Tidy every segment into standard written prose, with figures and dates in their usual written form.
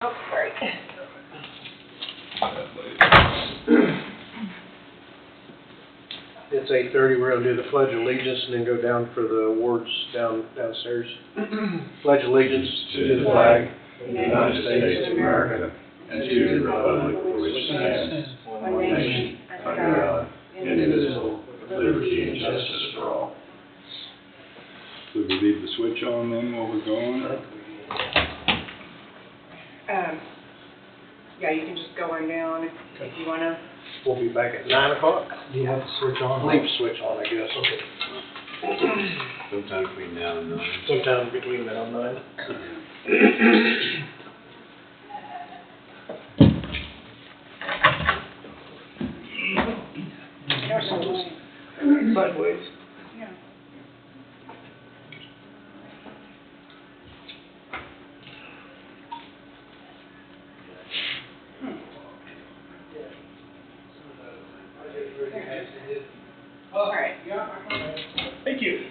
Oh, sorry. It's 8:30, we're gonna do the pledge of allegiance and then go down for the awards downstairs. Pledge allegiance to the flag of the United States of America and to the republic for which it stands, one nation, under God, indivisible, with liberty and justice for all. So we leave the switch on then while we're going? Yeah, you can just go on down if you wanna. We'll be back at 9 o'clock. Do you have the switch on? Leave switch on, I guess. Okay. Sometime between now and 9. Sometime between now and 9. Sideways. Yeah. All right. Thank you.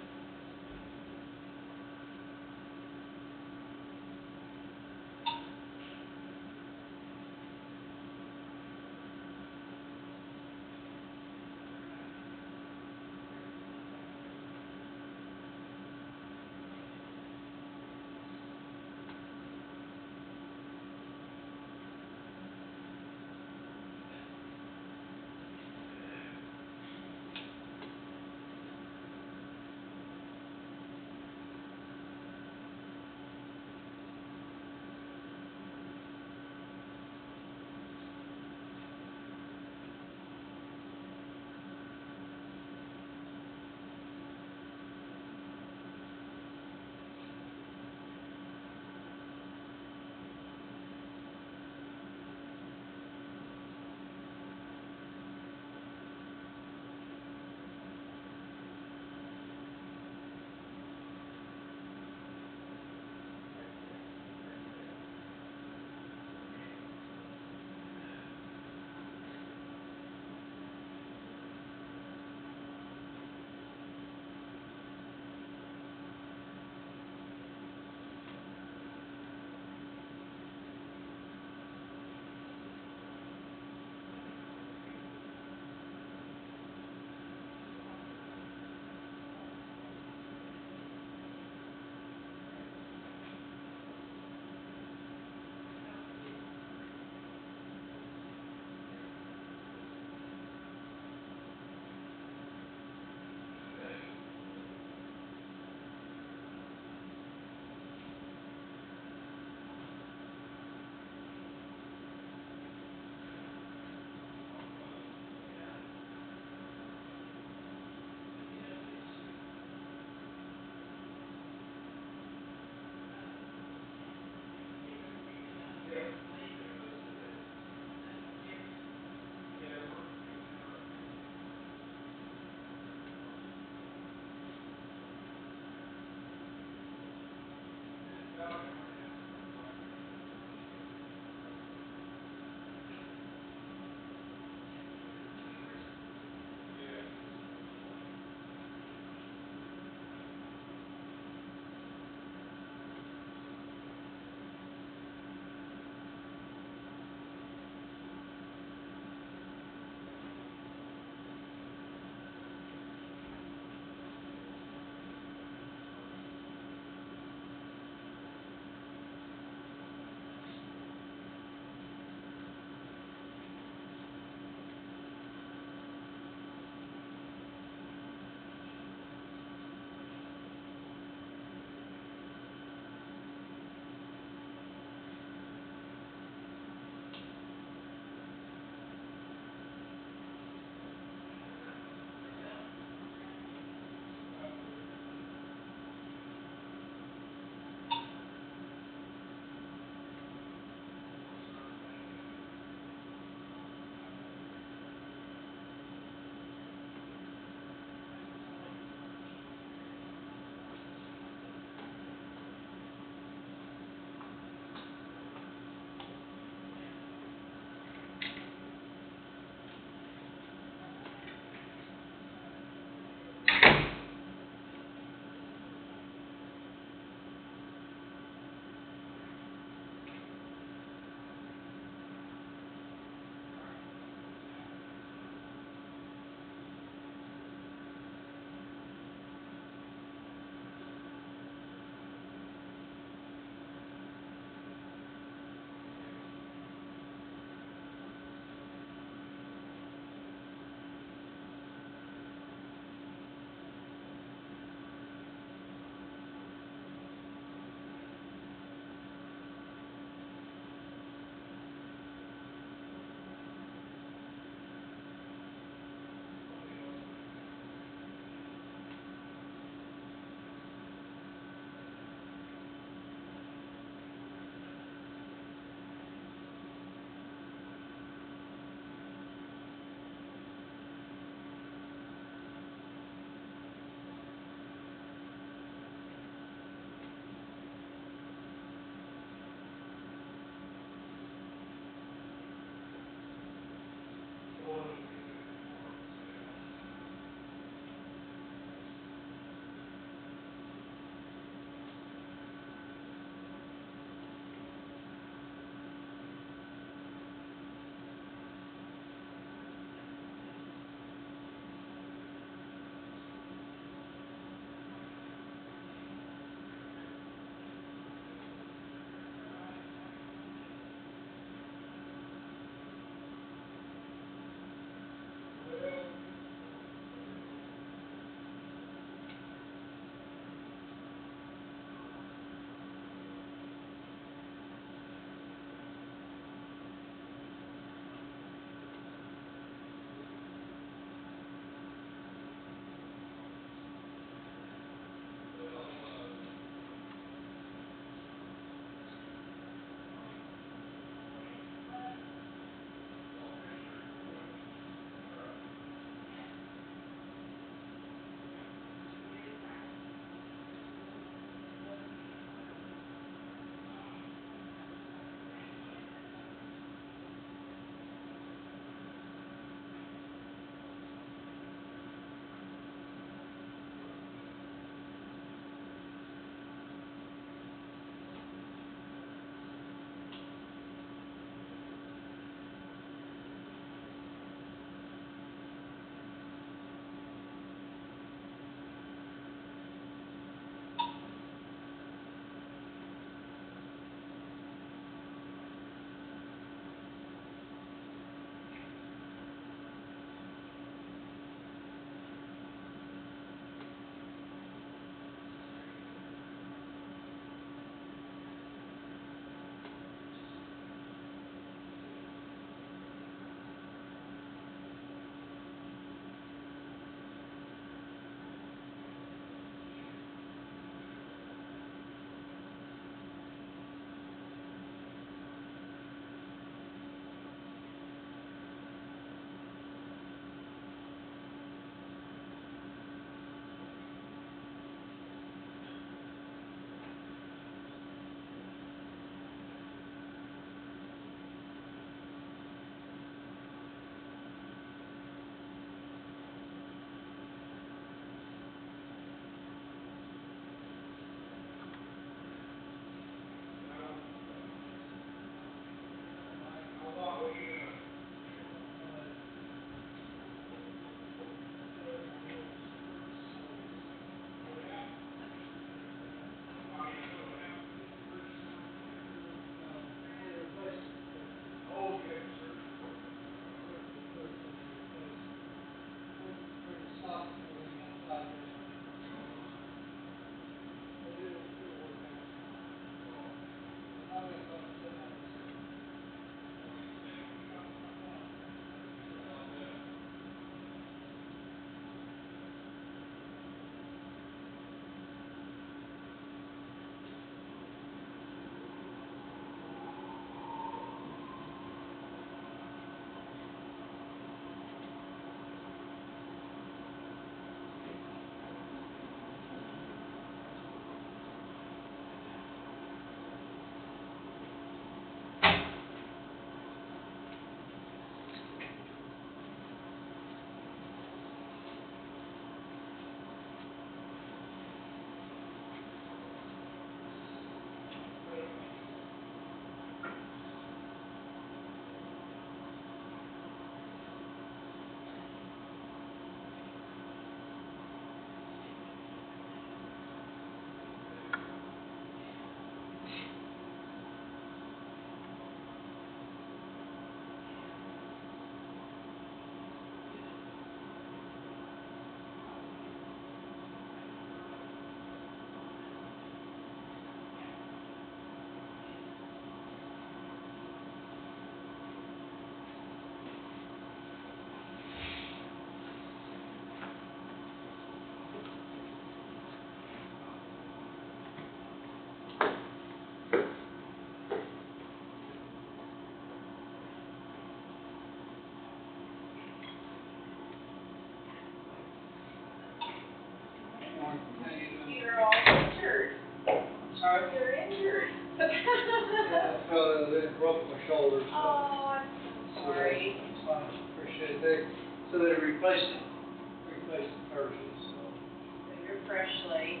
fell the other day and broke my shoulder, so. Oh, I'm so sorry. It's fine, appreciate it. So they replaced the Thursday, so, So you're freshly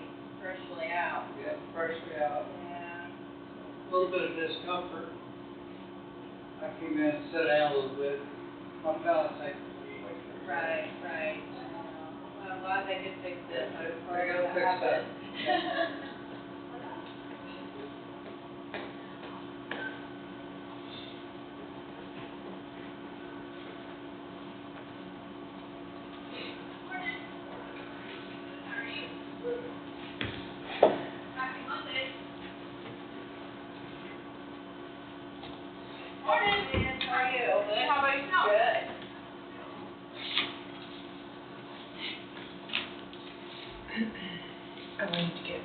out. yeah, freshly out. Yeah. A little bit of discomfort. I came in and sat down a little bit. My balance ain't. Right. Well, I'm glad they did fix it. They Before gotta that fix that. happened. Morning, Dan. How are you? Good. How about yourself? Good. I need to get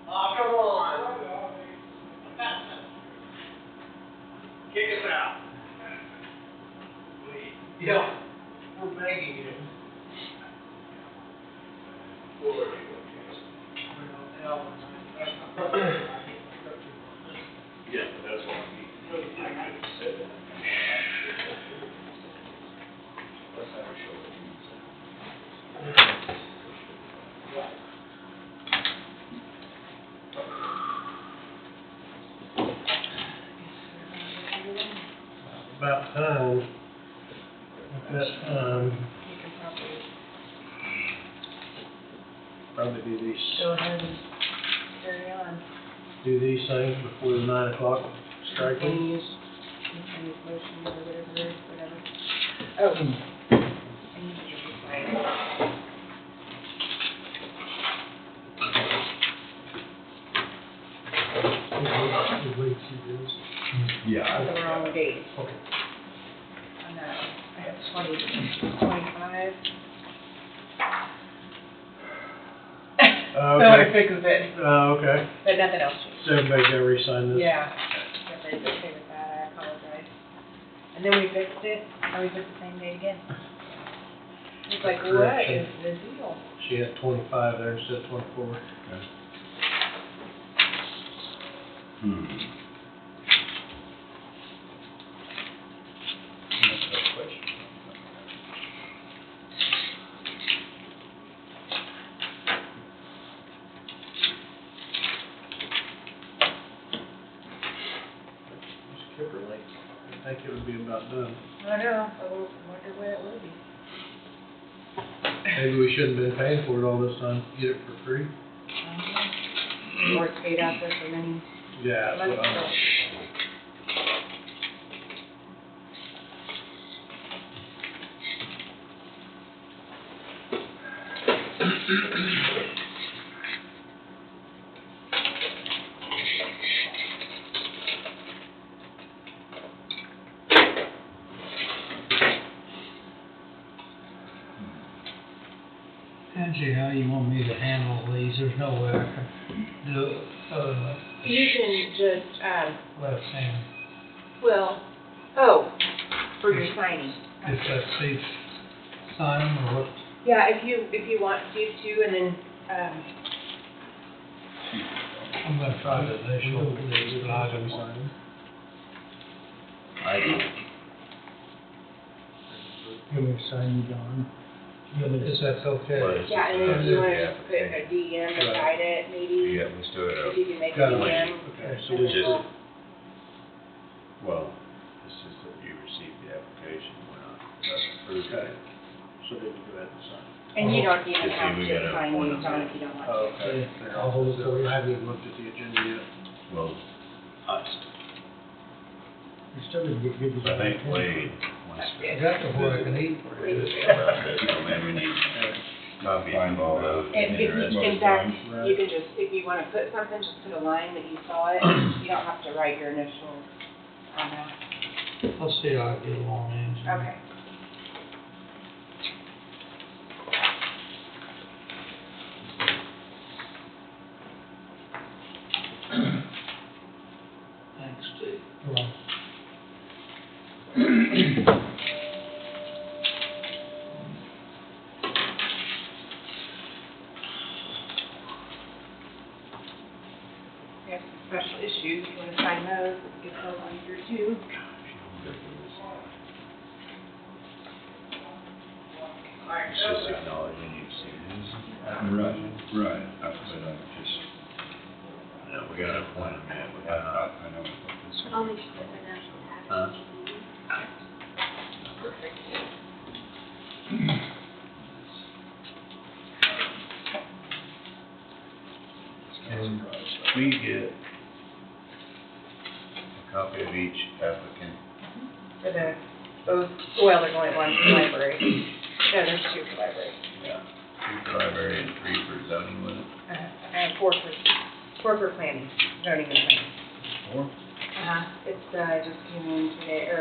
Oh, come on. Kick us out. Yeah, we're begging you. Yeah, that's what I mean. I could have said that. Let's have a show. About time. You can Probably do these, go ahead and carry on. do these things before the 9 o'clock strike. Please. Any motion or whatever. Oh. I need to get this right. Yeah. The wrong date. Okay. I know. I have 25. So it Okay. fixes it, Okay. but nothing else changed. So everybody gotta re-sign this? Yeah, everybody's okay with that, I apologize. And then we fixed it, and we fixed the same date again. It's like, what is the deal? She had 25 there instead of 24. Miss Kimberly, I think it would be about done. I know, I wonder when it will be. Maybe we shouldn't have been paying for it all this time, get it for free? Or it's stayed out there for many Yeah, that's months. what I'm. Angie, how you want me to handle these? There's no way I can do it, You can just, left hand. well, for your signing. If that Steve sign them or what? Yeah, if you want Steve to, and then, I'm gonna try to initial these, but I don't want. You want me to sign you, John? Is that okay? yeah, and then if you wanna just put a DM beside it, maybe, Yeah, we still if have, you can make a Got it. DM. Okay, so and we then just, we'll- well, this is that you received the application, we're not approved okay, it. so they can go ahead and sign. And you don't even Just see, have we to gotta sign appoint these them. on if you don't want to. Oh, okay. I'll hold it for you. I haven't even looked at the agenda yet. Well, You still didn't get good. I think Wade wants to. I got to where I can eat. So maybe we need copies of all those. And in fact, you can just, if you wanna put something, just put a line that you saw it, you don't have to write your initials on that. I'll see how I get along, Angie. Okay. Thanks, Steve. Well, We have some special issues, if you wanna sign those, we can get those on here too. It's just acknowledging you've seen this. Right, that's what I just, No, we gotta appoint them yet, we I gotta, know what this is. Only she doesn't know. huh? Can we get a copy of each applicant? For the, those, well, there's only one for library. No, there's two for library. Yeah. 2 for library and 3 for zoning with it? And four for planning, zoning and planning. 4? It's, just came in today, or,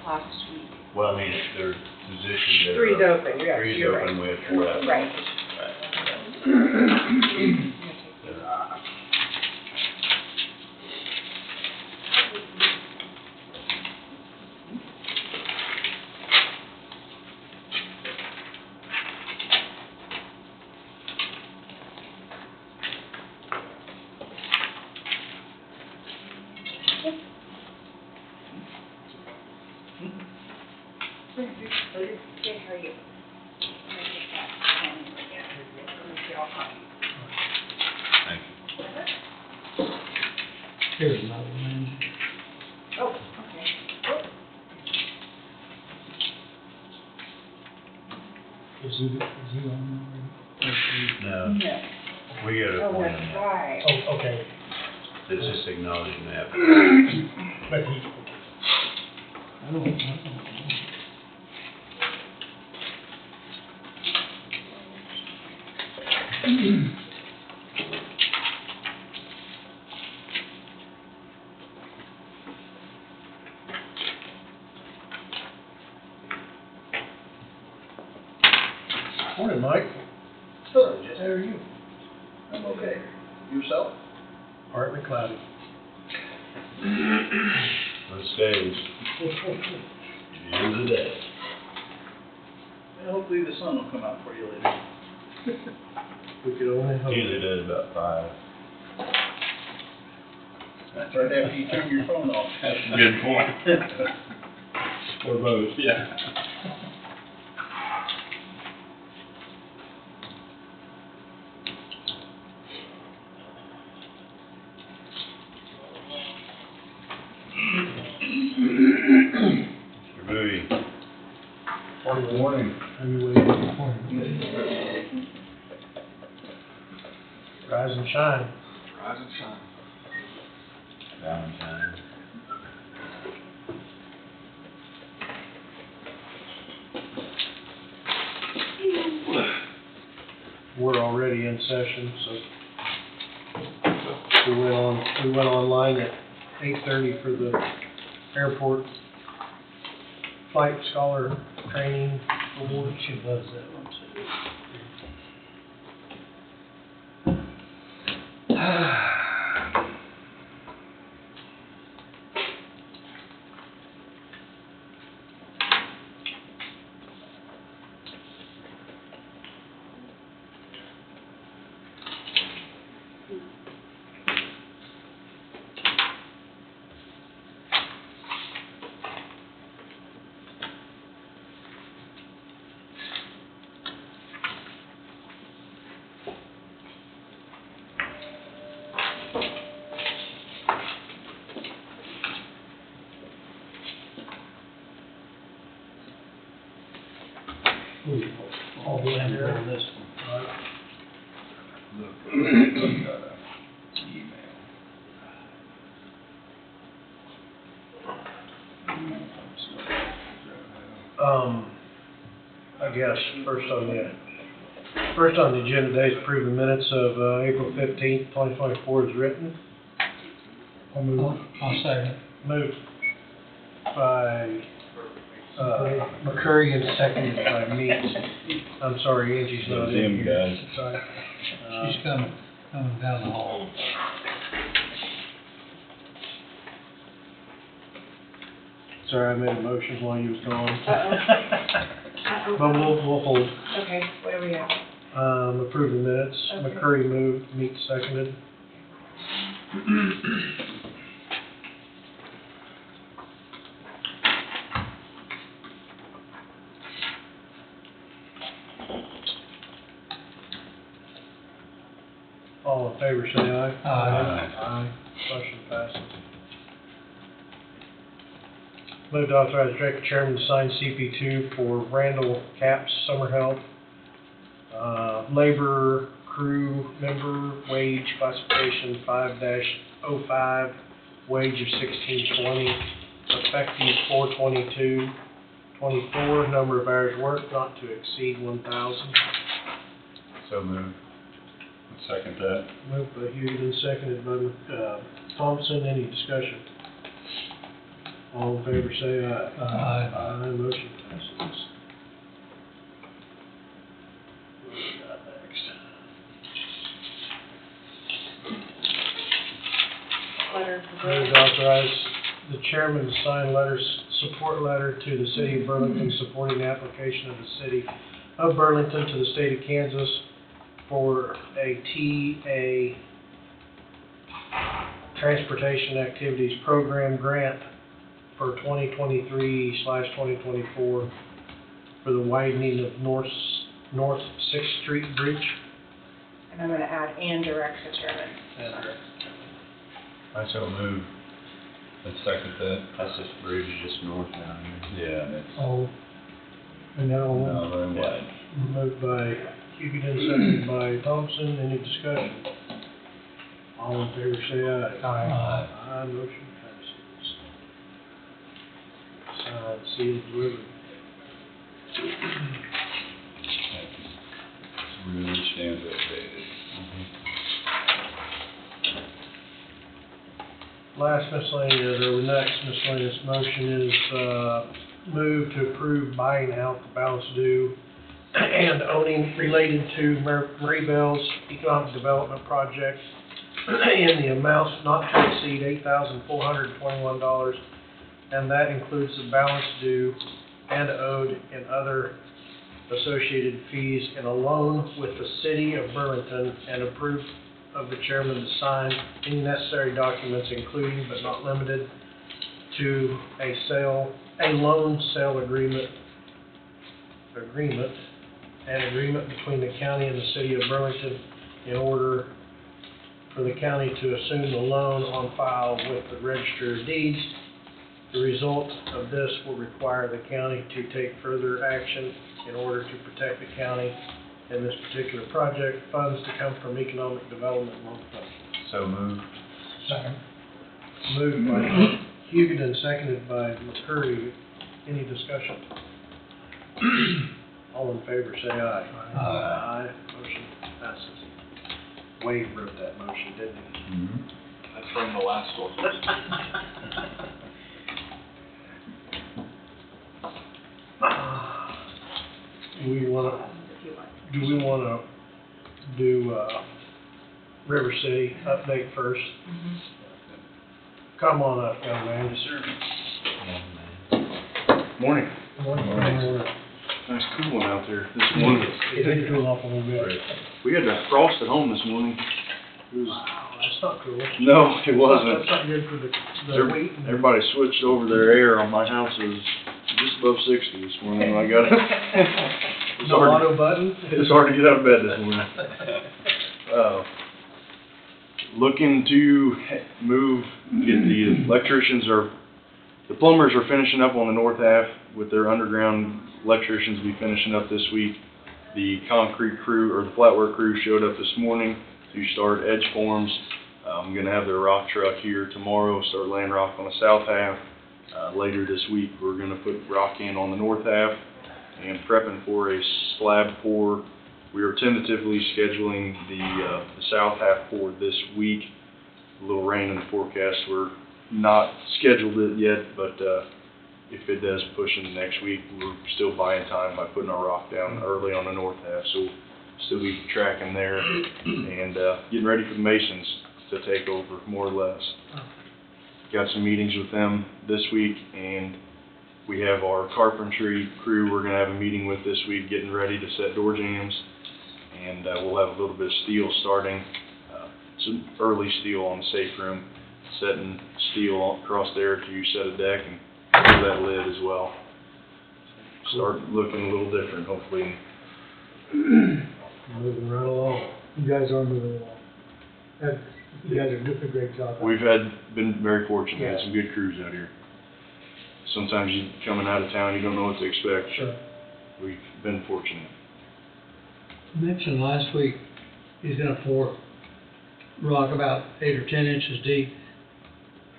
last week. Well, I mean, there are positions that are. Three's open, yeah, Three's you're right. open, we have 4 applicants. Right. Okay, how are you? I'm gonna take that. Yeah. Let me get all copies. Thank you. here's another one, Angie. Oh, okay. Is he on No, No. we gotta Oh, appoint that's them. right. there? Oh, okay. It's just acknowledging the application. But he, I don't. Morning, Mike. Hello, How are you? I'm okay. Yourself? Partly cloudy. Those days. Years a day. Well, hopefully the sun will come out for you later. We could only hope. Usually does about 5. That's right after you turn your phone off. That's a good point. Or both, yeah. Mr. Bowie. Good morning. Are you waiting? Rise and shine. Rise and shine. Valentine. We're already in session, so we went online at 8:30 for the airport flight scholar training award. She loves that one too. Oh, we'll have to roll this one. Look, got a email. I guess first on the agenda today is approve the minutes of April 15th, 2024 as written. I'll second. Moved by McCurry and seconded by Meeks. I'm sorry, Angie's not Those in him here. guys. Sorry. She's coming down the hall. Sorry, I made a motion while you was gone. Uh-oh. But we'll hold. Okay, what do we have? Approve the minutes. Okay. McCurry moved, Meeks seconded. All in favor, say aye. Aye. Aye. Motion passes. Move to authorize Director Chairman to sign CP2 for Randall Capps Summer Help. Labor crew member, wage classification 5-05, wage of $16.20, effective 4/22/24, number of hours worked not to exceed 1,000. So moved. Second that. Moved by Hugan, seconded by Thompson. Any discussion? All in favor say aye. Aye. Aye, motion passes. What do we got next? Letter for Move to authorize the chairman to sign support letter to the city of Burlington supporting the application of the city of Burlington to the state of Kansas for a TA Transportation Activities Program grant for 2023/2024 for the widening of North 6th Street Bridge. And I'm gonna add and direct the chairman. I so move. And second that. That's this bridge just north down here. Yeah, and it's Oh, and now very wide. moved by Hugan, seconded by Thompson. Any discussion? All in favor say aye. Aye. Aye, motion passes. Signed, sealed, delivered. Really stands updated. Last miscellaneous, or the next miscellaneous motion is, move to approve buying out the balance due and owning related to Marie Bell's economic development project in the amounts not to exceed $8,421, and that includes the balance due and owed and other associated fees, in a loan with the city of Burlington, and approved of the chairman to sign any necessary documents, including but not limited to a loan sale agreement between the county and the city of Burlington in order for the county to assume the loan on file with the Register of Deeds. The result of this will require the county to take further action in order to protect the county in this particular project. Funds to come from Economic Development Loan Fund. So moved. Second. Moved by Huguet and seconded by McCurdy. Any discussion? All in favor, say aye. Aye. Motion passes. Wade wrote that motion, didn't he? Mm-hmm. That's from the last one. Do we wanna do River City update first? Come on up, young man. Yes, sir. Morning. Morning. Nice cool one out there this morning. It did cool off a little bit. We had that frost at home this morning. It was, Wow, that's not cool. no, it wasn't. That's not good for the wheat. Everybody switched over their air on my house. It was just above 60 this morning when I got up. No auto button? It was hard to get out of bed this morning. Looking to get the the plumbers are finishing up on the north half with their underground electricians will be finishing up this week. The concrete crew, or the flatwork crew, showed up this morning to start edge forms. I'm gonna have their rock truck here tomorrow, start laying rock on the south half. Later this week, we're gonna put rock in on the north half and prepping for a slab pour. We are tentatively scheduling the south half pour this week. A little rain in the forecast. We're not scheduled it yet, but if it does push into next week, we're still buying time by putting our rock down early on the north half. So we'll still be tracking there and getting ready for the masons to take over, more or less. Got some meetings with them this week, and we have our carpentry crew we're going to have a meeting with this week, getting ready to set door jambs, and we'll have a little bit of steel starting, some early steel on the safe room, setting steel across there to set a deck and do that lid as well. Start looking a little different, hopefully. Moving right along. You guys are moving along. You guys are doing a great job. We've been very fortunate, had some good crews out here. Sometimes you coming out of town, you don't know what to expect. Sure. We've been fortunate. You mentioned last week he's gonna pour rock about 8 or 10 inches deep.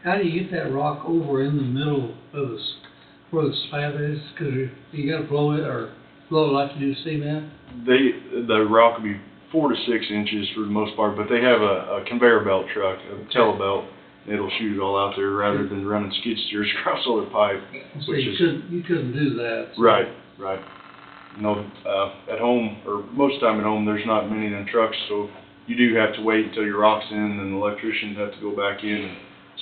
How do you get that rock over in the middle of where the slab is? Cause you gotta blow it like you do cement? The rock will be 4 to 6 inches for the most part, but they have a conveyor belt truck, a telebelt. It'll shoot it all out there rather than running skid steers across all the pipe. So you couldn't do that. So. Right. No, at home, or most of the time at home, there's not many of them trucks, so you do have to wait until your rock's in, and the electricians have to go back in and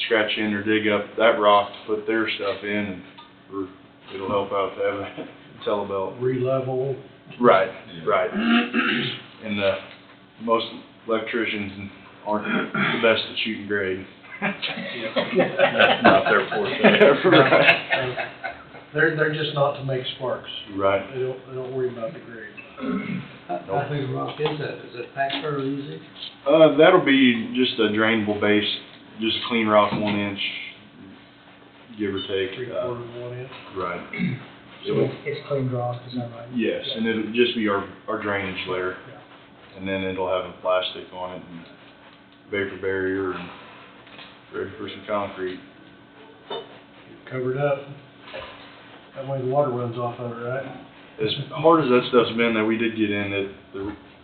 scratch in or dig up that rock to put their stuff in, or it'll help out to have a telebelt. Re-level. Right. And most electricians aren't the best at shooting grade. That's not their forte. Right. They're just not to make sparks. Right. They don't worry about the grade. How big a rock is that? Is it packed fairly easy? That'll be just a drainable base, just a clean rock, 1 inch, give or take. 3/4 of 1 inch. Right. It's clean rock, is that right? Yes, and it'll just be our drainage layer, and then it'll have a plastic on it and vapor barrier and ready for some concrete. Covered up. That way the water runs off of it, right? As hard as that stuff's been that we did get in,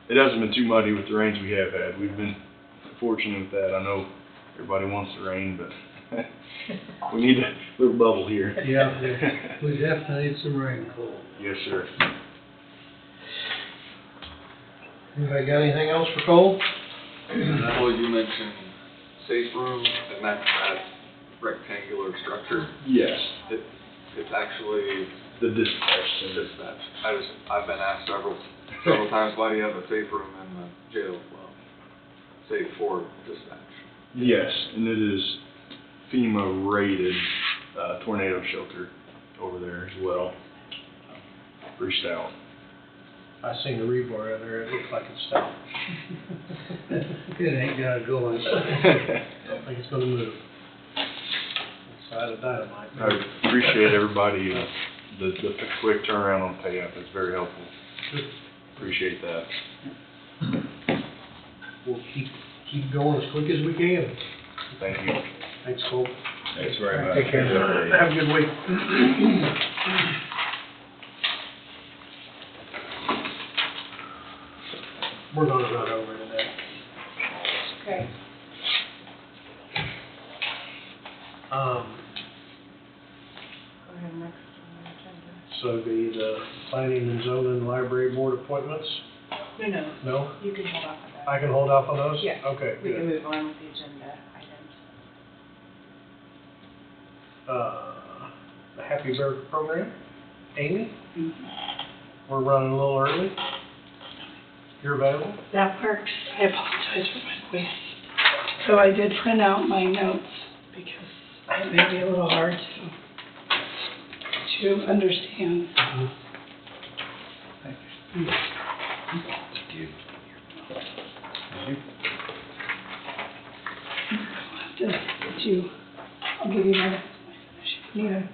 it hasn't been too muddy with the rains we have had. We've been fortunate with that. I know everybody wants the rain, but we need a little bubble here. Yeah. We definitely need some rain, Cole. Yes, sir. Anybody got anything else for Cole? Well, you mentioned safe room, and that's that rectangular structure. Yes, It's actually the dispatch center. dispatch. I've been asked several times, why do you have a safe room in the jail? Well, safe for dispatch. Yes, and it is FEMA rated, tornado shelter over there as well. Pretty stout. I seen the rebar out there, it looks like it's stout. It ain't got to go in. I don't think it's gonna move. Side of dynamite. I appreciate everybody, the quick turnaround on payout, that's very helpful. Appreciate that. We'll keep going as quick as we can. Thank you. Thanks, Cole. Thanks very much. Take care. Have a good week. We're gonna run over today. Okay. Go ahead, next on the agenda. So the planning and zoning library board appointments? No, No? you can hold off on that. I can hold off on those? Yeah. Okay, We can good. move on with the agenda items. The Happy Burger program, Amy? We're running a little early. You're available? That works. I apologize for my voice. So I did print out my notes because it may be a little hard to understand. I'll give you my notes. Neither.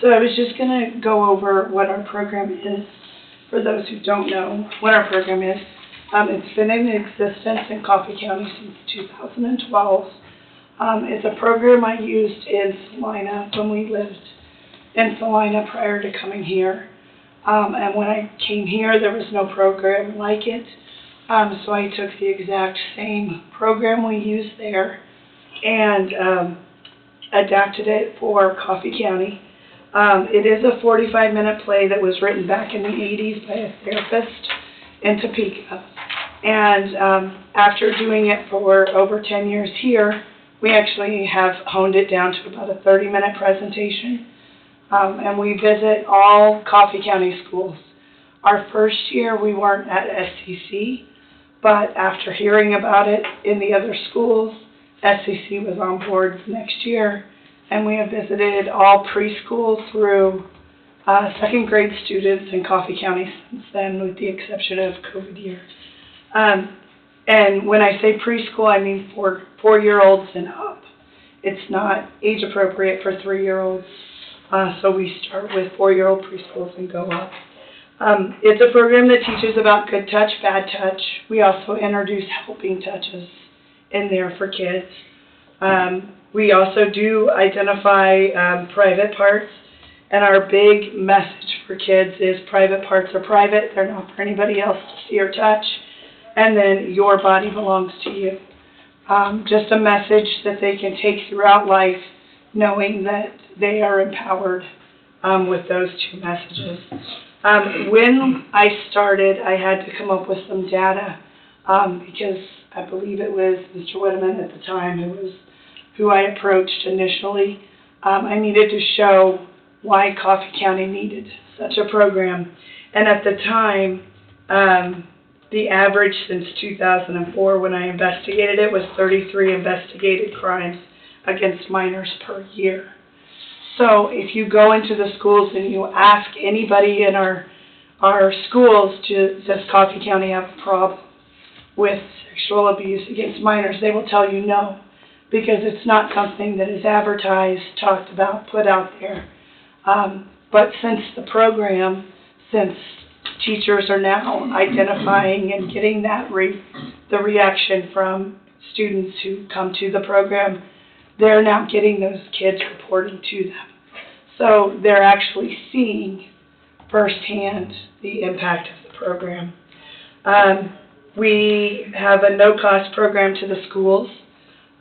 So I was just gonna go over what our program is, for those who don't know what our program is. It's been in existence in Coffee County since 2012. It's a program I used in Salina when we lived in Salina prior to coming here. And when I came here, there was no program like it. So I took the exact same program we used there and adapted it for Coffee County. It is a 45-minute play that was written back in the 80s by a therapist in Topeka. And after doing it for over 10 years here, we actually have honed it down to about a 30-minute presentation. And we visit all Coffee County schools. Our first year, we weren't at SCC, but after hearing about it in the other schools, SCC was on board next year. And we have visited all preschool through second grade students in Coffee County since then, with the exception of COVID year. And when I say preschool, I mean for 4-year-olds and up. It's not age appropriate for 3-year-olds. So we start with 4-year-old preschools and go up. It's a program that teaches about good touch, bad touch. We also introduce helping touches in there for kids. We also do identify private parts, and our big message for kids is private parts are private, they're not for anybody else to see or touch, and then your body belongs to you. Just a message that they can take throughout life, knowing that they are empowered with those two messages. When I started, I had to come up with some data because I believe it was Mr. Whitman at the time who I approached initially. I needed to show why Coffee County needed such a program. And at the time, the average since 2004 when I investigated it was 33 investigated crimes against minors per year. So if you go into the schools and you ask anybody in our schools, does Coffee County have a problem with sexual abuse against minors, they will tell you no, because it's not something that is advertised, talked about, put out there. But since the program, since teachers are now identifying and getting that the reaction from students who come to the program, they're now getting those kids reporting to them. So they're actually seeing firsthand the impact of the program. We have a no-cost program to the schools.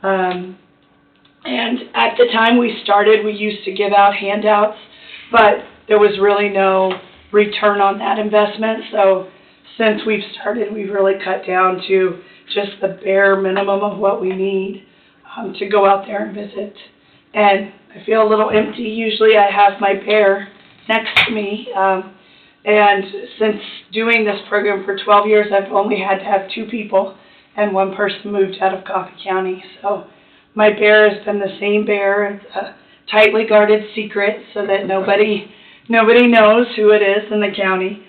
And at the time we started, we used to give out handouts, but there was really no return on that investment. So since we've started, we've really cut down to just the bare minimum of what we need to go out there and visit. And I feel a little empty. Usually I have my bear next to me. And since doing this program for 12 years, I've only had to have 2 people, and 1 person moved out of Coffee County. So my bear has been the same bear. It's a tightly guarded secret so that nobody knows who it is in the county.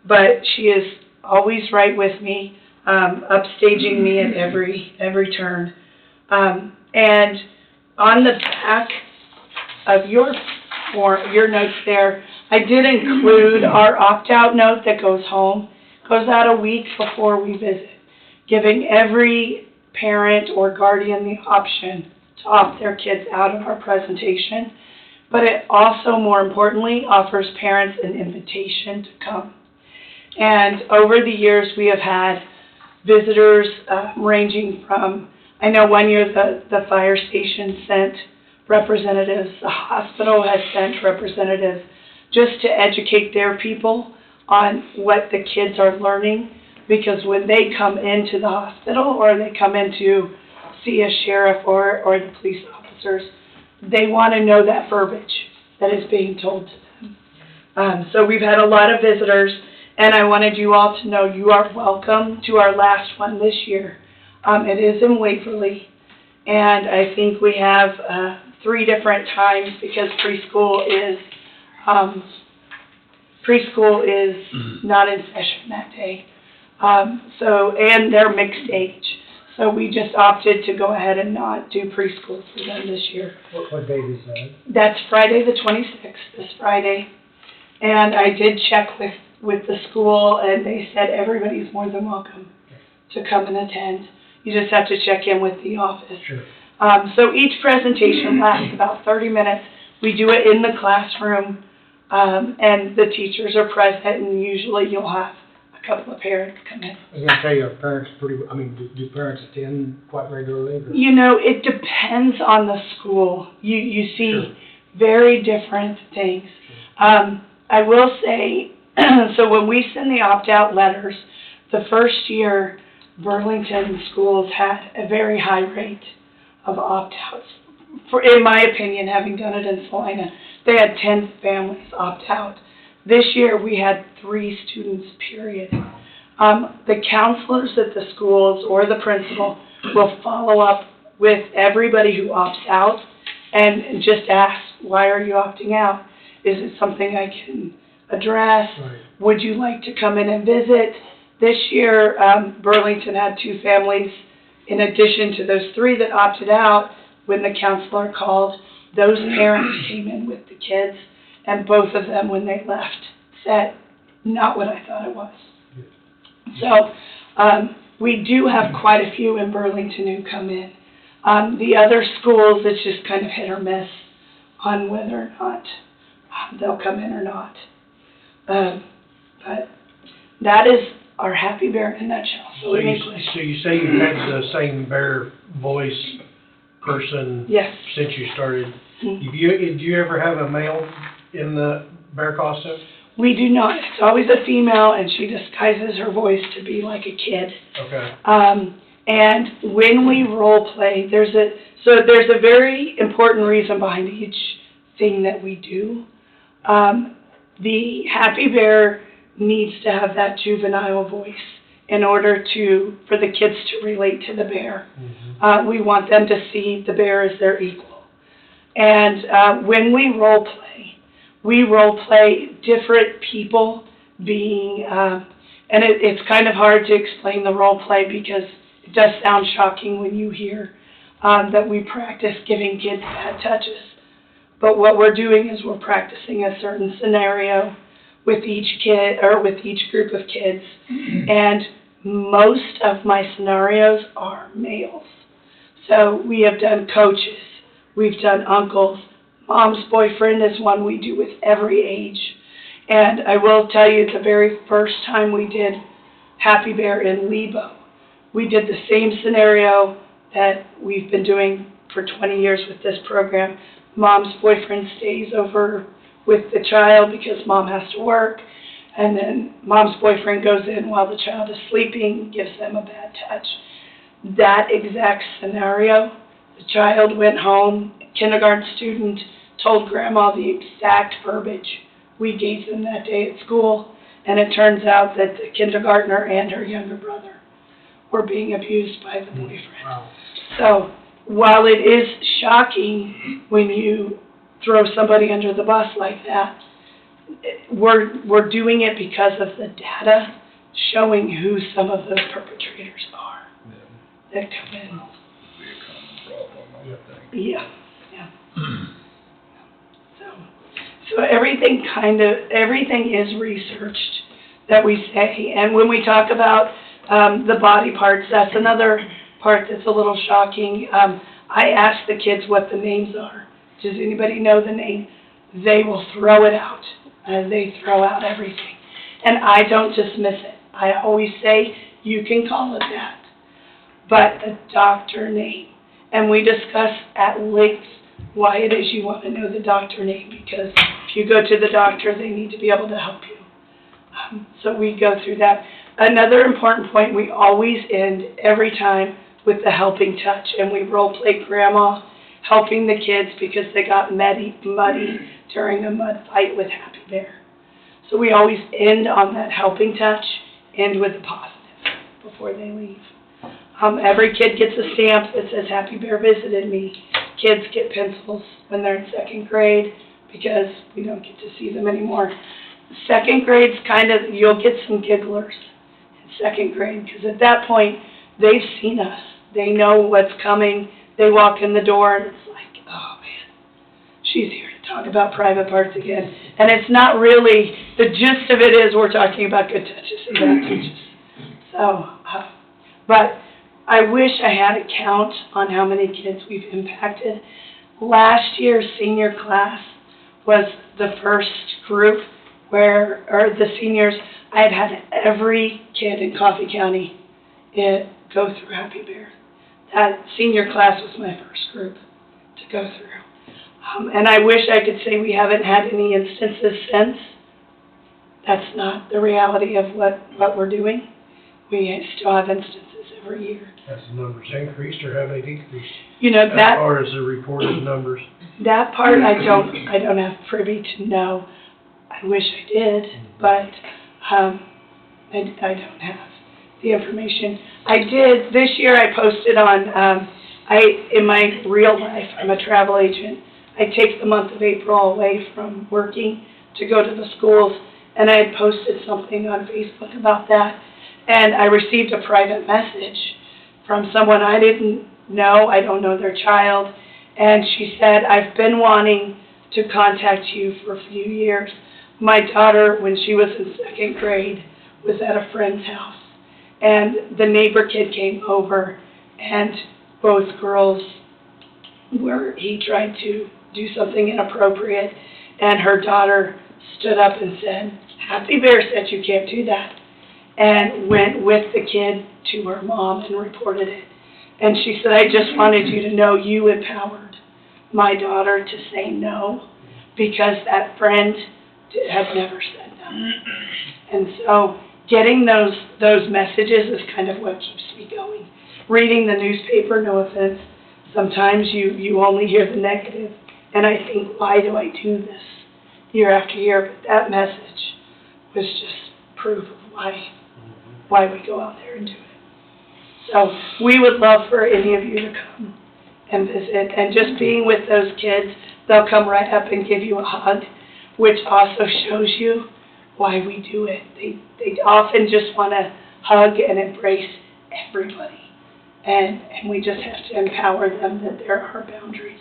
But she is always right with me, upstaging me at every turn. And on the back of your notes there, I did include our opt-out note that goes out a week before we visit, giving every parent or guardian the option to opt their kids out of our presentation. But it also, more importantly, offers parents an invitation to come. And over the years, we have had visitors ranging from, I know one year the fire station sent representatives, the hospital has sent representatives just to educate their people on what the kids are learning, because when they come into the hospital or they come in to see a sheriff or the police officers, they want to know that verbiage that is being told to them. So we've had a lot of visitors, and I wanted you all to know you are welcome to our last one this year. It is in Waverly, and I think we have 3 different times because preschool is not in session that day. And they're mixed age. So we just opted to go ahead and not do preschool for them this year. What date is that? That's Friday the 26th, this Friday. And I did check with the school, and they said everybody's more than welcome to come and attend. You just have to check in with the office. Sure. So each presentation lasts about 30 minutes. We do it in the classroom, and the teachers are present, and usually you'll have a couple of parents come in. I was gonna tell you, do parents attend quite regularly? Or? You know, it depends on the school. You see Sure. very different things. I will say, so when we send the opt-out letters, the first year Burlington schools had a very high rate of opt-outs. In my opinion, having done it in Salina, they had 10 families opt out. This year we had 3 students, period. The counselors at the schools or the principal will follow up with everybody who opts out and just ask, why are you opting out? Is it something I can address? Right. Would you like to come in and visit? This year, Burlington had 2 families in addition to those 3 that opted out. When the counselor called, those parents came in with the kids, and both of them, when they left, said, not what I thought it was. So we do have quite a few in Burlington who come in. The other schools, it's just kind of hit or miss on whether or not they'll come in or not. But that is our Happy Bear in a nutshell. So you say you've had the same bear voice person Yes. since you started. Mhm. Do you ever have a male in the bear costume? We do not. It's always a female, and she disguises her voice to be like a kid. Okay. And when we role play, there's a very important reason behind each thing that we do. The Happy Bear needs to have that juvenile voice in order for the kids to relate to the bear. Mm-hmm. We want them to see the bear as their equal. And when we role play different people being, and it's kind of hard to explain the role play because it does sound shocking when you hear that we practice giving kids bad touches. But what we're doing is we're practicing a certain scenario with each kid or with each group of kids. And most of my scenarios are males. So we have done coaches, we've done uncles. Mom's boyfriend is one we do with every age. And I will tell you, the very first time we did Happy Bear in Lebo, we did the same scenario that we've been doing for 20 years with this program. Mom's boyfriend stays over with the child because mom has to work, and then mom's boyfriend goes in while the child is sleeping, gives them a bad touch. That exact scenario, the child went home, kindergarten student told grandma the exact verbiage we gave them that day at school, and it turns out that the kindergartner and her younger brother were being abused by the boyfriend. Wow. So, while it is shocking when you throw somebody under the bus like that, we're doing it because of the data showing who some of those perpetrators are that come in. Be a common problem, I would think. Yeah, yeah. So everything is researched that we say, and when we talk about the body parts, that's another part that's a little shocking. I ask the kids what the names are. Does anybody know the name? They will throw it out. They throw out everything. And I don't dismiss it. I always say, you can call it that. But the doctor name. And we discuss at length why it is you want to know the doctor name, because if you go to the doctor, they need to be able to help you. So we go through that. Another important point, we always end every time with the helping touch, and we role play grandma helping the kids because they got muddy during a mud fight with Happy Bear. So we always end on that helping touch, end with a positive before they leave. Every kid gets a stamp that says Happy Bear visited me. Kids get pencils when they're in second grade because we don't get to see them anymore. Second grade's you'll get some gigglers in second grade because at that point they've seen us. They know what's coming. They walk in the door and it's like, oh man, she's here to talk about private parts again. And it's not really, the gist of it is we're talking about good touches and bad touches. So, but I wish I had a count on how many kids we've impacted. Last year's senior class was the first group or the seniors, I had every kid in Coffee County go through Happy Bear. That senior class was my first group to go through. And I wish I could say we haven't had any instances since. That's not the reality of what we're doing. We still have instances every year. Has the numbers increased or have they decreased? You know, As that far as the reported numbers? that part I don't have privy to know. I wish I did, but I don't have the information. I did, this year I posted on, in my real life, I'm a travel agent. I take the month of April away from working to go to the schools, and I had posted something on Facebook about that. And I received a private message from someone I didn't know, I don't know their child, and she said, I've been wanting to contact you for a few years. My daughter, when she was in second grade, was at a friend's house, and the neighbor kid came over, and both girls he tried to do something inappropriate, and her daughter stood up and said, Happy Bear said you can't do that, and went with the kid to her mom and reported it. And she said, I just wanted you to know you empowered my daughter to say no, because that friend had never said no. And so getting those messages is kind of what keeps me going. Reading the newspaper, no offense, sometimes you only hear the negative, and I think, why do I do this year after year? But that message was just proof of why we go out there and do it. So we would love for any of you to come and visit, and just being with those kids, they'll come right up and give you a hug, which also shows you why we do it. They often just want to hug and embrace everybody, and we just have to empower them that there are boundaries.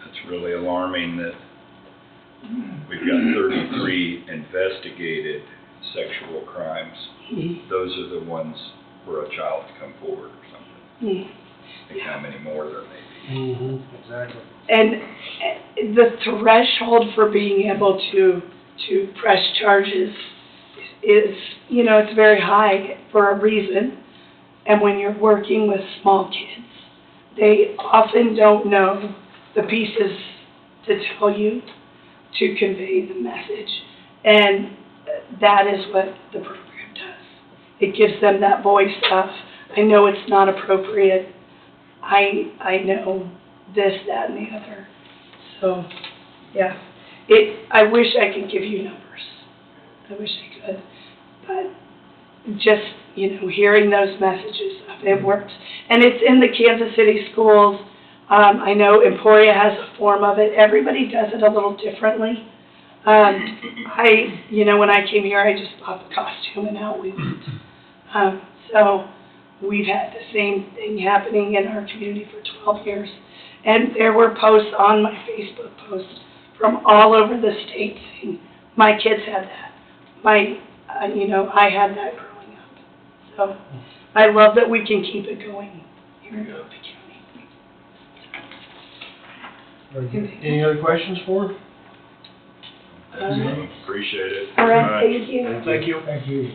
It's really alarming that we've got 33 investigated sexual crimes. Mm-hmm. Those are the ones where a child's come forward or something. Mm-hmm. I think how many more there may be. Mm-hmm, exactly. And the threshold for being able to press charges is, it's very high for a reason. And when you're working with small kids, they often don't know the pieces to tell you to convey the message. And that is what the program does. It gives them that voice of, I know it's not appropriate, I know this, that, and the other. So, yeah. I wish I could give you numbers. I wish I could. But just, hearing those messages, it works. And it's in the Kansas City schools. I know Emporia has a form of it. Everybody does it a little differently. When I came here, I just bought the costume and out we went. So we've had the same thing happening in our community for 12 years. And there were posts on my Facebook posts from all over the state saying, my kids had that. I had that growing up. So I love that we can keep it going here in Hope County. Any other questions for her? Appreciate it. All right, thank you. Thank you. Thank you.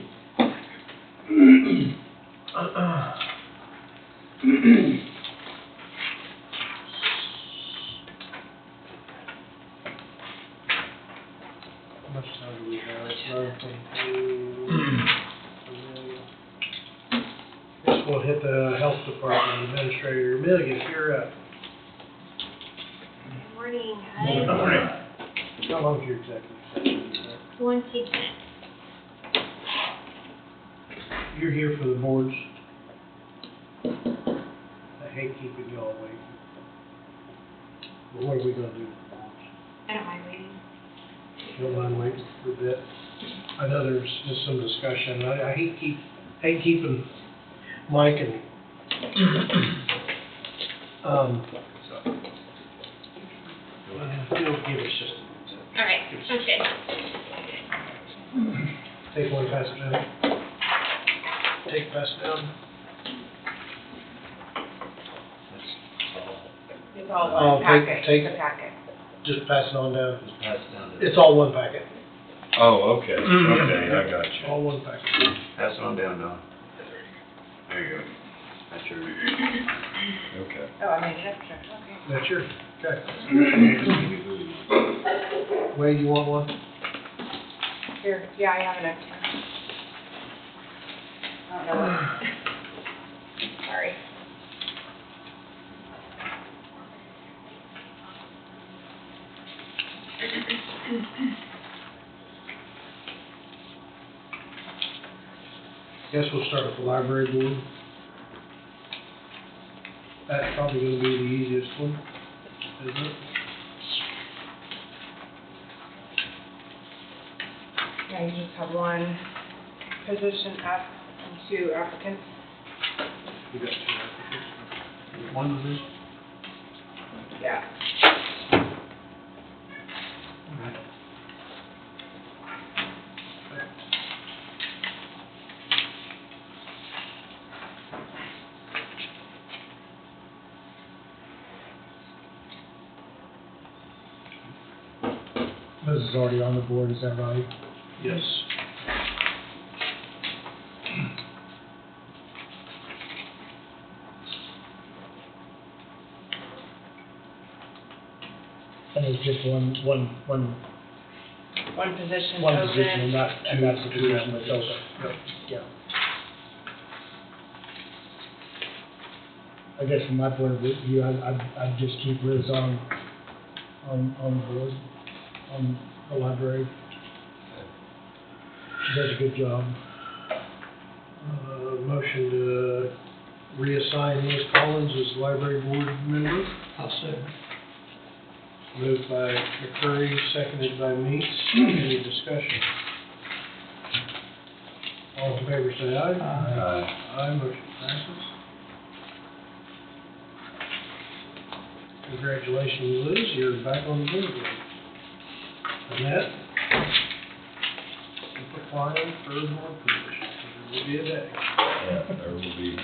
How much time do we have? Guess we'll hit the health department administrator. Amelia, you're up. Good morning, Good guys. morning. How long's your executive session? 20 minutes. You're here for the boards. I hate keeping y'all waiting. But what are we gonna do? I don't mind waiting. You don't mind waiting for a bit? I know there's just some discussion. I hate keeping Mike and, you'll give us just All right, okay. take one, pass it down. Take, pass it down. It's all Oh, one packet, take- it's a packet. Just pass it on down. Just pass it down to. It's all one packet. Oh, okay, okay, I got you. All one packet. Pass it on down, Don. There you go. That's your. Okay. Oh, I made it extra, okay. That's yours. Okay. Wade, you want one? Here, yeah, I have an extra. I don't know what. Sorry. Guess we'll start with the library board. That's probably gonna be the easiest one, isn't it? Yeah, you just have one position up and two applicants. We got two applicants. One position? Yeah. Liz is already on the board, is that right? Yes. And it's just one One position position, open. and that's the position that's open. Yep. Yeah. I guess from my point of view, I'd just keep Liz on the board, on the library. She does a good job. Motion to reassign Liz Collins as library board member. I'll second. Moved by McCurry, seconded by Meeks. Any discussion? All in favor, say aye. Aye. Aye, motion passes. Congratulations, Liz, you're back on the board again. Annette? Keep applying for more positions, there will be a day. Yeah, there will be.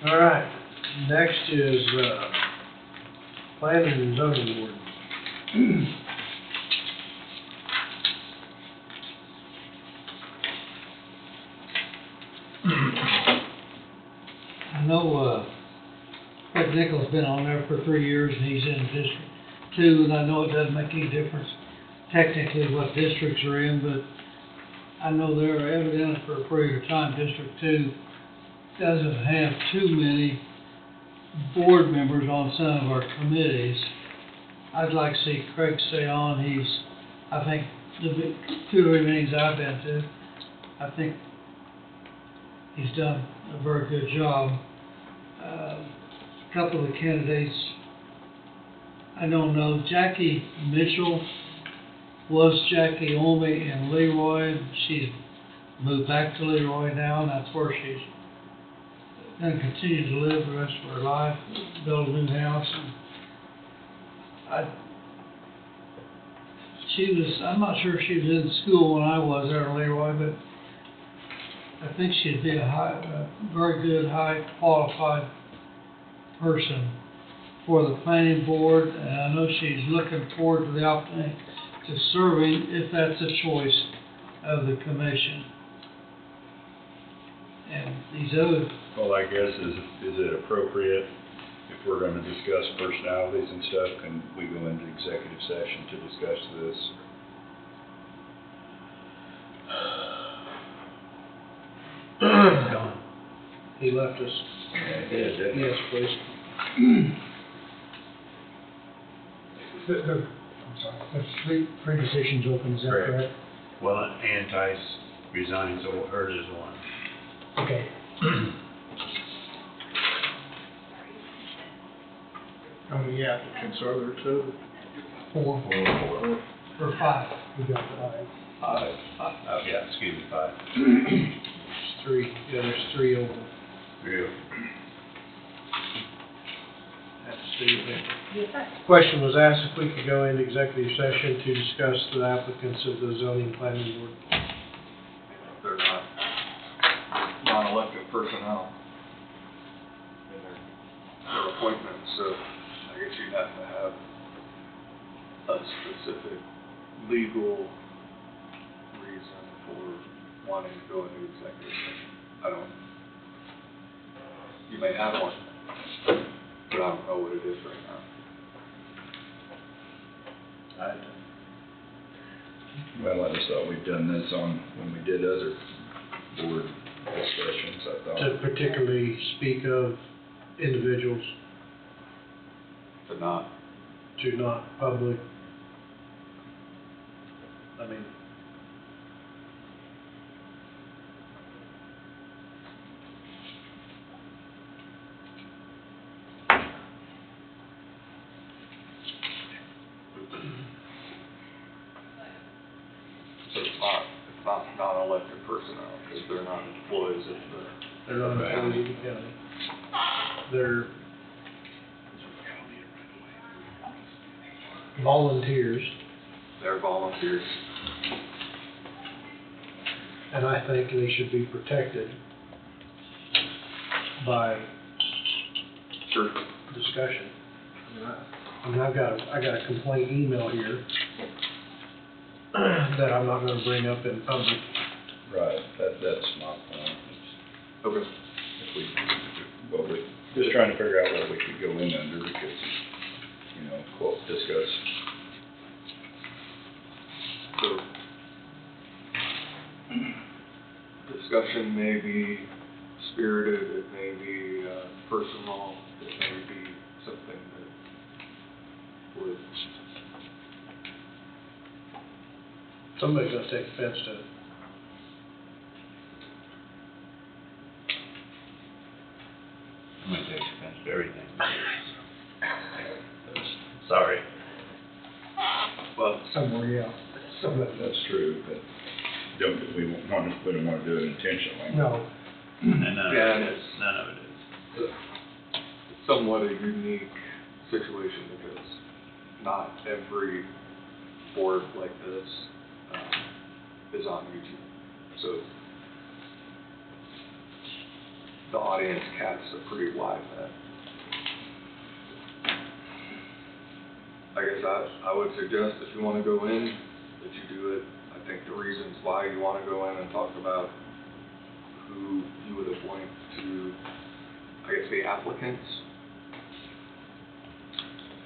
All right, next is, planning and zoning board. I know, Fred Nichols been on there for 3 years, and he's in District two, and I know it doesn't make any difference technically what districts are in, but I know they're evidently for a period of time, District Two doesn't have too many board members on some of our committees. I'd like to see Craig stay on. I think the two or three meetings I've been to, I think he's done a very good job. A couple of the candidates, I don't know. Jackie Mitchell was Jackie Olney in Leroy. She's moved back to Leroy now, and that's where she's going to continue to live the rest of her life, build a new house. And I'm not sure if she was in school when I was there in Leroy, but I think she'd be a very good, high qualified person for the planning board, and I know she's looking forward to the opportunity to serving if that's a choice of the commission. And these other, Well, I guess, is it appropriate, if we're gonna discuss personalities and stuff, can we go into executive session to discuss this? Gone. He left us. Yeah, it is, isn't it? Yes, please. I'm sorry, there's three positions open, is that Correct. correct? Well, Anti's resigns, or hers is one. Okay. How many applicants are there too? Four or five. we got five. Oh, yeah, excuse me, 5. There's three, yeah, there's 3 open. Yeah. That's Steve. Yes, sir. Question was asked if we could go into executive session to discuss the applicants of the zoning planning board. They're not non-elected personnel in their appointments, so I guess you'd have to have a specific legal reason for wanting to go into executive session. You may have one, but I don't know what it is right now. Well, I just thought we'd done this when we did other board discussions, I thought. To particularly speak of individuals, To not, to not public. I mean, so it's not non-elected personnel, because they're not employees of the. they're not employees of the county. They're volunteers, They're volunteers. and I think they should be protected by Sure. discussion. I mean, I got a complaint email here that I'm not gonna bring up in public. Right, that's my point. Okay. Just trying to figure out what we could go in under, because, quote, discuss. So, discussion may be spirited, it may be personal, it may be something that would, Somebody's gonna take offense to it. I'm gonna take offense to everything. Sorry. well, Somewhere, yeah. That's true, but we don't want to do it intentionally. No. yeah, it is None of it is. somewhat a unique situation, because not every board like this is on YouTube. So the audience casts a pretty wide net. I guess I would suggest if you want to go in, that you do it. I think the reasons why you want to go in and talk about who you would appoint to, I guess, the applicants,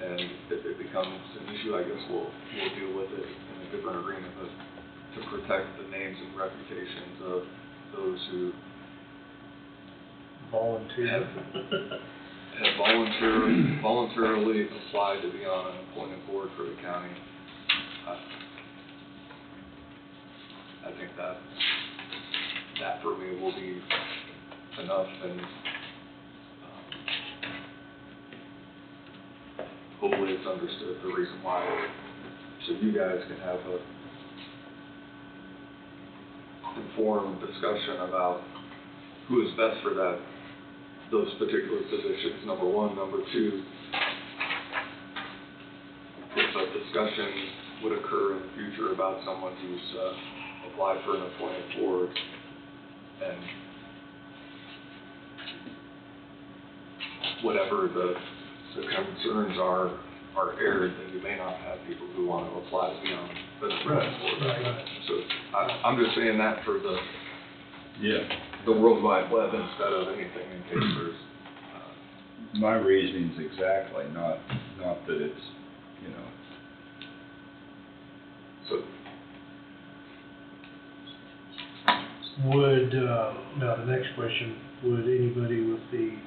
And if it becomes an issue, I guess we'll deal with it in a different arena, but to protect the names and reputations of those who Volunteer. have voluntarily applied to be on an appointed board for the county. I think that for me will be enough, and hopefully it's understood the reason why, so you guys can have a informed discussion about who is best for those particular positions, number one. Number two, if a discussion would occur in the future about someone who's applied for an appointed board and whatever the concerns are aired, then you may not have people who want to apply to be on the appointed board. Right. So I'm just saying that for the World Wide Web instead of anything, in case there's My reasoning's exactly, not that it's, so. Would, now the next question, would anybody with the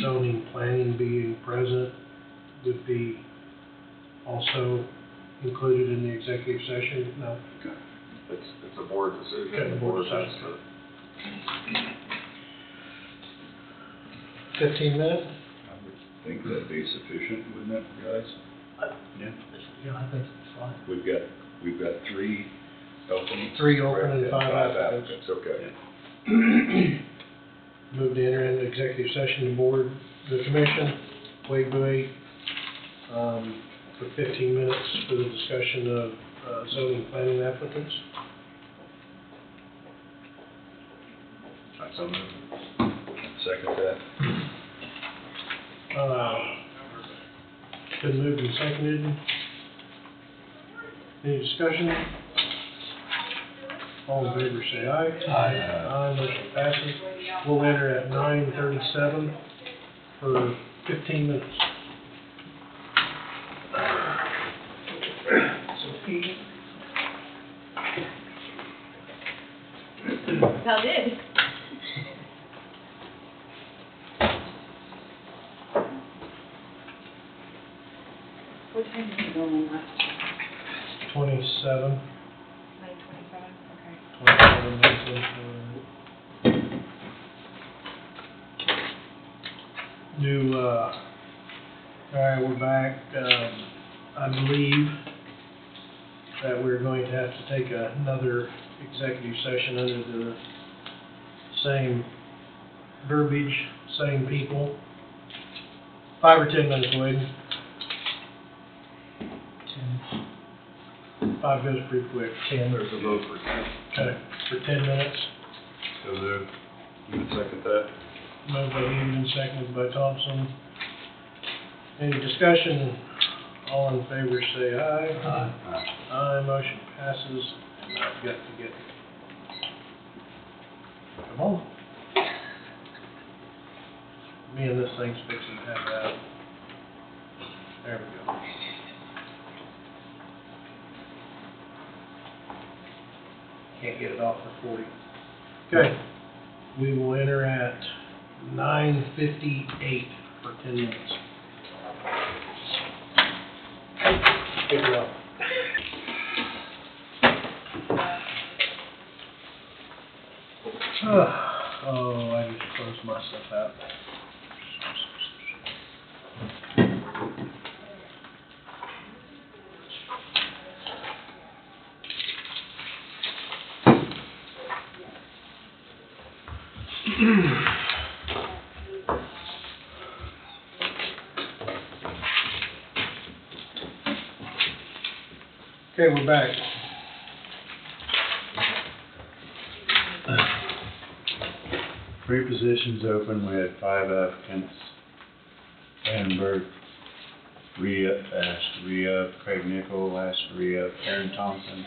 zoning planning being present would be also included in the executive session? No? It's a board decision. Okay, the board has decision. to. 15 minutes? I would think that'd be sufficient, wouldn't it, guys? Yeah. Yeah, I think it's fine. We've got 3 openings. 3 open correct? and 5 applicants. Okay. Move to enter into executive session, the commission, Wade Bowie, for 15 minutes for the discussion of zoning planning applicants. So moved. Second that. Been moved and seconded. Any discussion? All in favor say aye. Aye, motion passes. We'll enter at 9:37 for 15 minutes. How did? What time did you go on last? 27. 9:27, okay. 27 minutes. All right, we're back. I believe that we're going to have to take another executive session under the same verbiage, same people. 5 or 10 minutes, Wade. 5 goes pretty quick. 10. There's a vote for 10. Okay, for 10 minutes. So moved. You would second that? Moved by Egan, seconded by Thompson. Any discussion? All in favor say aye. Aye. Aye, motion passes. And I've got to get, come on. Me and this thing's fixing to have that. There we go. Can't get it off the 40. Okay, we will enter at 9:58 for 10 minutes. Pick it up. Oh, I just closed myself out. Okay, we're back. Three positions open, we had 5 applicants. Vandenberg, asked to re-up, Craig Nickel asked to re-up, Aaron Thompson,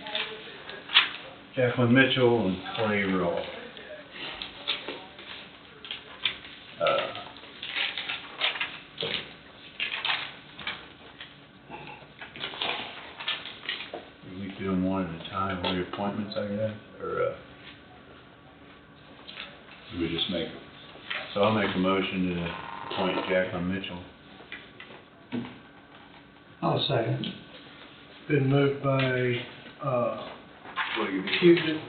Jacqueline Mitchell, and Clay Roll. appointments, I guess, or, We just make, so I'll make a motion to appoint Jacqueline Mitchell. I'll second. Been moved by, What do you need? Hugden.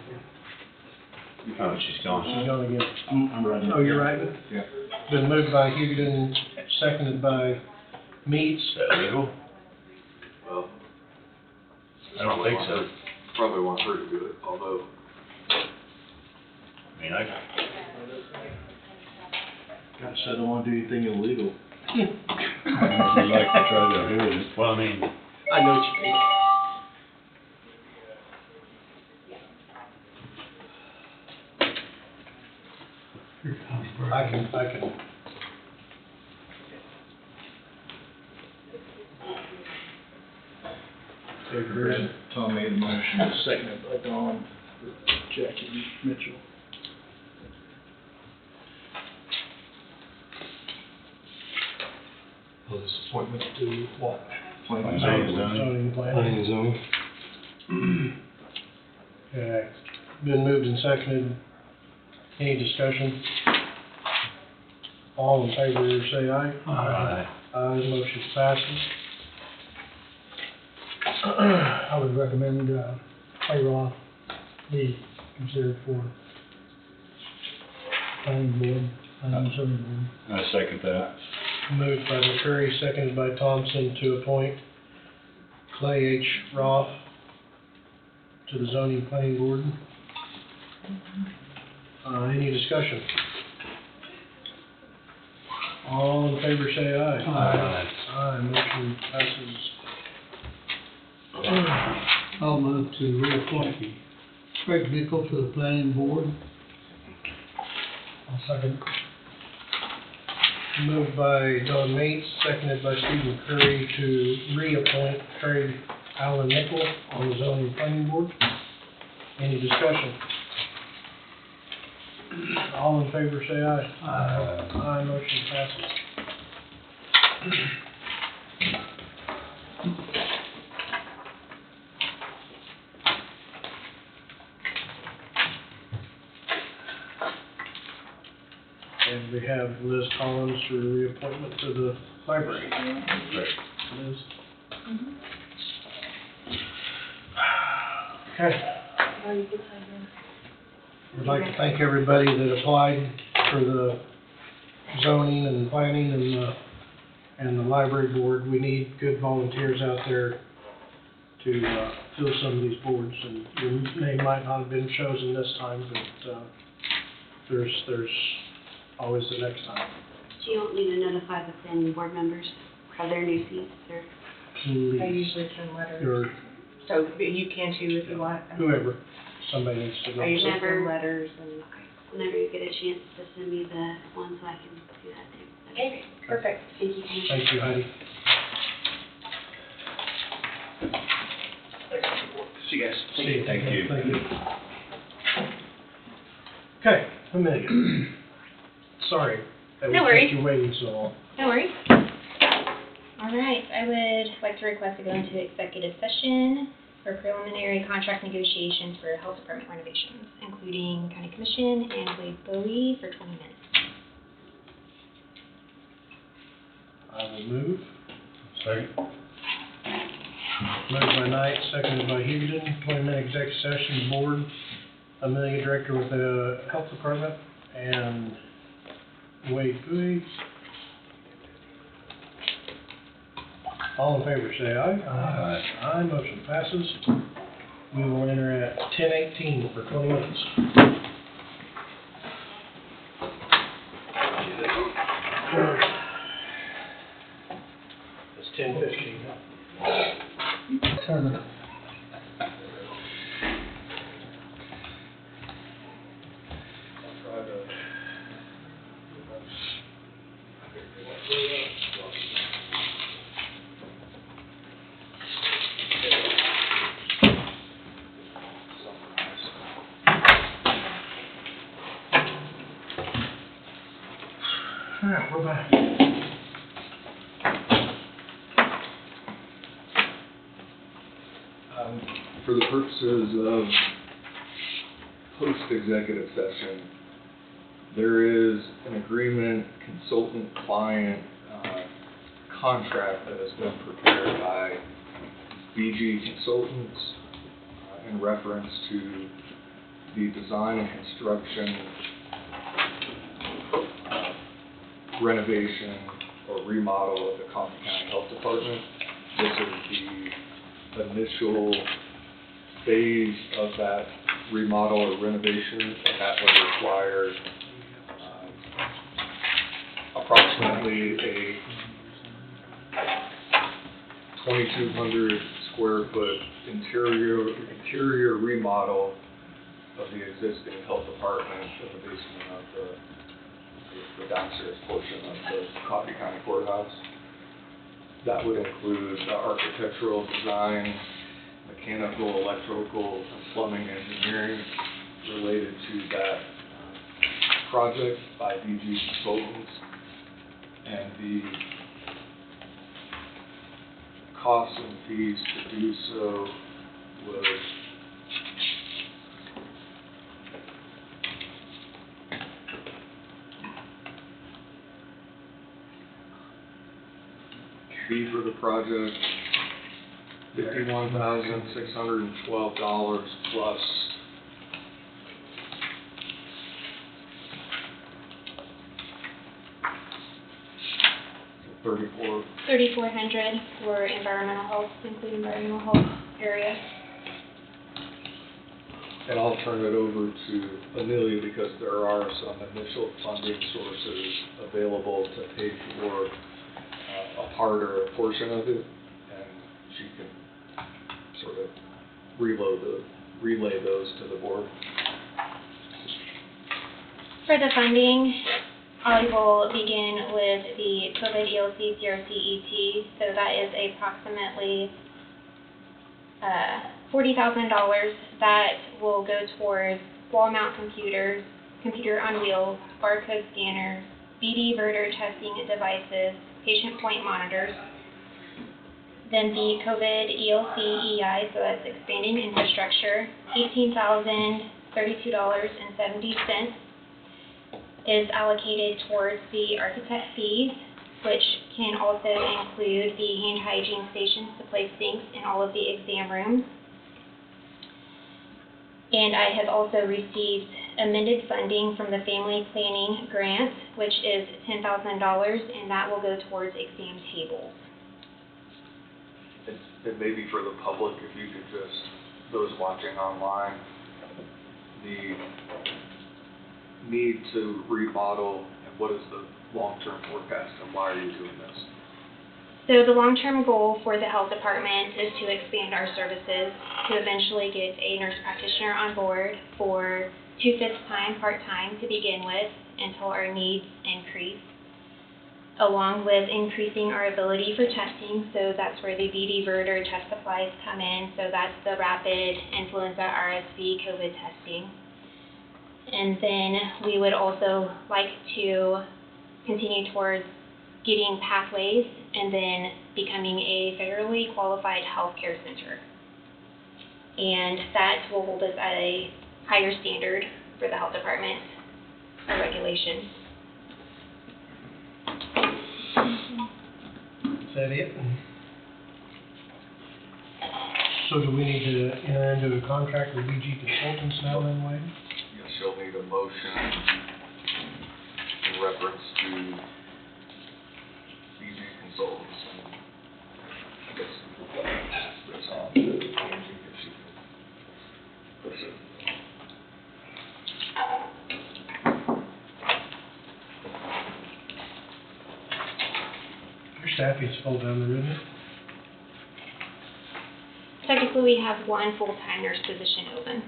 Oh, she's gone. She's gonna get, I'm writing. oh, you're writing? Yeah. Been moved by Hugden, seconded by Meats. Is that legal? Well, I don't think so. probably want her to do it, although I mean, Gosh, I don't wanna do anything illegal. I'd like to try to do it. Well, I mean, I know what you mean. Here comes Bert. I can. Tom made the motion, seconded by Dawn for Jackie Mitchell. Well, this appointment to what? Planning and Planning and zoning. Zoning plan. Planning and zoning. Okay, been moved and seconded. Any discussion? All in favor, say aye. Aye. Aye, motion passes. I would recommend, Clay Roth be considered for planning board, planning and zoning board. I second that. Moved by McCurry, seconded by Thompson to appoint Clay H. Roth to the zoning planning board. Any discussion? All in favor say aye. Aye. Aye, motion passes. I'll move to reappoint Craig Nickel to the planning board. I'll second. Moved by Don Mates, seconded by Stephen Curry to reappoint Craig Allen Nickel on the zoning planning board. Any discussion? All in favor say aye. Aye, motion passes. And we have Liz Collins for reappointment to the library. Liz? Okay. I'd like to thank everybody that applied for the zoning and planning and the library board. We need good volunteers out there to fill some of these boards, and your name might not have been chosen this time, but there's always the next time. Do you want me to notify the planning board members of their new seats, or? Please. I usually send letters, Your, so you can too if you want. whoever, somebody needs to know. I usually Never. send letters and. Whenever you get a chance to send me the one so I can do that too. Okay, perfect. Thank you, Tammy. Thank you, Heidi. See you guys. See you. Thank you. Thank you. Okay, Amelia. Sorry that we No kept worries. you waiting so long. No worries. All right, I would like to request to go into executive session for preliminary contract negotiations for health department renovations, including county commission and Wade Bowie for 20 minutes. I will move. Second. Moved by Knight, seconded by Hugden, 20-minute executive session, board, Amelia, director with the health department, and Wade Bowie. All in favor, say aye. Aye. Aye, motion passes. We will enter at 10:18 for 20 minutes. It's 10:15. Turn it. All right, we're back. For the purposes of post-executive session, there is an agreement, consultant-client contract that has been prepared by BG Consultants in reference to the design and construction, renovation or remodel of the Coffee County Health Department. This is the initial phase of that remodel or renovation, and that would require approximately a 2,200 square foot interior remodel of the existing health department in the basement of the downstairs portion of the Coffee County Courthouse. That would include the architectural design, mechanical, electrical, and plumbing engineering related to that project by BG Consultants, and the costs and fees to do so would fee for the project $51,612 plus $3,400 for environmental health, including environmental health area. And I'll turn it over to Amelia because there are some initial funding sources available to pay for a part or a portion of it, and she can sort of relay those to the board. For the funding, I will begin with the COVID ELC CRC-ET. So that is approximately $40,000 that will go towards wall mount computers, computer on wheels, barcode scanners, BD Verter testing devices, patient point monitors. Then the COVID ELC EI, so that's expanding infrastructure, $18,032.70 is allocated towards the architect fees, which can also include the hand hygiene stations to place sinks in all of the exam rooms. And I have also received amended funding from the Family Planning Grant, which is $10,000, and that will go towards exam tables. And maybe for the public, if you could just, those watching online, the need to remodel and what is the long-term forecast and why are you doing this? So the long-term goal for the health department is to expand our services to eventually get a nurse practitioner on board for 2/5 time, part-time to begin with until our needs increase, along with increasing our ability for testing. So that's where the BD Verter test supplies come in. So that's the rapid influenza, RSV, COVID testing. And then we would also like to continue towards getting pathways and then becoming a federally qualified healthcare center. And that will hold us at a higher standard for the health department of regulation. Is that it? So do we need to enter into a contract with BG Consultants now then, Wade? Yes, you'll need a motion in reference to BG Consultants. And I guess we'll pass this on to Angie if she can push it. Your staffing's full down there, isn't it? Technically, we have one full-time nurse position open.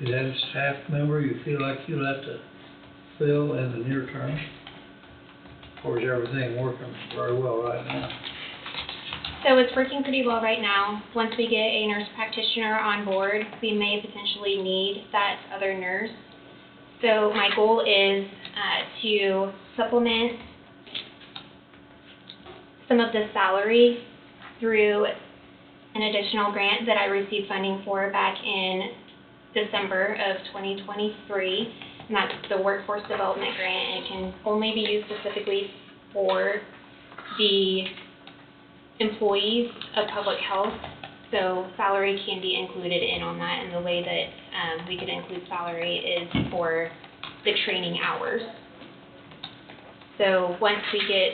Is that a staff member you feel like you'll have to fill in the near term? Or is everything working very well right now? So it's working pretty well right now. Once we get a nurse practitioner on board, we may potentially need that other nurse. So my goal is to supplement some of the salary through an additional grant that I received funding for back in December of 2023, and that's the Workforce Development Grant, and it can only be used specifically for the employees of public health, so salary can be included in on that, and the way that we could include salary is for the training hours. So once we get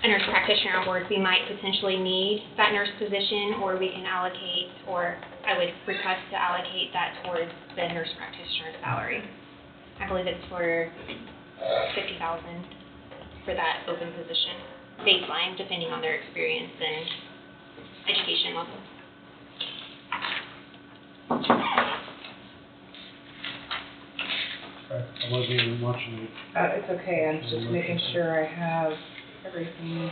a nurse practitioner on board, we might potentially need that nurse position, or we can allocate, or I would request to allocate that towards the nurse practitioner's salary. I believe it's for $50,000 for that open position, baseline, depending on their experience and education level. I wasn't even watching you. It's okay, I'm just making sure I have everything.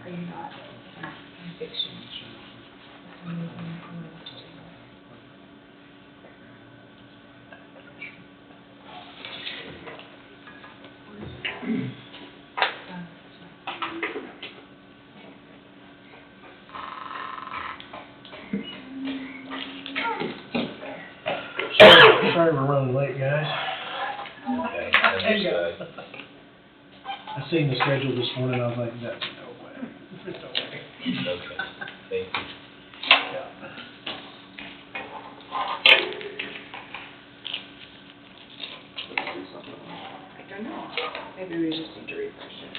Are you not? Fiction. Sorry we're running late, guys. I seen the schedule this morning, I was like, that's no way. There's no way. Okay, thank you. I don't know, maybe we just need to refresh it.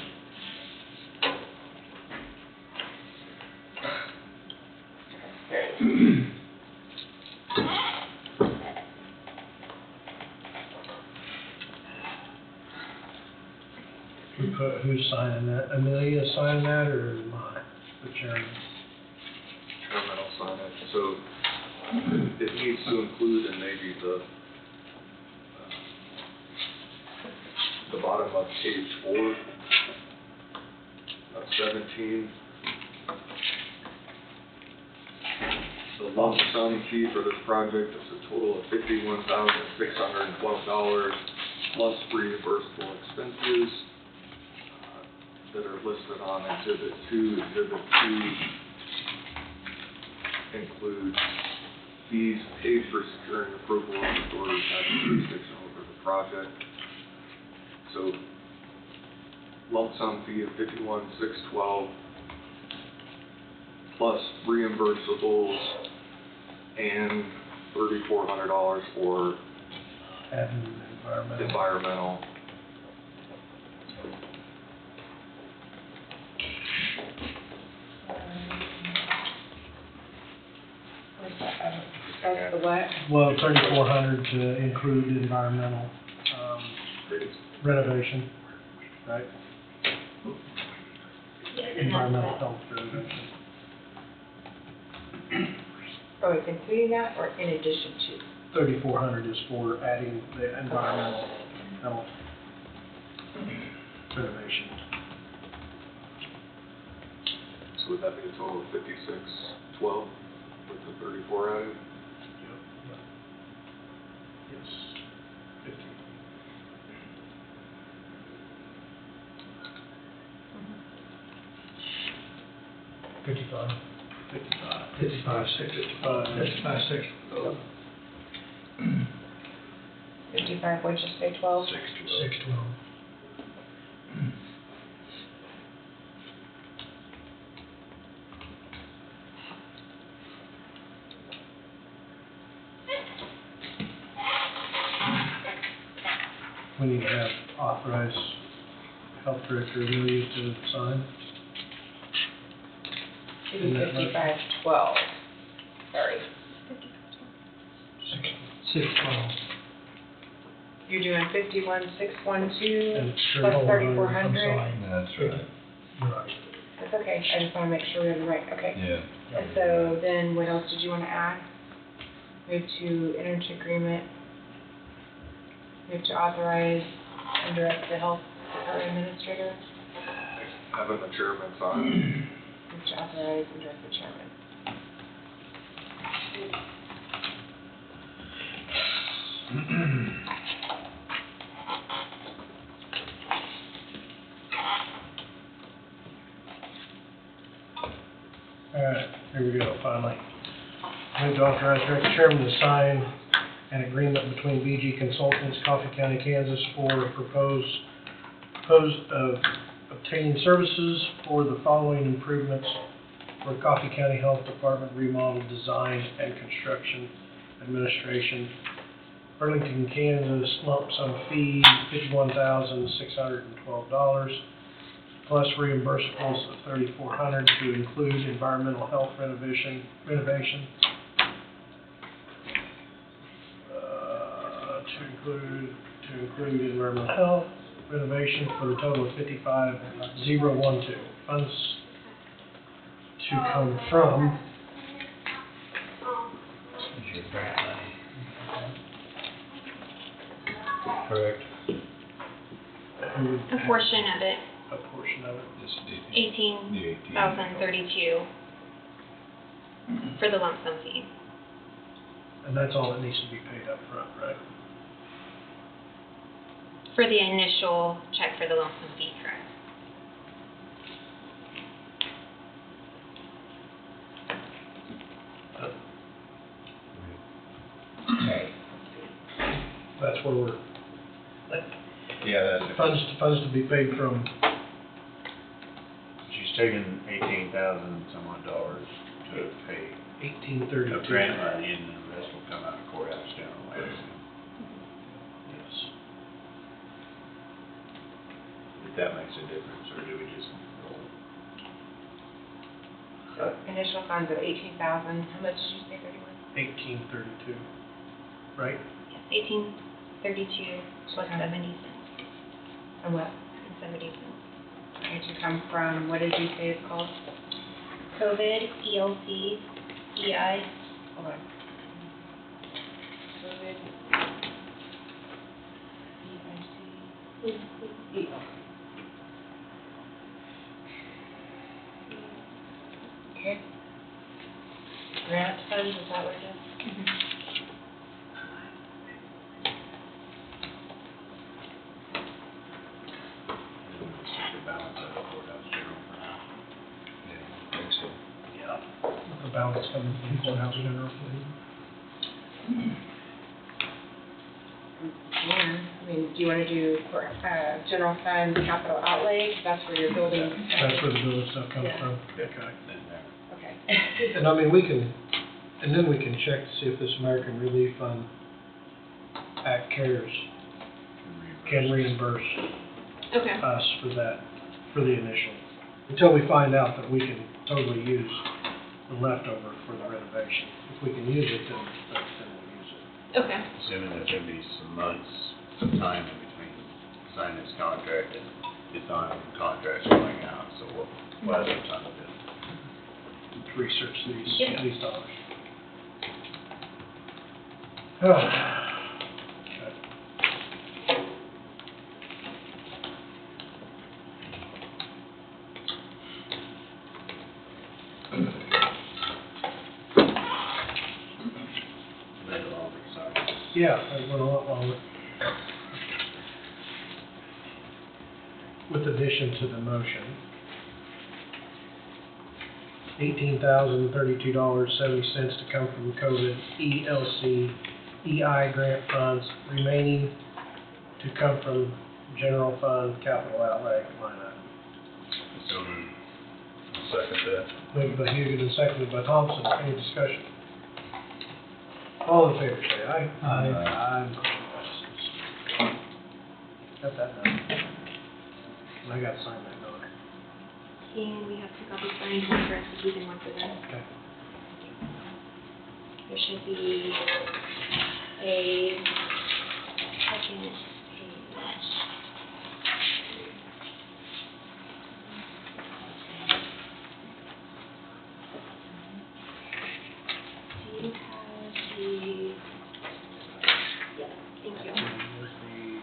Who's signing that? Amelia signing that, or mine, the chairman? Chairman will sign it, so it needs to include in maybe the bottom of page 4, 17. The lump sum fee for this project is a total of $51,612 plus reimbursable expenses that are listed on Exhibit 2. Exhibit 2 includes fees paid for securing approval of the authorities having jurisdiction over the project. So lump sum fee of $51,612 plus reimbursables and $3,400 for environmental. That's the what? Well, $3,400 to include environmental, renovation, right? Environmental health renovation. Oh, it's including that or in addition to? $3,400 is for adding the environmental health renovation. So would that be a total of $56,12 with the 34 added? Yep. Yes. 50. $55. 55, what'd you say, 12? 612. We need to have authorized health director Amelia to sign. Should be 5512. Sorry. 612. You're doing 51,612 And plus 3,400? I'm sorry. That's right. Right. That's okay, I just wanna make sure we have the right, okay. Yeah. And so then what else did you wanna add? We have to enter into agreement. We have to authorize and direct the health department administrator. Having the chairman sign. We have to authorize and direct the chairman. Alright, here we go, finally. Move to authorize Director Chairman to sign an agreement between BG Consultants, Coffee County, Kansas for obtaining services for the following improvements for Coffee County Health Department remodel, design, and construction administration. Burlington, Kansas, lump sum fee, $51,612, plus reimbursables of $3,400 to include environmental health renovation. To include environmental health renovation for the total of $55,012. Funds to come from Correct. who would A portion of it, a portion of it. $18,032 for the lump sum fee. And that's all that needs to be paid up front, right? For the initial check for the lump sum fee, correct? That's where we're, Yeah, that's. funds to be paid from, She's taken $18,000 some odd dollars to pay $1,832. a grant money, and the rest will come out of courthouse general, I assume. Yes. If that makes a difference, or do we just roll? So initial funds of 18,000, how much did you say, 31? $1,832, right? Yes, $18.32 plus 70 cents And what? and 70 cents. Okay, to come from, what did you say it's called? COVID, ELC, EI. Hold on. COVID. EIC. Okay. Grant funds, is that what it is? And we'll just take the balance out of courthouse general for now. Yeah, I think so. Yeah. The balance coming from courthouse general. Yeah, I mean, do you want to do, general fund capital outlay, 'cause that's where you're building. That's where the building stuff comes Yeah. from. Okay. Then there. Okay. And I mean, we can, and then we can check to see if this American Relief Fund Act Cares can reimburse Okay. us for that, for the initial. Until we find out that we can totally use the leftover for the renovation. If we can use it, then we'll use it. Okay. Assuming there's gonna be some months, some time in between signing this contract and it's on contracts going out, so we'll have some time to do it. Research Yep. these dollars. Then it'll all be signed. Yeah, that went a lot longer. With addition to the motion. $18,032.70 to come from COVID, ELC, EI grant funds, remaining to come from general fund capital outlay line item. So, I'll second that. Moved by Hugo and seconded by Thompson. Any discussion? All in favor, say aye. Aye. Aye. Motion passes. Got that done. And I gotta sign that, don't I? And we have 2 copies signed, one for executed and one for them. Okay. There should be a second page. Do you have the, yeah, thank you. Here's the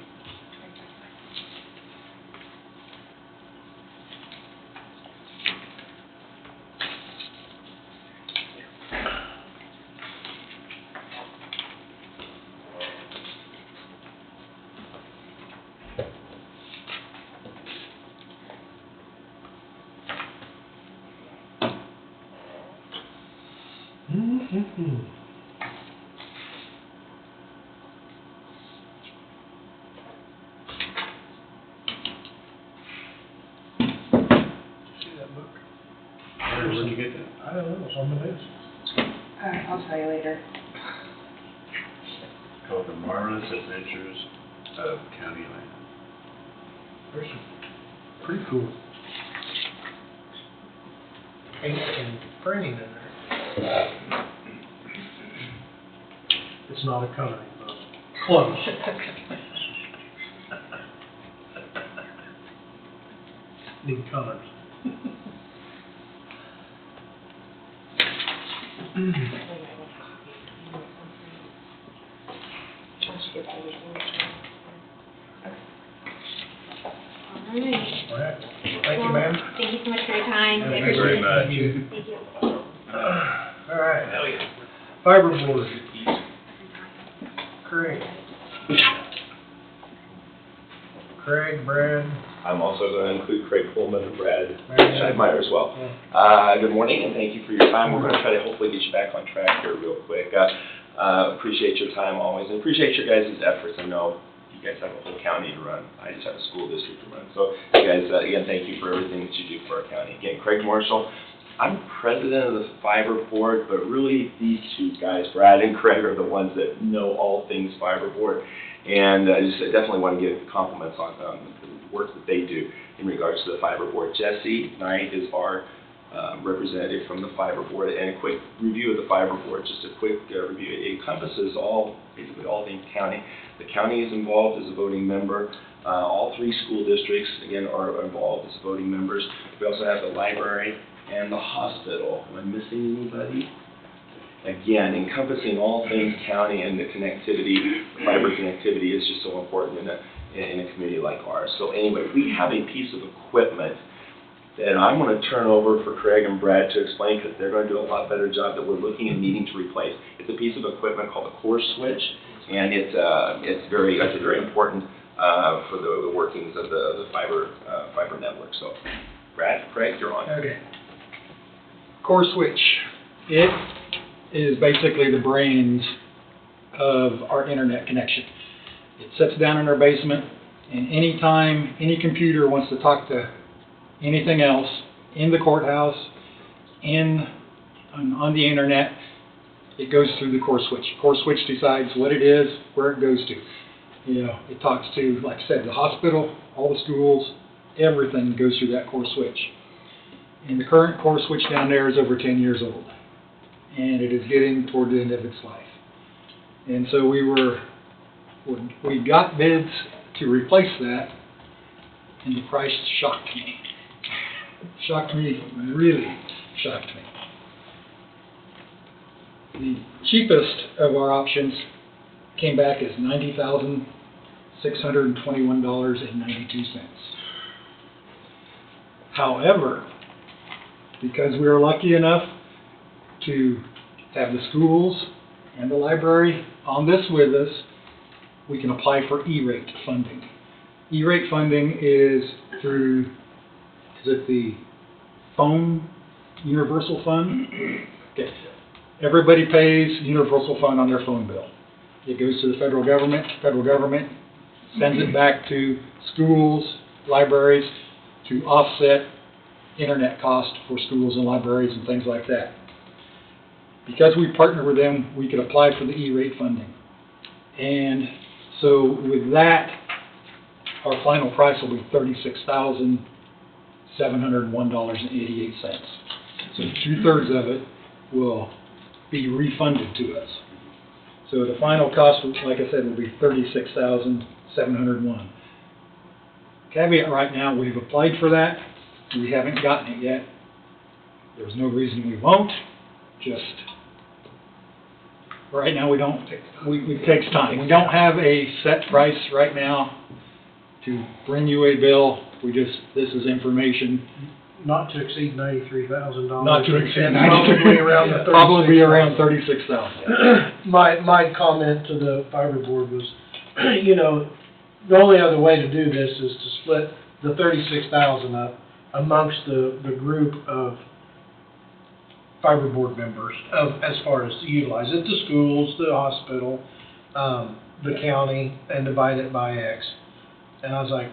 See that book? Where'd you get that? I don't know, some of this. I'll tell you later. Called The Marvelous Adventures of County Land. There's some pretty cool paint and printing in there. It's not a coloring book. Close. Need colors. Alright. All right. Thank you, ma'am. Thank you so much for your time. I Thank you appreciate very it. much. Thank you. All right. Fiber board. Craig, Brad. I'm also going to include Craig Pullman and Brad Very Scheidmeyer as well. Good morning, and thank you for your time. We're going to try to hopefully get you back on track here real quick. Appreciate your time always, and appreciate your guys' efforts. I know you guys have a whole county to run. I just have a school district to run. So, you guys, again, thank you for everything that you do for our county. Again, Craig Marshall. I'm president of the Fiber Board, but really these two guys, Brad and Craig, are the ones that know all things Fiber Board. And I definitely want to give compliments on the work that they do in regards to the Fiber Board. Jesse Knight is our representative from the Fiber Board, and a quick review of the Fiber Board, just a quick review. It encompasses basically all things county. The county is involved as a voting member. All 3 school districts, again, are involved as voting members. We also have the library and the hospital. Am I missing anybody? Again, encompassing all things county and the connectivity, fiber connectivity is just so important in a community like ours. So anyway, we have a piece of equipment that I'm going to turn over for Craig and Brad to explain, because they're going to do a lot better job that we're looking and needing to replace. It's a piece of equipment called a core switch, and it's very important for the workings of the fiber network. So, Brad, Craig, you're on. Okay. Core switch. It is basically the brains of our internet connection. It sits down in our basement, and anytime any computer wants to talk to anything else in the courthouse, on the internet, it goes through the core switch. Core switch decides what it is, where it goes to. You know, it talks to, like I said, the hospital, all the schools, everything goes through that core switch. And the current core switch down there is over 10 years old, and it is getting toward the end of its life. And so we got bids to replace that, and the price shocked me. Shocked me, really shocked me. The cheapest of our options came back as $90,621.92. However, because we were lucky enough to have the schools and the library on this with us, we can apply for E-rate funding. E-rate funding is through, is it the phone universal fund? Okay. Everybody pays universal fund on their phone bill. It goes to the federal government sends it back to schools, libraries to offset internet costs for schools and libraries and things like that. Because we partner with them, we could apply for the E-rate funding. And so with that, our final price will be $36,701.88. So 2/3 of it will be refunded to us. So the final cost, like I said, will be $36,701. Caveat right now, we've applied for that. We haven't gotten it yet. There's no reason we won't. Just right now, it takes time. We don't have a set price right now to bring you a bill. This is information. Not to exceed $93,000. Not to exceed Probably around the probably around $36,000. My comment to the Fiber Board was, you know, the only other way to do this is to split the $36,000 up amongst the group of fiber board members as far as to utilize it, the schools, the hospital, the county, and divide it by X. And I was like,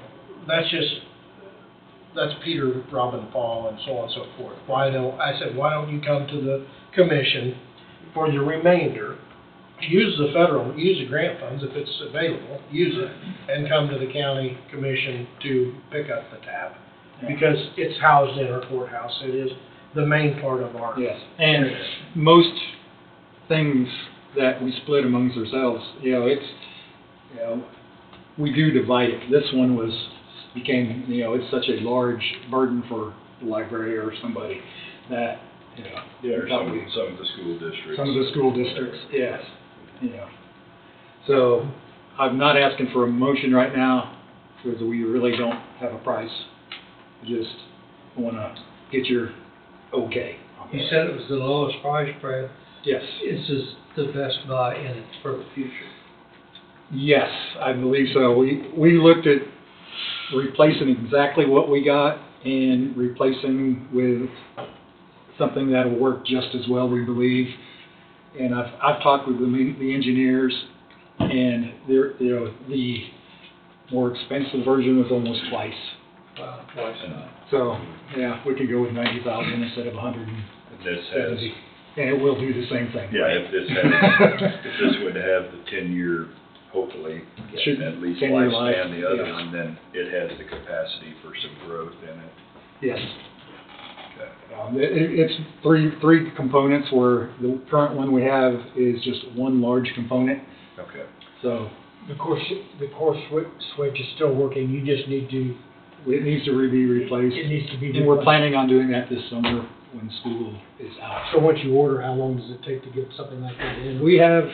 that's Peter, Robin, Paul, and so on and so forth. Why don't you come to the commission for the remainder? Use the grant funds if it's available, use it, and come to the county commission to pick up the tab. Because it's housed in our courthouse, it is the main part of our. Yes, and most things that we split amongst ourselves, we do divide it. This one became, it's such a large burden for the library or somebody that, Or some of the school districts. Some of the school districts, yes. So I'm not asking for a motion right now because we really don't have a price. Just want to get your okay. You said it was the lowest price, Brad? Yes. This is the best buy in it for the future. Yes, I believe so. We looked at replacing exactly what we got and replacing with something that'll work just as well, we believe. And I've talked with the engineers, and the more expensive version was almost twice. Twice. So yeah, we could go with 90,000 instead of 170, and it will do the same thing. Yeah, if this would have the 10-year, hopefully, Should at least 10-year lifespan, the other yes. one, then it has the capacity for some growth in it. Yes. Okay. It's three components, where the current one we have is just one large component. Okay. So The core switch is still working, you just need to. it needs to be replaced. It needs to be And we're replaced. planning on doing that this summer when school is out. So once you order, how long does it take to get something like that in? We have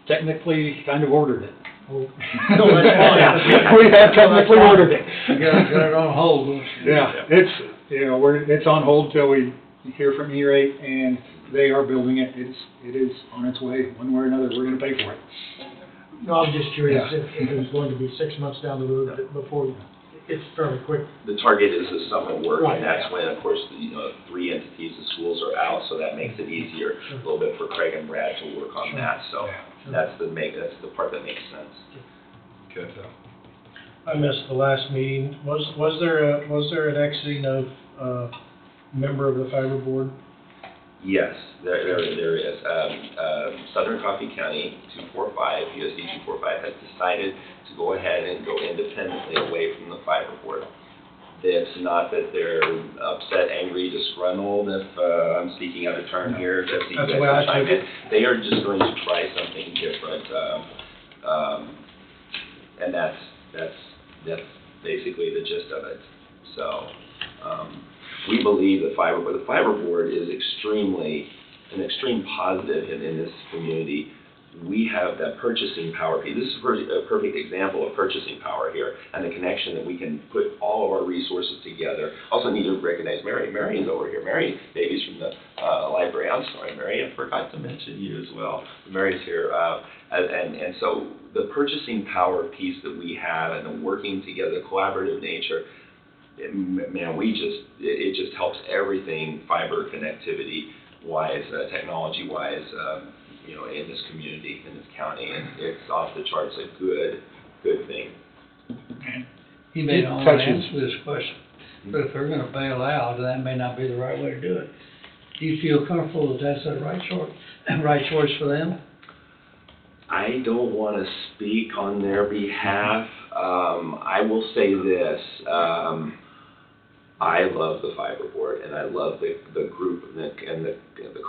technically kind of ordered it. Oh, no, that's fine. Yeah, we have technically ordered it. You got it on hold, don't you? Yeah, it's on hold till we hear from E-rate, and they are building it. It is on its way. One way or another, we're gonna pay for it. No, I'm just curious Yeah. if it was going to be 6 months down the road before, it's fairly quick. The target is the summer work, Right. and that's when, of course, three entities, the schools are out, so that makes it easier a little bit for Craig and Brad to work on that, so that's the part that makes sense. Okay. I missed the last meeting. Was there an exiting of member of the fiber board? Yes, there is. Southern Coffee County 245, USD 245, has decided to go ahead and go independently away from the fiber board. It's not that they're upset, angry, disgruntled, if I'm speaking out of turn here, that's the That's the way I chime took in. They are just going to try something different, and that's basically the gist of it. So, we believe the fiber board is an extreme positive in this community. We have that purchasing power piece. This is a perfect example of purchasing power here, and the connection that we can put all of our resources together. Also need to recognize Mary. Mary's over here. Mary Davies from the library. I'm sorry, Mary, I forgot to mention you as well. Mary's here, and so the purchasing power piece that we have, and the working together, collaborative nature. Man, it just helps everything fiber connectivity wise, technology wise, in this community, in this county, and it's off the charts a good thing. He may not want to answer this question, but if they're gonna bail out, that may not be the right way to do it. Do you feel comfortable that that's the right choice for them? I don't want to speak on their behalf. I will say this. I love the fiber board, and I love the group and the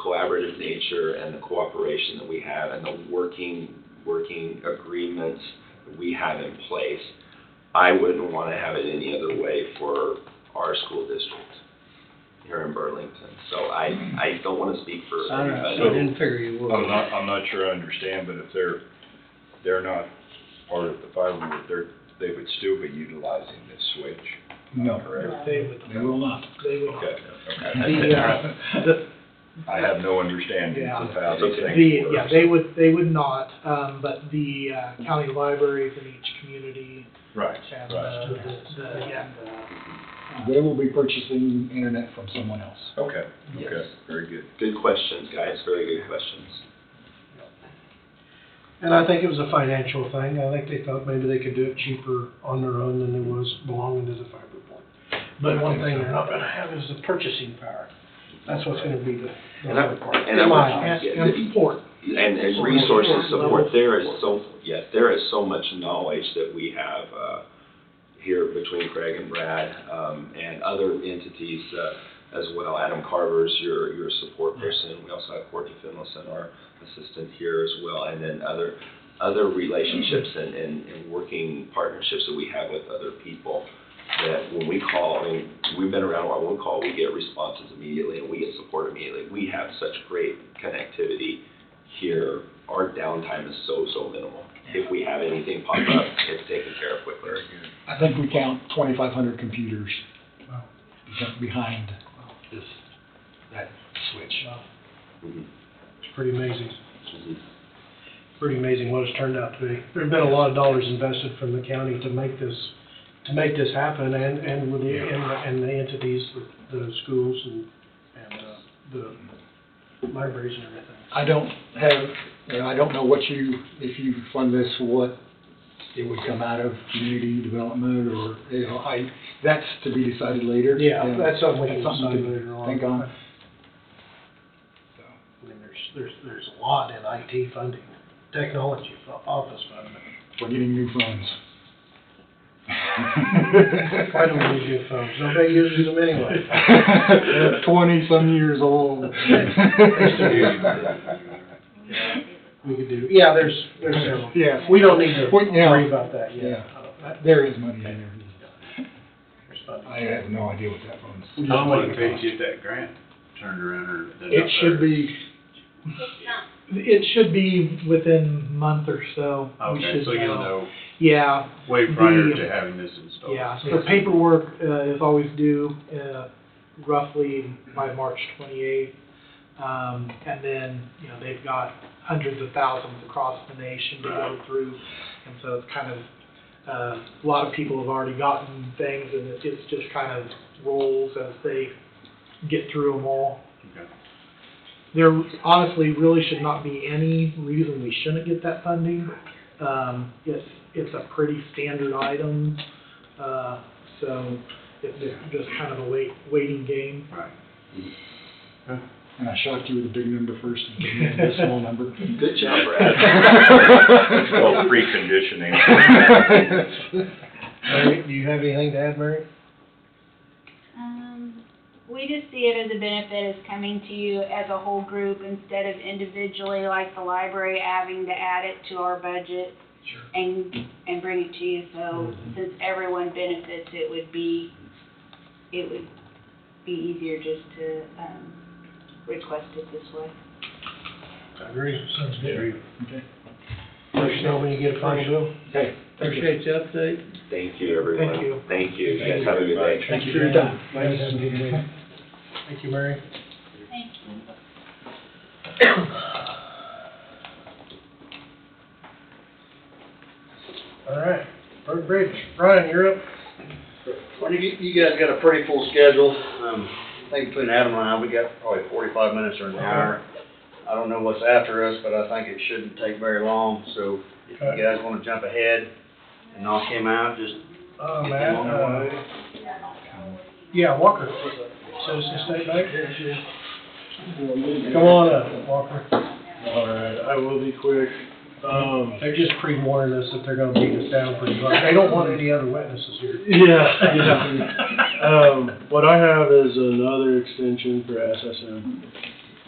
collaborative nature and the cooperation that we have, and the working agreements that we have in place. I wouldn't want to have it any other way for our school district here in Burlington. So I don't want to speak for everybody. I didn't figure you would. I'm not sure I understand, but if they're not part of the fiber board, they would still be utilizing this switch. No, Correct. they will not. Okay. The, I have no understanding Yeah. of how these things work. they would not, but the county libraries in each community Right, and right. They will be purchasing internet from someone else. Okay, Yes. okay, very good. Good questions, guys, very good questions. And I think it was a financial thing. I think they thought maybe they could do it cheaper on their own than it was belonging to the fiber point. But one thing they're not gonna have is the purchasing power. That's what's gonna be the hard part. And support. And resources support, there is so much knowledge that we have, here between Craig and Brad, and other entities, as well. Adam Carver's your support person. We also have Courtney Finlayson, our assistant here as well, and then other relationships and working partnerships that we have with other people, that when we call, I mean, we've been around a while, when we call, we get responses immediately and we get support immediately. We have such great connectivity here. Our downtime is so minimal. If we have anything pop up, it's taken care of quickly. I think we count 2,500 computers behind that switch. It's pretty amazing. Pretty amazing what it's turned out to be. There's been a lot of dollars invested from the county to make this happen, and with the entities, the schools and the libraries and everything. I don't know if you fund this, what it would come out of community development, or, that's to be decided later. Yeah, that's something we can That's decide something to later on. think on. I mean, there's a lot in IT funding, technology, office funding. We're getting new phones. Why do we need new phones? Nobody uses them anyway. They're 20-some years old. We could do, there's several. Yes. We don't need to worry about that yet. There is money in there. I have no idea what that phone's. How long would it take to get that grant turned around, or? It should be within a month or so. We Okay, should so you'll know Yeah. way prior to having this installed. Yeah, so the paperwork is always due roughly by March 28th. And then, they've got hundreds of thousands across the nation to go through. And so it's kind of, a lot of people have already gotten things, and it's just kind of rolls as they get through them all. Okay. There honestly really should not be any reason we shouldn't get that funding. It's a pretty standard item, so it's just kind of a waiting game. Right. Okay. And I shocked you with a big number first and gave you a small number. Good job, Brad. It's called preconditioning. Mary, do you have anything to add, Mary? We just see it as a benefit as coming to you as a whole group instead of individually, like the library having to add it to our budget and bring it to you. So since everyone benefits, it would be easier just to request it this way. I agree. Sounds good. Okay. Let us know when you get a final bill. Okay. Appreciate the update. Thank you, everyone. Thank you. Thank you. You guys have a good day. Thank you for your time. Thank you, Mary. Thank you. All right, Bird Bridge. Brian, you're up. Well, you guys got a pretty full schedule. I think between Adam and I, we got probably 45 minutes or an hour. I don't know what's after us, but I think it shouldn't take very long. So if you guys want to jump ahead and knock him out, just get him on the way. Yeah, Walker. Citizen State Bank. Come on up, Walker. All right, I will be quick. They're just pre-warning us that they're gonna beat us down pretty hard. They don't want any other witnesses here. What I have is another extension for SSM.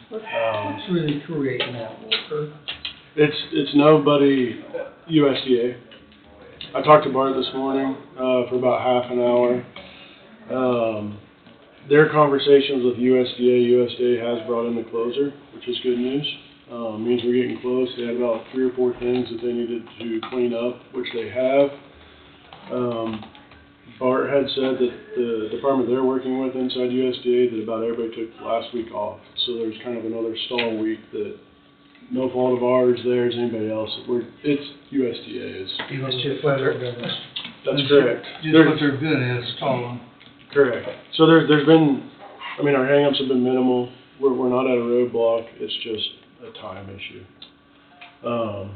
What's really creating that, Walker? It's nobody USDA. I talked to Bart this morning, for about half an hour. Their conversations with USDA has brought in the closer, which is good news. Means we're getting close. They had about 3 or 4 things that they needed to clean up, which they have. Bart had said that the department they're working with inside USDA, that about everybody took last week off. So there's kind of another stall week that no fault of ours, theirs, anybody else. It's USDA. That's just what they're doing. That's correct. Just what they're good at, stalling. Correct. So there's been, I mean, our hangups have been minimal. We're not at a roadblock. It's just a time issue. So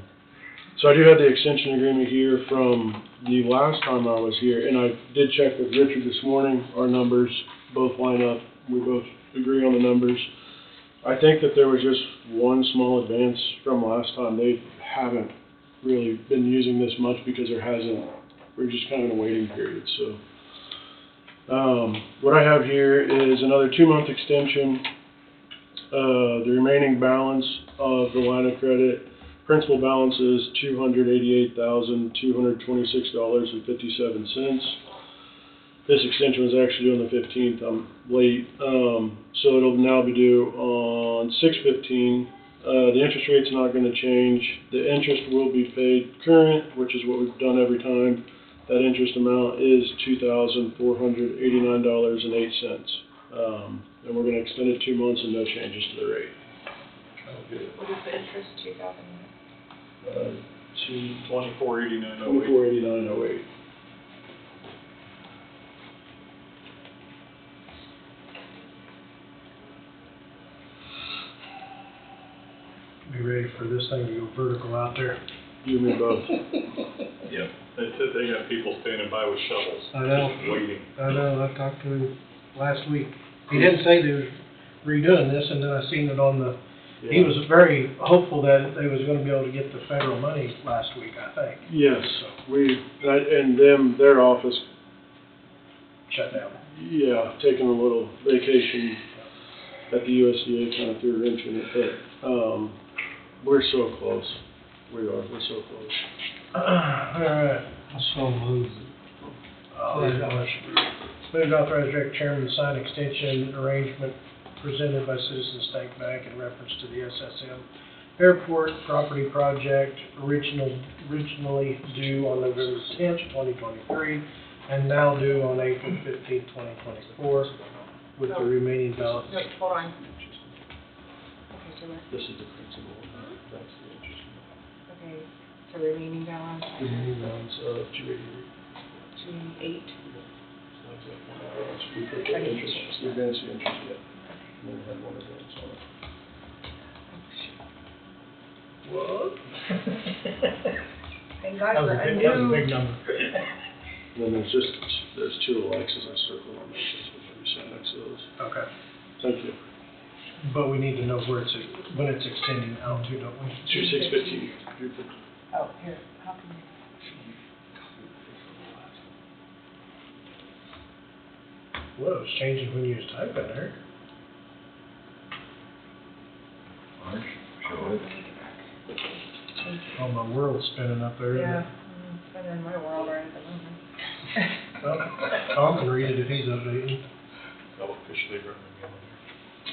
I do have the extension agreement here from the last time I was here, and I did check with Richard this morning. Our numbers both line up. We both agree on the numbers. I think that there was just one small advance from last time. They haven't really been using this much because we're just kind of in a waiting period, so. What I have here is another 2-month extension. The remaining balance of the line of credit, principal balance is $288,226.57. This extension was actually due on the 15th. I'm late. So it'll now be due on 6/15. The interest rate's not going to change. The interest will be paid current, which is what we've done every time. That interest amount is $2,489.08. And we're going to extend it 2 months and no changes to the rate. What is the interest, 2,000? $24.8908. Be ready for this thing to go vertical out there. You and me both. Yep, they said they got people standing by with shovels, I know. just waiting. I know, I talked to him last week. He didn't say they was redoing this, and then I seen it on the, he was very hopeful that they was gonna be able to get the federal money last week, I think. Yes, their office, Shut down. yeah, taking a little vacation at the USDA kind of threw a wrench in it, but, we're so close. We're so close. Alright. I so moved. Move to authorize Director Chairman to sign extension arrangement presented by Citizen State Bank in reference to the SSM Airport Property Project originally due on November 10th, 2023, and now due on April 15th, 2024, with the remaining balance. No, hold on. Okay, so what? This is the principal, that's the interest. Okay, so remaining balance? Remaining balance of 288. 288? We put the interest, the advance the interest yet. And then we have one advance on it. What? Thank God That for was a undo. big, that was a big number. And then there's 2 Alexas I circled on those, which will be sent next to those. Okay. Thank you. But we need to know where when it's extending out to, don't we? 2615. Oh, here, how can you? Well, it was changing when you was typing there. Oh, my world's spinning up there, isn't Yeah, it? it's been in my world right at the moment. Well, Tom can read it if he's updating. They'll officially run again. I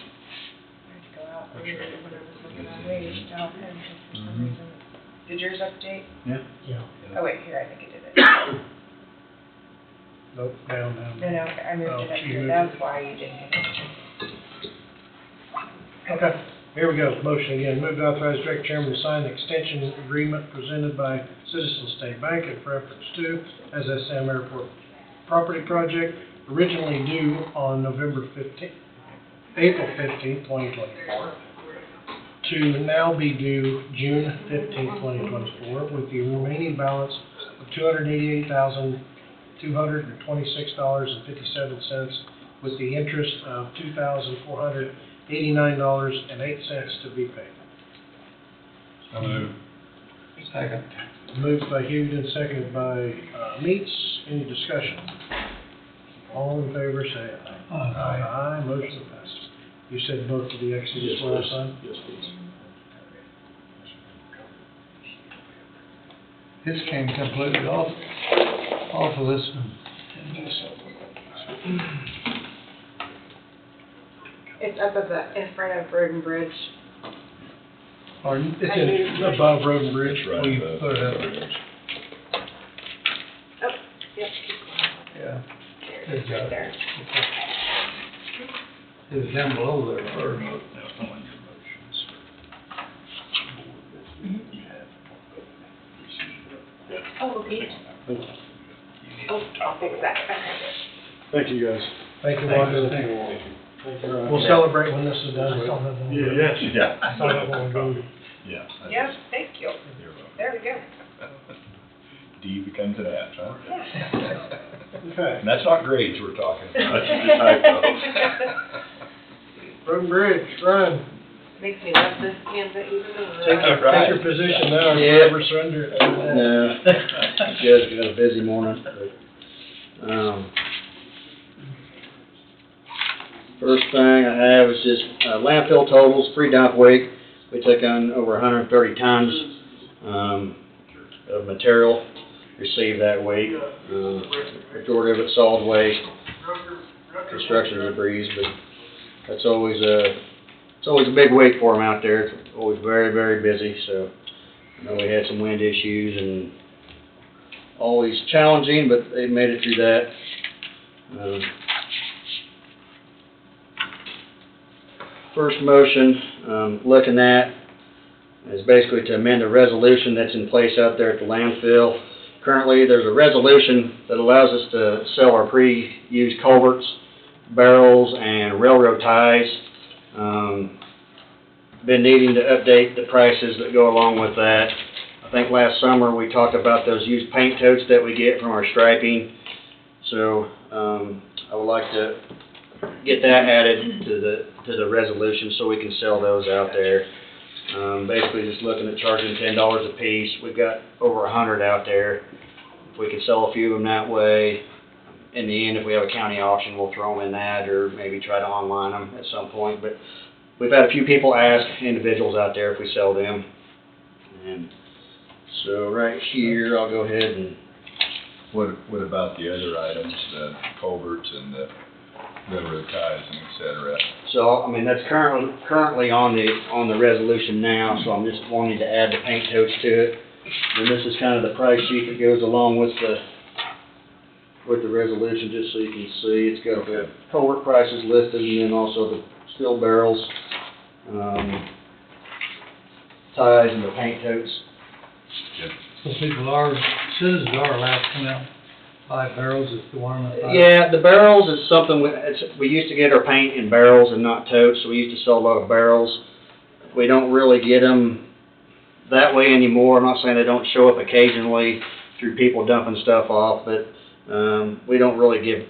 had to go out and read it when I was looking on wage to help him, 'cause for some reason. Did yours update? Yeah. Oh, wait, here, I think it did it. Nope, down. No, I moved Oh, it up she here, moved that's it. why you didn't get it. Okay, here we go. Motion again. Move to authorize Director Chairman to sign the extension agreement presented by Citizen State Bank in reference to SSM Airport Property Project, originally due on April 15th, 2024, to now be due June 15th, 2024, with the remaining balance of $288,226.57, with the interest of $2,489.08 to be paid. So moved. Second. Moved by Hughton, seconded by Meats. Any discussion? All in favor, say aye. Aye. Aye, motion passes. You said vote for the Exodus last time? Yes, please. This came completely off of this one. It's up at in front of Road and Bridge. Pardon? It's in above Road and Bridge. It's right We above put it up. the bridge. Oh, yep. Yeah. There, it's right there. It was down below there first. Oh, okay. Oh, I'll fix that. Okay. Thank you, guys. Thank you, Walter. Thank you. Ryan. We'll celebrate when this is done. Yeah, yes. Yeah. Sign up when we go. Yeah. Yes, thank you. You're welcome. There we go. D becomes an F, huh? Okay. And that's not grades we're talking about, that's just a typo. Road and Bridge, Ryan, Makes me love this Kansas even more. take your position now, or Yeah. never surrender it. No, just got a busy morning, but, first thing I have is just landfill totals, pre-dump week. We took on over 130 tons, of material received that week. Majority of it solid waste, construction debris, but that's always it's always a big week for them out there. It's always very, very busy, so I know we had some wind issues and always challenging, but they made it through that. First motion, looking at, is basically to amend a resolution that's in place out there at the landfill. Currently, there's a resolution that allows us to sell our pre-used culverts, barrels, and railroad ties. Been needing to update the prices that go along with that. I think last summer we talked about those used paint totes that we get from our striping. So, I would like to get that added to the resolution so we can sell those out there. Basically just looking at charging $10 a piece. We've got over 100 out there. If we could sell a few of them that way, in the end, if we have a county auction, we'll throw them in that or maybe try to online them at some point. But we've had a few people ask, individuals out there, if we sell them. And so right here, I'll go ahead and... What about the other items, the culverts and the railroad ties and et cetera? So, I mean, that's currently on the resolution now, so I'm just wanting to add the paint totes to it. And this is kind of the price sheet that goes along with the resolution, just so you can see. It's got the culvert prices listed and then also the steel barrels, ties, and the paint totes. So citizens are allowed to come out, buy barrels if they want them. Yeah, the barrels is something, we used to get our paint in barrels and not totes, so we used to sell a lot of barrels. We don't really get them that way anymore. I'm not saying they don't show up occasionally through people dumping stuff off, but we don't really give,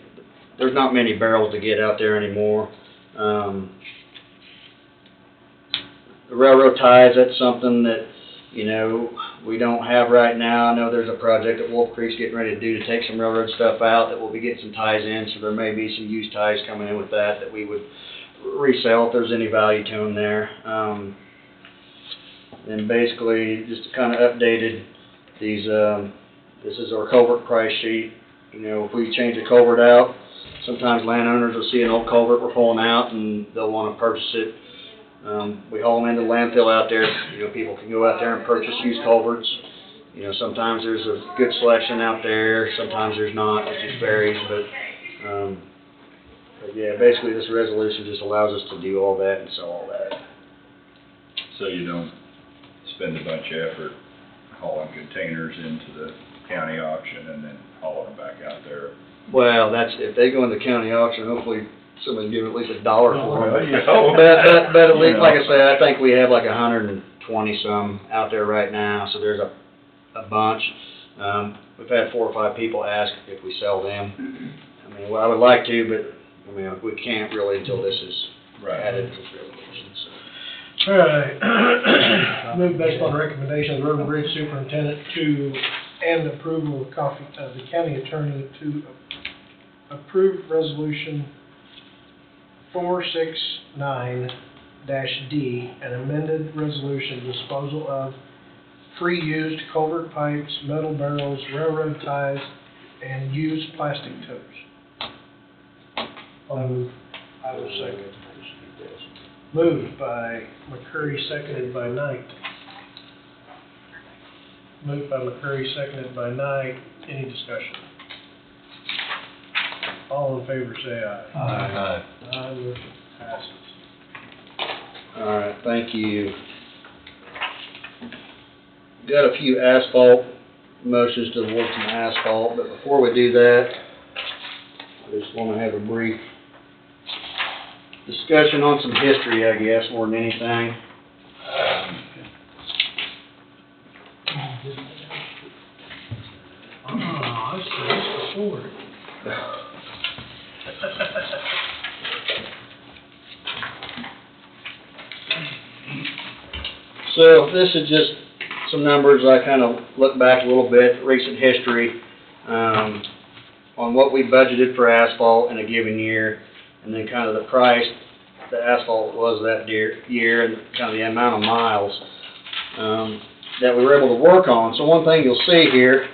there's not many barrels to get out there anymore. The railroad ties, that's something that, you know, we don't have right now. I know there's a project that Wolf Creek's getting ready to do to take some railroad stuff out that we'll be getting some ties in, so there may be some used ties coming in with that we would resell if there's any value to them there. And basically, just kind of updated these, this is our culvert price sheet. You know, if we change a culvert out, sometimes landowners will see an old culvert we're pulling out and they'll want to purchase it. We haul them into the landfill out there. You know, people can go out there and purchase used culverts. You know, sometimes there's a good selection out there, sometimes there's not. It just varies, but yeah, basically this resolution just allows us to do all that and sell all that. So you don't spend a bunch of effort hauling containers into the county auction and then hauling them back out there? Well, that's, if they go in the county auction, hopefully somebody give at least $1 for them. Oh, But at least, like I said, I think we have like 120 some out there right now, so there's a bunch. We've had 4 or 5 people ask if we sell them. I mean, well, I would like to, but I mean, we can't really until this is added to the resolution, so. All right. Move based on the recommendation of the Road and Bridge Superintendent and approval of the county attorney to approve resolution 469-D, an amended resolution disposal of free used culvert pipes, metal barrels, railroad ties, and used plastic totes. I'll move. I will second. Moved by McCurry, seconded by Knight. Moved by McCurry, seconded by Knight. Any discussion? All in favor say aye. Aye. Aye, motion passes. All right, thank you. Got a few asphalt motions to award some asphalt, but before we do that, just wanna have a brief discussion on some history, I guess, more than anything. I see, that's the sword. So this is just some numbers. I kind of look back a little bit, recent history, on what we budgeted for asphalt in a given year, and then kind of the price the asphalt was that year, and kind of the amount of miles that we were able to work on. So one thing you'll see here,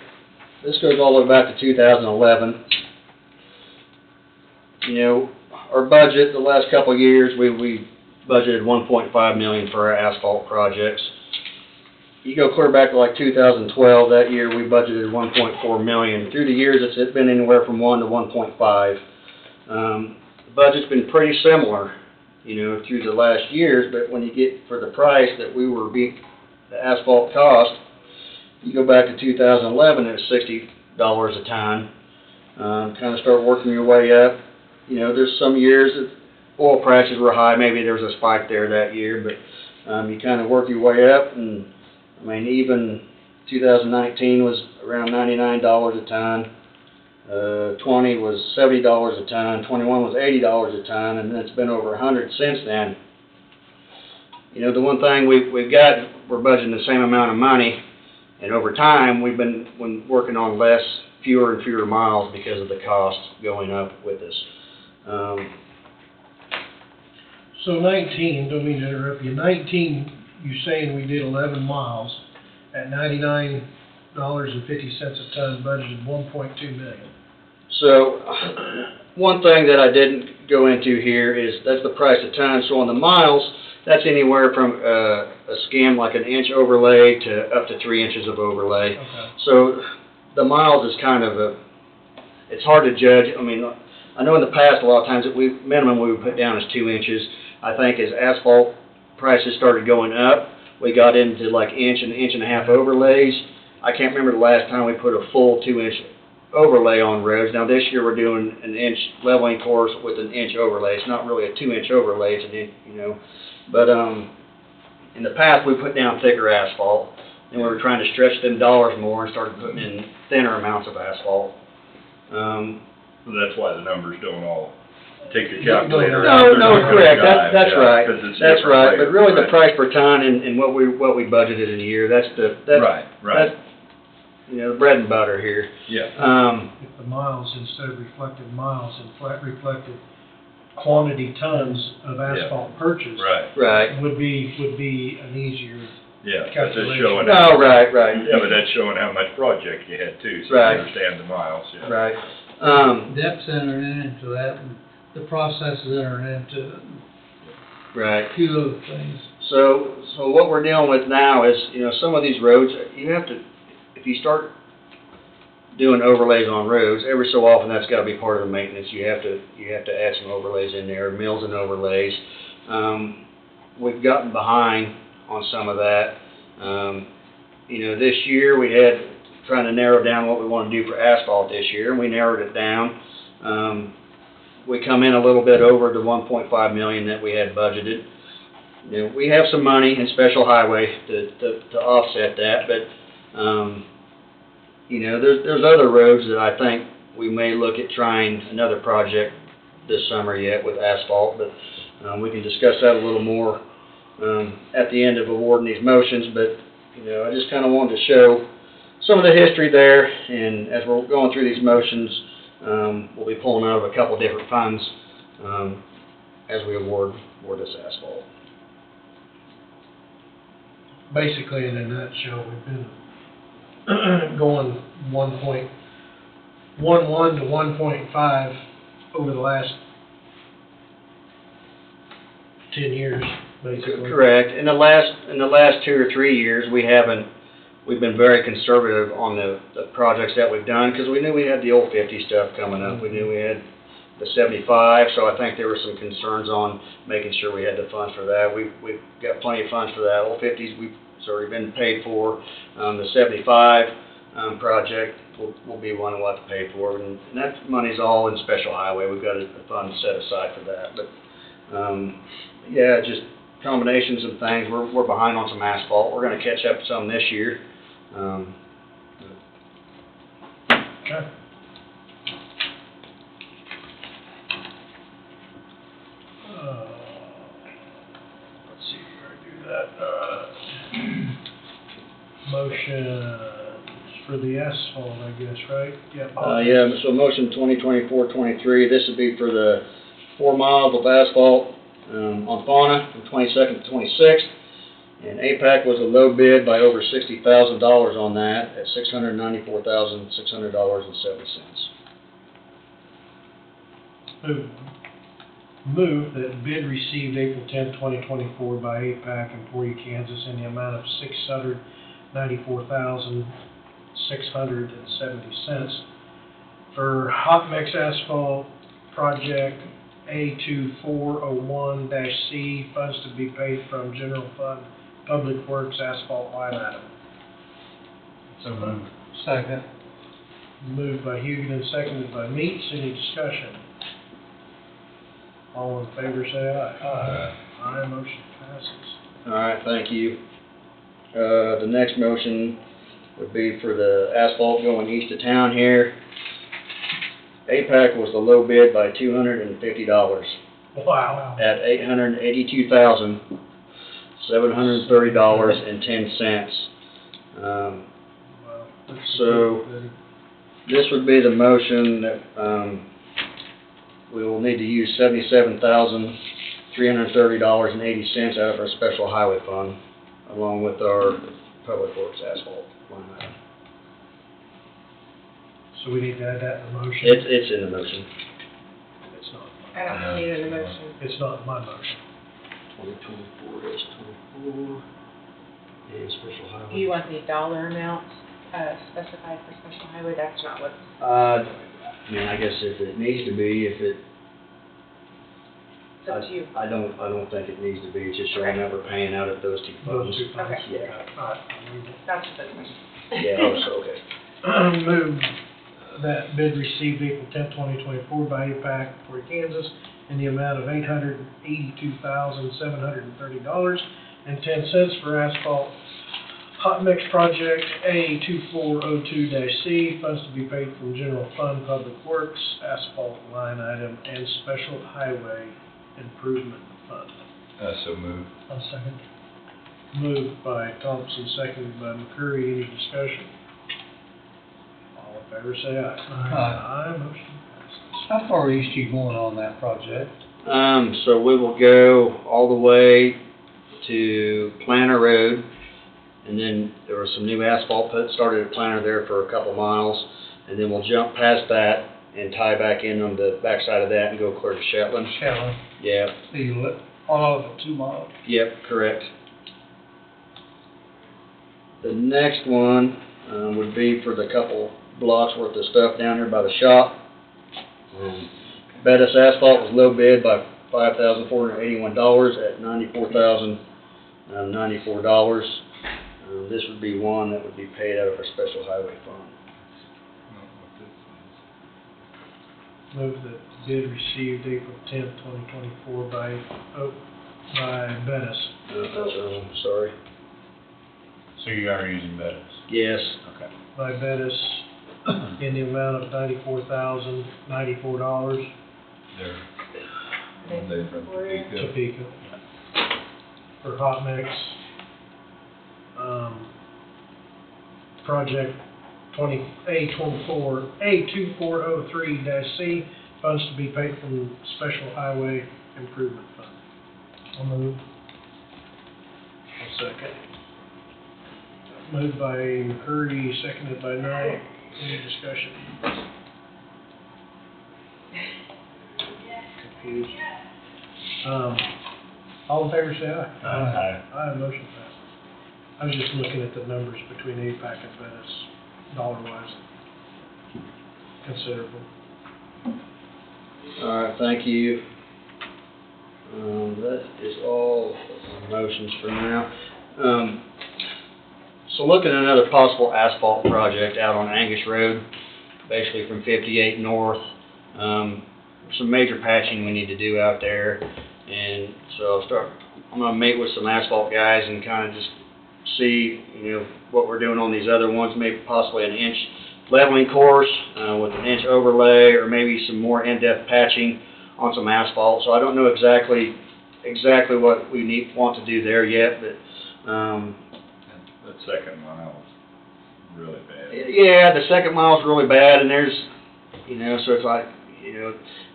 this goes all the way back to 2011. You know, our budget the last couple of years, we budgeted $1.5 million for our asphalt projects. You go clear back to like 2012, that year we budgeted $1.4 million. Through the years, it's been anywhere from 1 to 1.5. The budget's been pretty similar, you know, through the last years, but when you get for the price that we were beat the asphalt cost, you go back to 2011, it was $60 a ton. Kind of start working your way up. You know, there's some years that oil prices were high, maybe there was a spike there that year, but you kind of work your way up, and I mean, even 2019 was around $99 a ton. 20 was $70 a ton. 21 was $80 a ton, and it's been over 100 since then. You know, the one thing we've got, we're budgeting the same amount of money, and over time we've been working on fewer and fewer miles because of the cost going up with us. So 19, don't mean to interrupt you, 19, you're saying we did 11 miles at $99.50 a ton, budgeted 1.2 million. So, one thing that I didn't go into here is that's the price a ton. So on the miles, that's anywhere from a skim like an inch overlay to up to 3 inches of overlay. Okay. So the miles is kind of it's hard to judge. I mean, I know in the past a lot of times that minimum we would put down is 2 inches. I think as asphalt prices started going up, we got into like inch and a half overlays. I can't remember the last time we put a full 2 inch overlay on roads. Now this year we're doing an inch leveling course with an inch overlay. It's not really a 2 inch overlay, it's an inch, you know. But in the past we put down thicker asphalt, and we were trying to stretch them dollars more and started putting in thinner amounts of asphalt. So that's why the numbers don't all take your calculator out. No, correct. That's right. That's right. But really, right. The price per ton and what we budgeted in a year, that's right. That's, you know, the bread and butter here. Yeah. If the miles, instead of reflected miles, reflected quantity tons of asphalt purchased. Right. Would be an easier Yeah, but that's calculation. showing. No, right. Yeah, but that's showing how much project you had too, so Right. you understand the miles, yeah. Right. Depth's entering into that, and the process is entering into it. Right. A few other things. So what we're dealing with now is, you know, some of these roads, you have to, if you start doing overlays on roads, every so often that's got to be part of the maintenance. You have to add some overlays in there, mills and overlays. We've gotten behind on some of that. You know, this year we had trying to narrow down what we want to do for asphalt this year, and we narrowed it down. We come in a little bit over the 1.5 million that we had budgeted. You know, we have some money in special highway to offset that, but you know, there's other roads that I think we may look at trying another project this summer yet with asphalt, but we can discuss that a little more at the end of awarding these motions. But you know, I just kind of wanted to show some of the history there, and as we're going through these motions, we'll be pulling out of a couple different funds as we award this asphalt. Basically, in a nutshell, we've been going 1.11 to 1.5 over the last 10 years, basically. Correct. In the last 2 or 3 years, we've been very conservative on the projects that we've done, because we knew we had the old 50 stuff coming up. We knew we had the 75, so I think there were some concerns on making sure we had the funds for that. We've got plenty of funds for that. Old 50s, it's already been paid for. The 75 project, will be one we'll have to pay for, and that money's all in special highway. We've got a fund set aside for that, but, yeah, just combinations of things. We're behind on some asphalt. We're gonna catch up some this year. Okay. Let's see where I do that. Motions for the asphalt, I guess, right? Yeah, so motion 2024-23, this would be for the 4 miles of asphalt, on Fauna from 22nd to 26th. And APAC was a low bid by over $60,000 on that at $694,600.70. Move that bid received April 10, 2024 by APAC in Emporia, Kansas in the amount of $694,600.70 for hot mix asphalt project A2401-C, funds to be paid from general fund Public Works asphalt line item. So moved. Second. Moved by Hugan and seconded by Meats. Any discussion? All in favor say aye. Aye. Aye, motion passes. All right, thank you. The next motion would be for the asphalt going east of town here. APAC was the low bid by $250. Wow. At $882,730.10. So this would be the motion that we will need to use $77,330.80 out of our special highway fund, along with our Public Works asphalt line item. So we need to add that in the motion? It's in the motion. It's not. I don't see it in the motion. It's not in my motion. 2024-24 and special highway. You want the dollar amount, specified for special highway, that's not what's. I mean, I guess if it needs to be, It's up to you. I don't think it needs to be, it's just showing that we're paying out of those two funds. Those two funds? Okay. Yeah. All right, I'll move it. That's what the motion. Yeah, also, okay. Move that bid received April 10, 2024 by APAC, Emporia, Kansas in the amount of $882,730.10 for asphalt hot mix project A2402-C, funds to be paid from general fund Public Works asphalt line item and special highway improvement fund. So move. I'll second. Moved by Thompson, seconded by McCurry. Any discussion? All in favor say aye. Aye, motion passes. How far east you going on that project? So we will go all the way to Planter Road, and then there was some new asphalt put started at Planter there for a couple miles, and then we'll jump past that and tie back in on the backside of that and go clear to Shetland. Shetland. Yeah. So you look all over 2 miles? Yep, correct. The next one would be for the couple blocks worth of stuff down here by the shop. Bettis Asphalt was low bid by $5,481 at $94,094. This would be one that would be paid out of our special highway fund. Move that bid received April 10th, 2024 by Bettis. Sorry. So you are using Bettis? Yes. Okay. By Bettis in the amount of $94,094. There. One day from Topeka. Topeka. For hot mix. Project A2403-C, funds to be paid from Special Highway Improvement Fund. I'll move. I'll second. Moved by McCurry, seconded by Knight. Any discussion? Confused. All in favor say aye. Aye. Aye, motion passes. I was just looking at the numbers between APAC and Bettis, dollar-wise. Considerable. All right, thank you. That is all of our motions for now. So looking at another possible asphalt project out on Angus Road, basically from 58 north. Some major patching we need to do out there, and so I'm gonna meet with some asphalt guys and kind of just see, what we're doing on these other ones, maybe possibly an inch leveling course with an inch overlay, or maybe some more in-depth patching on some asphalt. So I don't know exactly what we want to do there yet, but That second mile is really bad. yeah, the second mile's really bad, and there's, so it's like,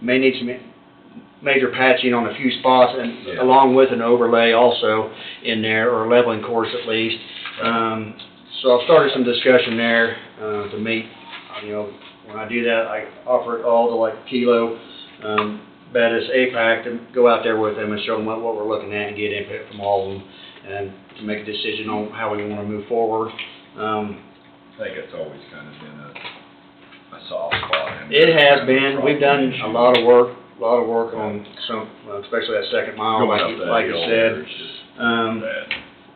may need some major patching on a few spots, and along with an overlay also in there, or a leveling course at least. So I've started some discussion there to meet. When I do that, I offer it all to like Kilo, Bettis, APAC to go out there with them and show them what we're looking at and get input from all of them, and to make a decision on how we want to move forward. I think it's always kind of been a soft spot. It has been. We've done a lot of work on some, especially that second mile, like you said. It's just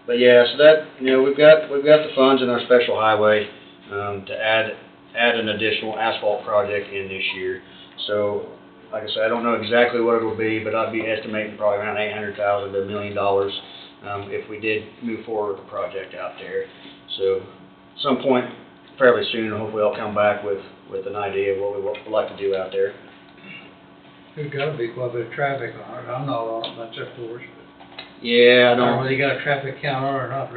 But yeah, so that, we've got the funds in our special highway to add an additional asphalt project in this year. So, like I said, I don't know exactly what it'll be, but I'd be estimating probably around $800,000 to $1 million if we did move forward with the project out there. So, some point fairly soon, hopefully I'll come back with an idea of what we would like to do out there. There's gotta be quite a bit of traffic on it. I'm not on it much, of course. Yeah, I I don't know don't. whether you got a traffic count on it or not.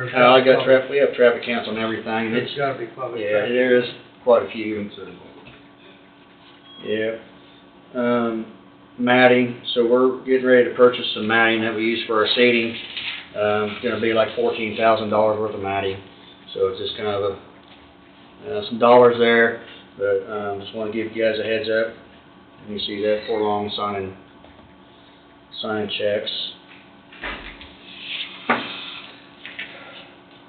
We have traffic counts on everything, and It's gotta be quite a bit of yeah, traffic. there is quite a few. Yeah. Matting, so we're getting ready to purchase some matting that we use for our seating. It's gonna be like $14,000 worth of matting. So it's just kind of some dollars there, but just want to give you guys a heads up. And you see that for long signing checks.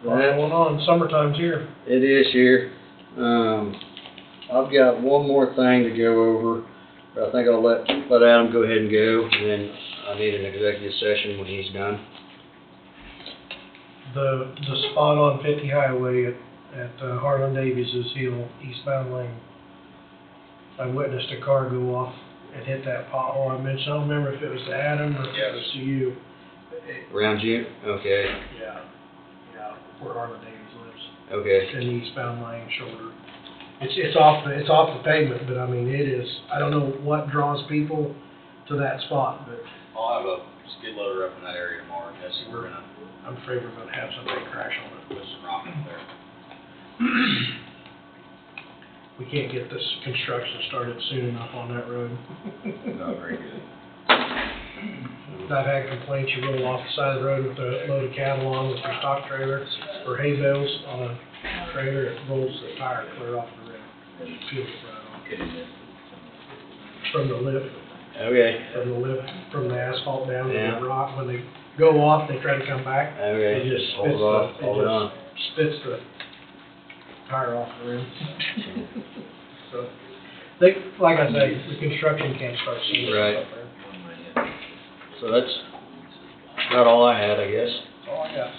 What's going on? Summertime's here. It is here. I've got one more thing to go over, but I think I'll let Adam go ahead and go, and then I need an executive session when he's done. The spot on 50 Highway at Harlan Davies's Hill, eastbound lane. I witnessed a car go off and hit that pothole I mentioned. I don't remember if it was to Adam or if it was to you. Around you? Okay. Yeah, where Harlan Davies lives. Okay. In the eastbound lane shoulder. It's off the pavement, but I mean, it is, I don't know what draws people to that spot, but I'll have a skid loader up in that area tomorrow. I'm afraid we're gonna have somebody crash on it. With some rock up there. We can't get this construction started soon enough on that road. not very good. I've had complaints, you roll off the side of the road with a load of cattle on with your stock trailer, or hay bales on a trailer, it rolls the tire clear off the rim, and peels it right off. From the lift. Okay. From the asphalt down to Yeah. the rock, when they go off, they try to come back. Okay. It just Hold spits off, hold it on. spits the tire off the rim. So, like I say, the construction can't start soon. Right. So that's about all I had, I guess. That's all I got.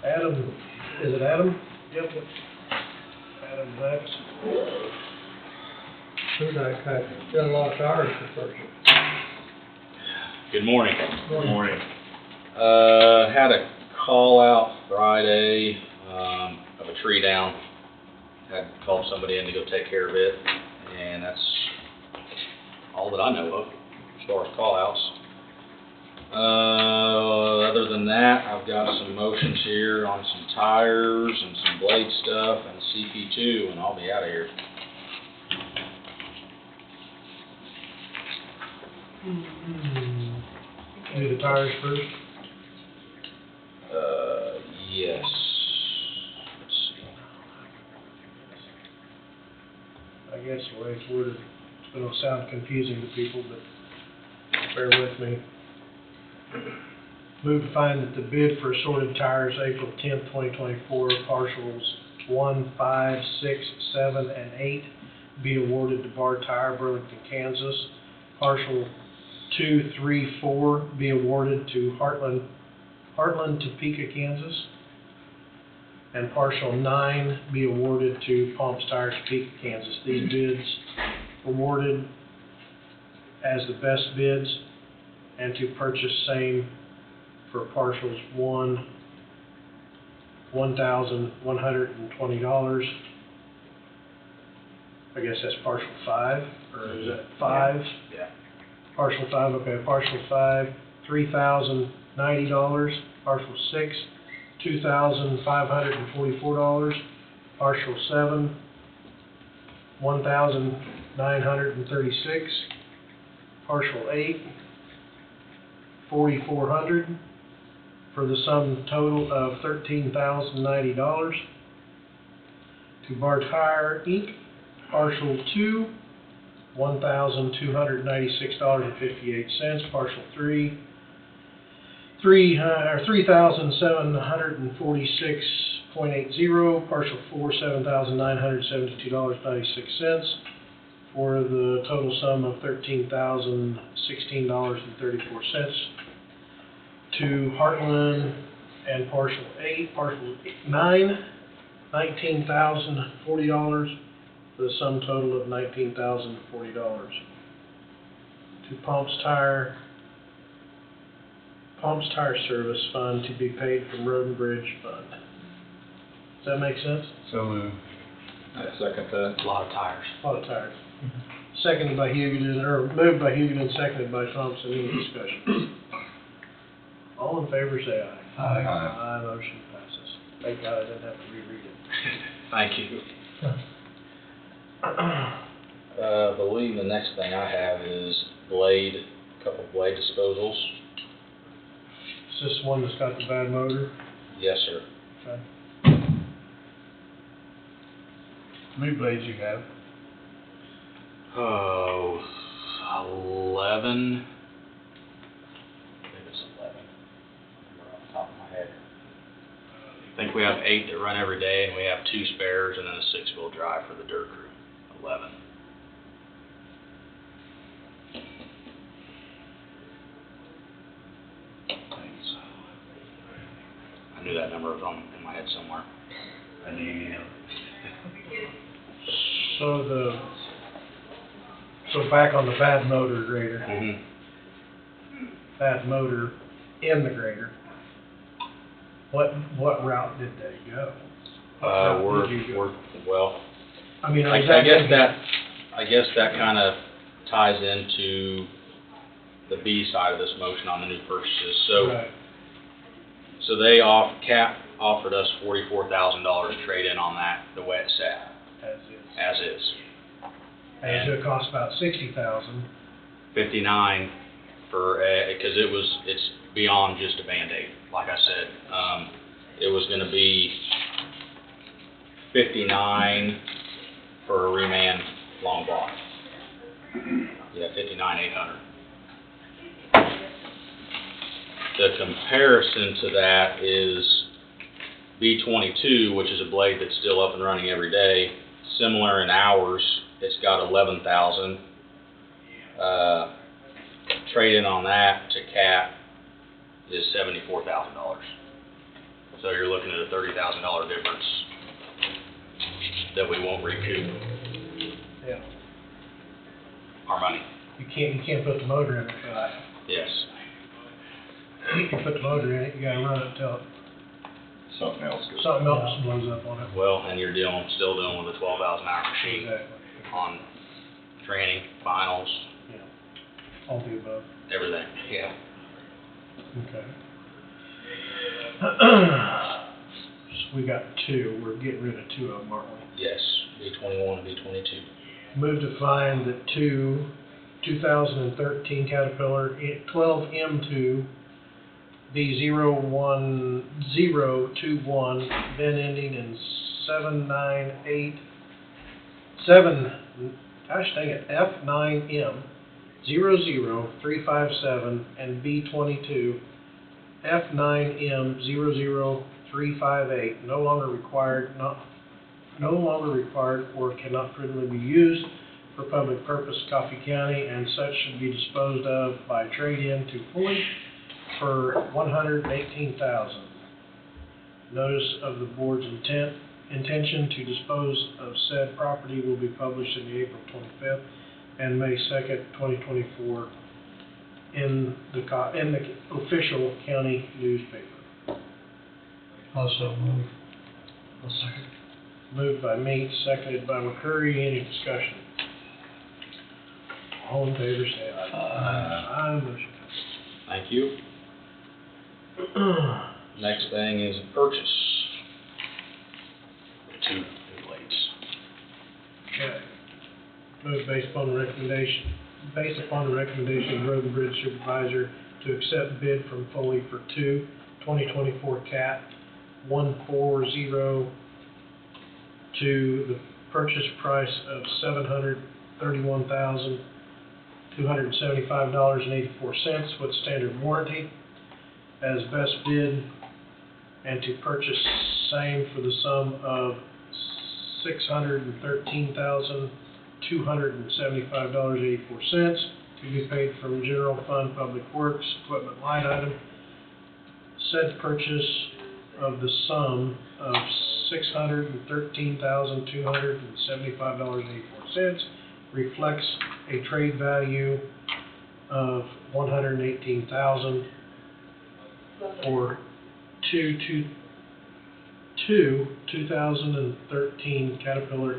Adam, is it Adam? Yep. Adam Max. Who's that guy? Got a lot of tires to purchase. Good morning. Good morning. Had a call out Friday, of a tree down. Had called somebody in to go take care of it, and that's all that I know of as far as call outs. Other than that, I've got some motions here on some tires and some blade stuff and CP2, and I'll be out of here. Do the tires first? Yes. Let's see. I guess the way it's worded, it's gonna sound confusing to people, but bear with me. Move to find that the bid for assorted tires, April 10th, 2024, partials 1, 5, 6, 7, and 8 be awarded to Bar Tire, Burlington, Kansas. Partial 2, 3, 4 be awarded to Heartland Heartland, Topeka, Kansas. And partial 9 be awarded to Palms Tire, Topeka, Kansas. These bids awarded as the best bids, and to purchase same for partials 1, $1,120. I guess that's partial 5, or is that 5? Yeah. Partial 5, okay, partial 5, $3,090, partial 6, $2,544, partial 7, $1,936, partial 8, $4,400, for the sum total of $13,090. To Bar Tire Inc., partial 2, $1,296.58, partial 3, $3,746.80, partial 4, $7,972.96, for the total sum of $13,016.34. To Heartland and partial 8, partial 9, $19,040, for the sum total of $19,040. To Palms Tire Service Fund, to be paid from Road and Bridge Fund. Does that make sense? So moved. I second that. A lot of tires. A lot of tires. Seconded by Huguenin, or moved by Huguenin, seconded by Thompson. Any discussion? All in favor say aye. Aye. Aye, motion passes. Thank God I didn't have to reread it. Thank you. I believe the next thing I have is a couple blade disposals. Is this one that's got the bad motor? Yes, sir. Okay. How many blades you have? Oh, 11. I think it's 11. Off the top of my head. I think we have 8 that run every day, and we have 2 spares, and then a 6-wheel drive for the dirt crew. 11. I knew that number was in my head somewhere. I need him. So back on the bad motor grader. Mm-hmm. Bad motor in the grader. What route did they go? Well, I mean, I guess that kind of ties into the B side of this motion on the new purchases. So, Right. so they CAP offered us $44,000 trade in on that, the way it sat, as is. And it's gonna cost about $60,000. 59 for, because it's beyond just a Band-Aid, like I said. It was gonna be 59 for a reman long block. Yeah, 59,800. The comparison to that is B22, which is a blade that's still up and running every day. Similar in hours, it's got 11,000. Trade-in on that to CAP is $74,000. So you're looking at a $30,000 difference that we won't recoup Yeah. our money. You can't put the motor in it for that. Yes. You can put the motor in it, you gotta run it till Something else goes. something else blows up on it. Well, and you're still dealing with a 12,000-hour machine Exactly. on training, finals, All the above. everything. Yeah. Okay. So we got 2, we're getting rid of 2 of them, aren't we? Yes. B21 and B22. Move to find that 2013 Caterpillar 12M2 B01021, VIN ending in 7F9M 00357 and B22 F9M 00358 no longer required or cannot prudently be used for public purpose, Coffee County, and such should be disposed of by trade-in to fully for $118,000. Notice of the board's intention to dispose of said property will be published in the April 25th and May 2nd, 2024 in the official county newspaper. Also move. I'll second. Moved by Meeks, seconded by McCurry. Any discussion? All in favor, say aye. Aye, motion Thank you. Next thing is a purchase. Two new blades. Okay. Moved based upon the recommendation of the Road and Bridge Supervisor to accept bid from Foley for two 2024 Cat 140 to the purchase price of $731,275.84 with standard warranty as best bid, and to purchase same for the sum of $613,275.84 to be paid from General Fund Public Works Equipment line item. Said purchase of the sum of $613,275.84 reflects a trade value of $118,000 for two 2013 Caterpillar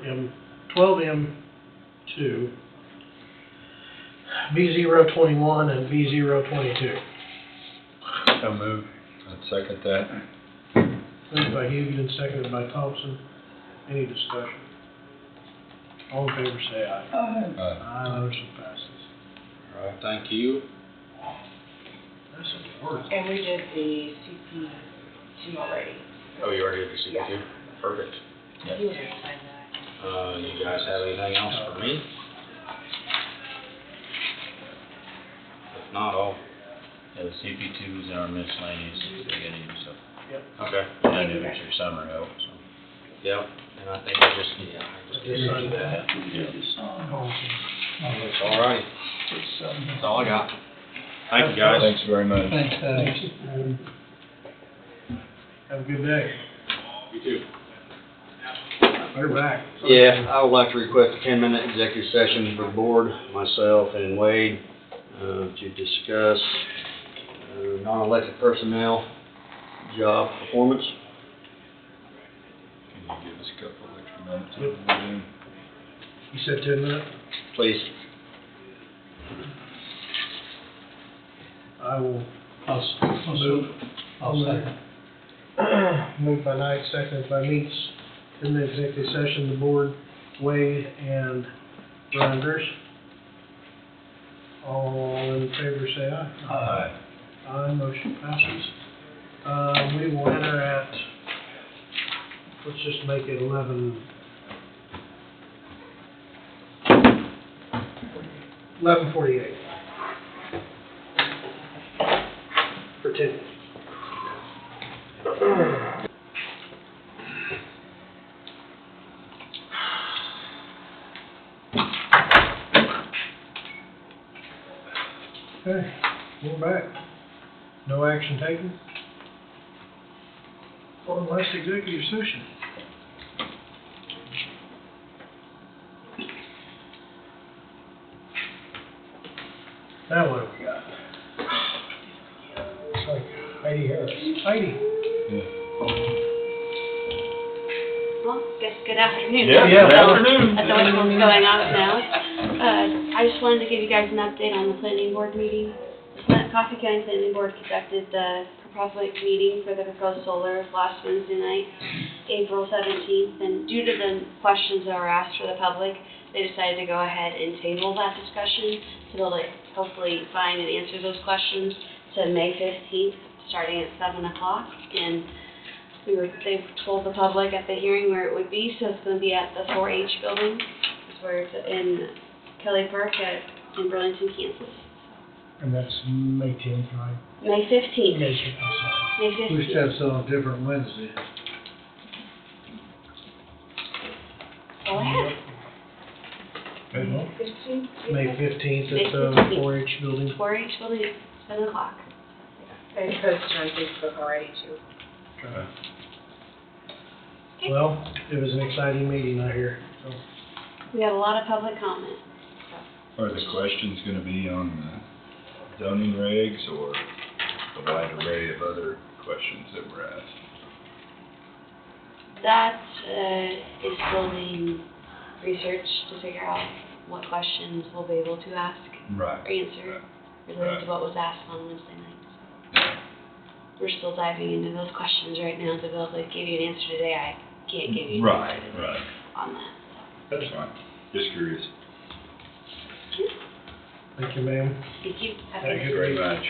M12M2, B021 and B022. So move. I'd second that. Moved by Hugian, seconded by Thompson. Any discussion? All in favor say aye. Aye. Aye, motion passes. All right, thank you. That's some work. And we did the CP2 already. Oh, you already did your CP2? Yeah. Perfect. He was gonna sign that. You guys have anything else for me? If not, I'll. Yeah, the CP2 is in our miscellaneous beginning, so. Yep. Okay. And I knew it's your summer help, so. Yep, and I think I just need to do that. All righty. That's all I got. Thank you, guys. Thanks very much. Thanks, Have a good day. You too. Better back. Yeah, I would like to request a 10-minute executive session for the board, myself and Wade, to discuss non-elected personnel job performance. Can you give us a couple extra minutes? Yep. You said 10 minutes? Please. I will I'll second. Moved by Knight, seconded by Meeks. In the executive session, the board, Wade and Rogers. All in favor say aye. Aye. Aye, motion passes. We will enter at, let's just make it 11:48. For 10. Okay, we're back. No action taken. For the last executive session. Now what do we got? It's like Heidi Harris. Heidi. Well, guess good afternoon. Yeah, good afternoon. That's always what's going on now. I just wanted to give you guys an update on the planning board meeting. The Coffee County Planning Board conducted the public meeting for the proposed solar last Wednesday night, April 17th, and due to the questions that were asked for the public, they decided to go ahead and table that discussion to be able to hopefully find and answer those questions to May 15th, starting at 7 o'clock. And they told the public at the hearing where it would be, so it's going to be at the 4-H building. It's where it's in Kelly Park in Burlington, Kansas. And that's May 10th, right? May 15th. May 15th, I'm sorry. May 15th. We should have some on different Wednesday. Go ahead. May 15th at the 4-H building. 4-H building at 7 o'clock. I posted on Facebook already too. Well, it was an exciting meeting, I hear, so. We had a lot of public comment. Are the questions gonna be on the zoning regs or a wide array of other questions that were asked? That is still being researched to figure out what questions we'll be able to ask Right. or answer related to what was asked on Wednesday night. We're still diving into those questions right now to be able to give you an answer today. I can't give you an Right, answer today right. on that. That's fine. Just curious. Thank you, ma'am. Thank you. Have a Thank good you very week. much.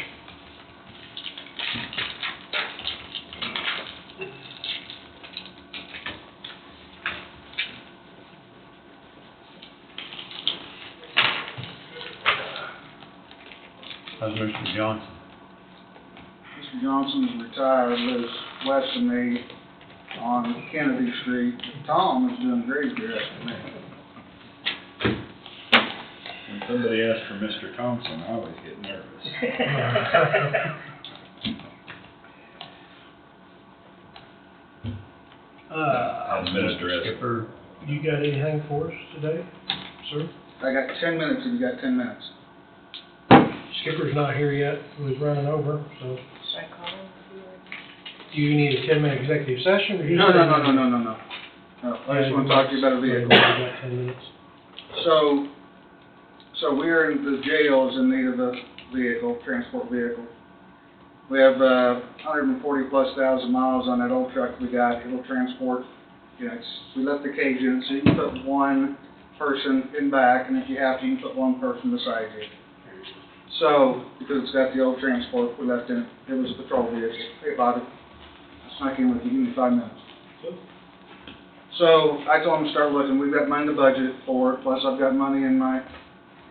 How's Mr. Johnson? Mr. Johnson is retired, lives west of me on Kennedy Street. Tom is doing very good for me. When somebody asks for Mr. Thompson, I always get nervous. Administrator. Skipper, you got anything for us today, sir? I got 10 minutes if you got 10 minutes. Skipper's not here yet, he was running over, so. Should I call him? Do you need a 10-minute executive session, or you? No. I just want to talk to you about a vehicle. We got 10 minutes. So we're in the jail is in need of a vehicle, transport vehicle. We have 140,000+ miles on that old truck we got. It'll transport, we left the cage in, so you can put one person in back, and if you have to, you can put one person beside you. So, because it's got the old transport we left in it, it was a patrol vehicle. Hey, Bobby, I snuck in with you, give me 5 minutes. So, I told him to start looking. We've got money in the budget for it, plus I've got money in my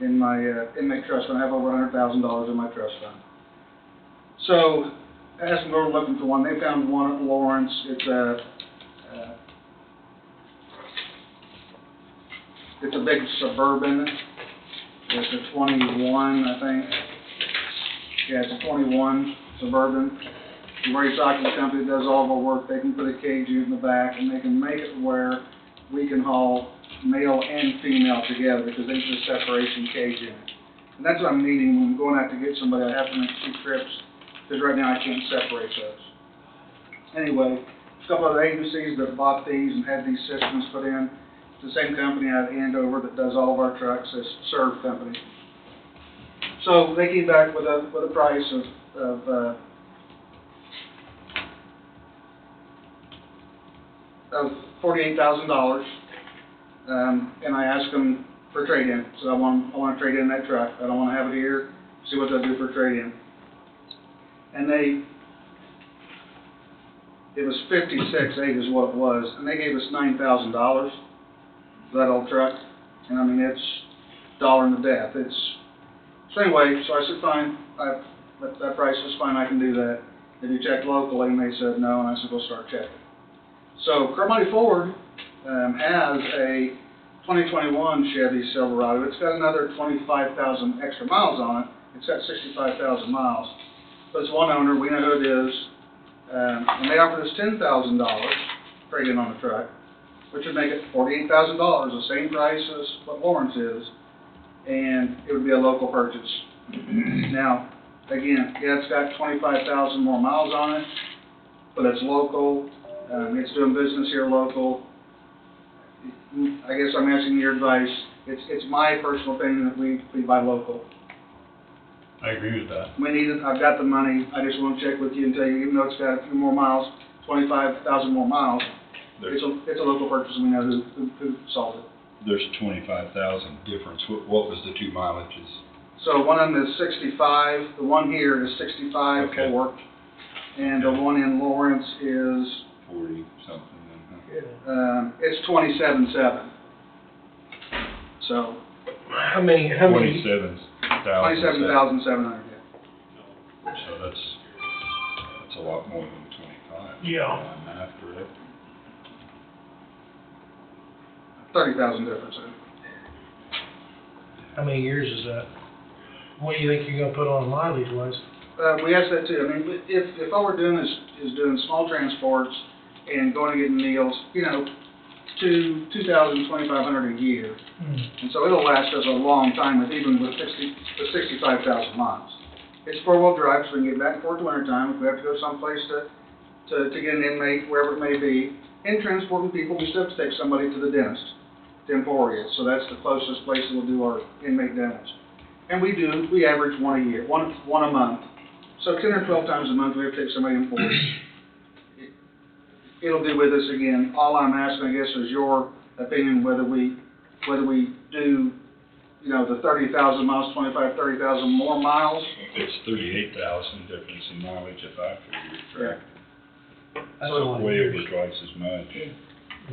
inmate trust fund. I have over $100,000 in my trust fund. So, I asked them to go looking for one. They found one at Lawrence. It's a big Suburban. It's a 21, I think. Yeah, it's a 21 Suburban. We've already talked to the company that does all of our work. They can put a cage in the back, and they can make it where we can haul male and female together because there's a separation cage in it. And that's what I'm needing when I'm going out to get somebody. I have to make 2 trips because right now I can't separate those. Anyway, a couple other agencies that bought these and had these systems put in. It's the same company out of Andover that does all of our trucks, this Serve company. So they came back with a price of $48,000, and I asked them for trade-in. So I want to trade in that truck. I don't want to have it here. See what they'll do for trade-in. And it was 56.8 is what it was, and they gave us $9,000 for that old truck. And I mean, it's dollar to death. So anyway, so I said, fine. That price is fine. I can do that. If you checked locally, and they said no, and I said, go start checking. So Cromartie Ford has a 2021 Chevy Silverado. It's got another 25,000 extra miles on it. It's got 65,000 miles. But it's one owner. We know who it is. And they offered us $10,000 trade-in on the truck, which would make it $48,000, the same price as what Lawrence is. And it would be a local purchase. Now, again, yeah, it's got 25,000 more miles on it, but it's local. It's doing business here local. I guess I'm asking your advice. It's my personal opinion that we buy local. I agree with that. We need it. I've got the money. I just want to check with you and tell you, even though it's got a few more miles, 25,000 more miles, it's a local purchase, and we know who sold it. There's 25,000 difference. What was the 2 mileages? So one of them is 65. The one here is 65 Okay. for, and the one in Lawrence is 40 something then, huh? it's 27.7. So. How many? 27,700. 27,700. Yeah. So that's a lot more than 25. Yeah. I'm after it. 30,000 difference. How many years is that? What do you think you're gonna put on mileage wise? we asked that too. I mean, if all we're doing is doing small transports and going and getting meals, you know, to 2,000, 2,500 a year. And so it'll last us a long time, even with 65,000 miles. It's four-wheel drive, so we can get back and forth in winter time. If we have to go someplace to get an inmate, wherever it may be, and transporting people, we still have to take somebody to the dentist, to Emporia. So that's the closest place that we'll do our inmate dentals. And we average one a year, one a month. So 10 or 12 times a month, we have to take somebody in Emporia. It'll be with us again. All I'm asking, I guess, is your opinion whether we do, you know, the 30,000 miles, 25, 30,000 more miles. It's 38,000 difference in mileage if I figure it That's correct. all Way it over is. twice as much.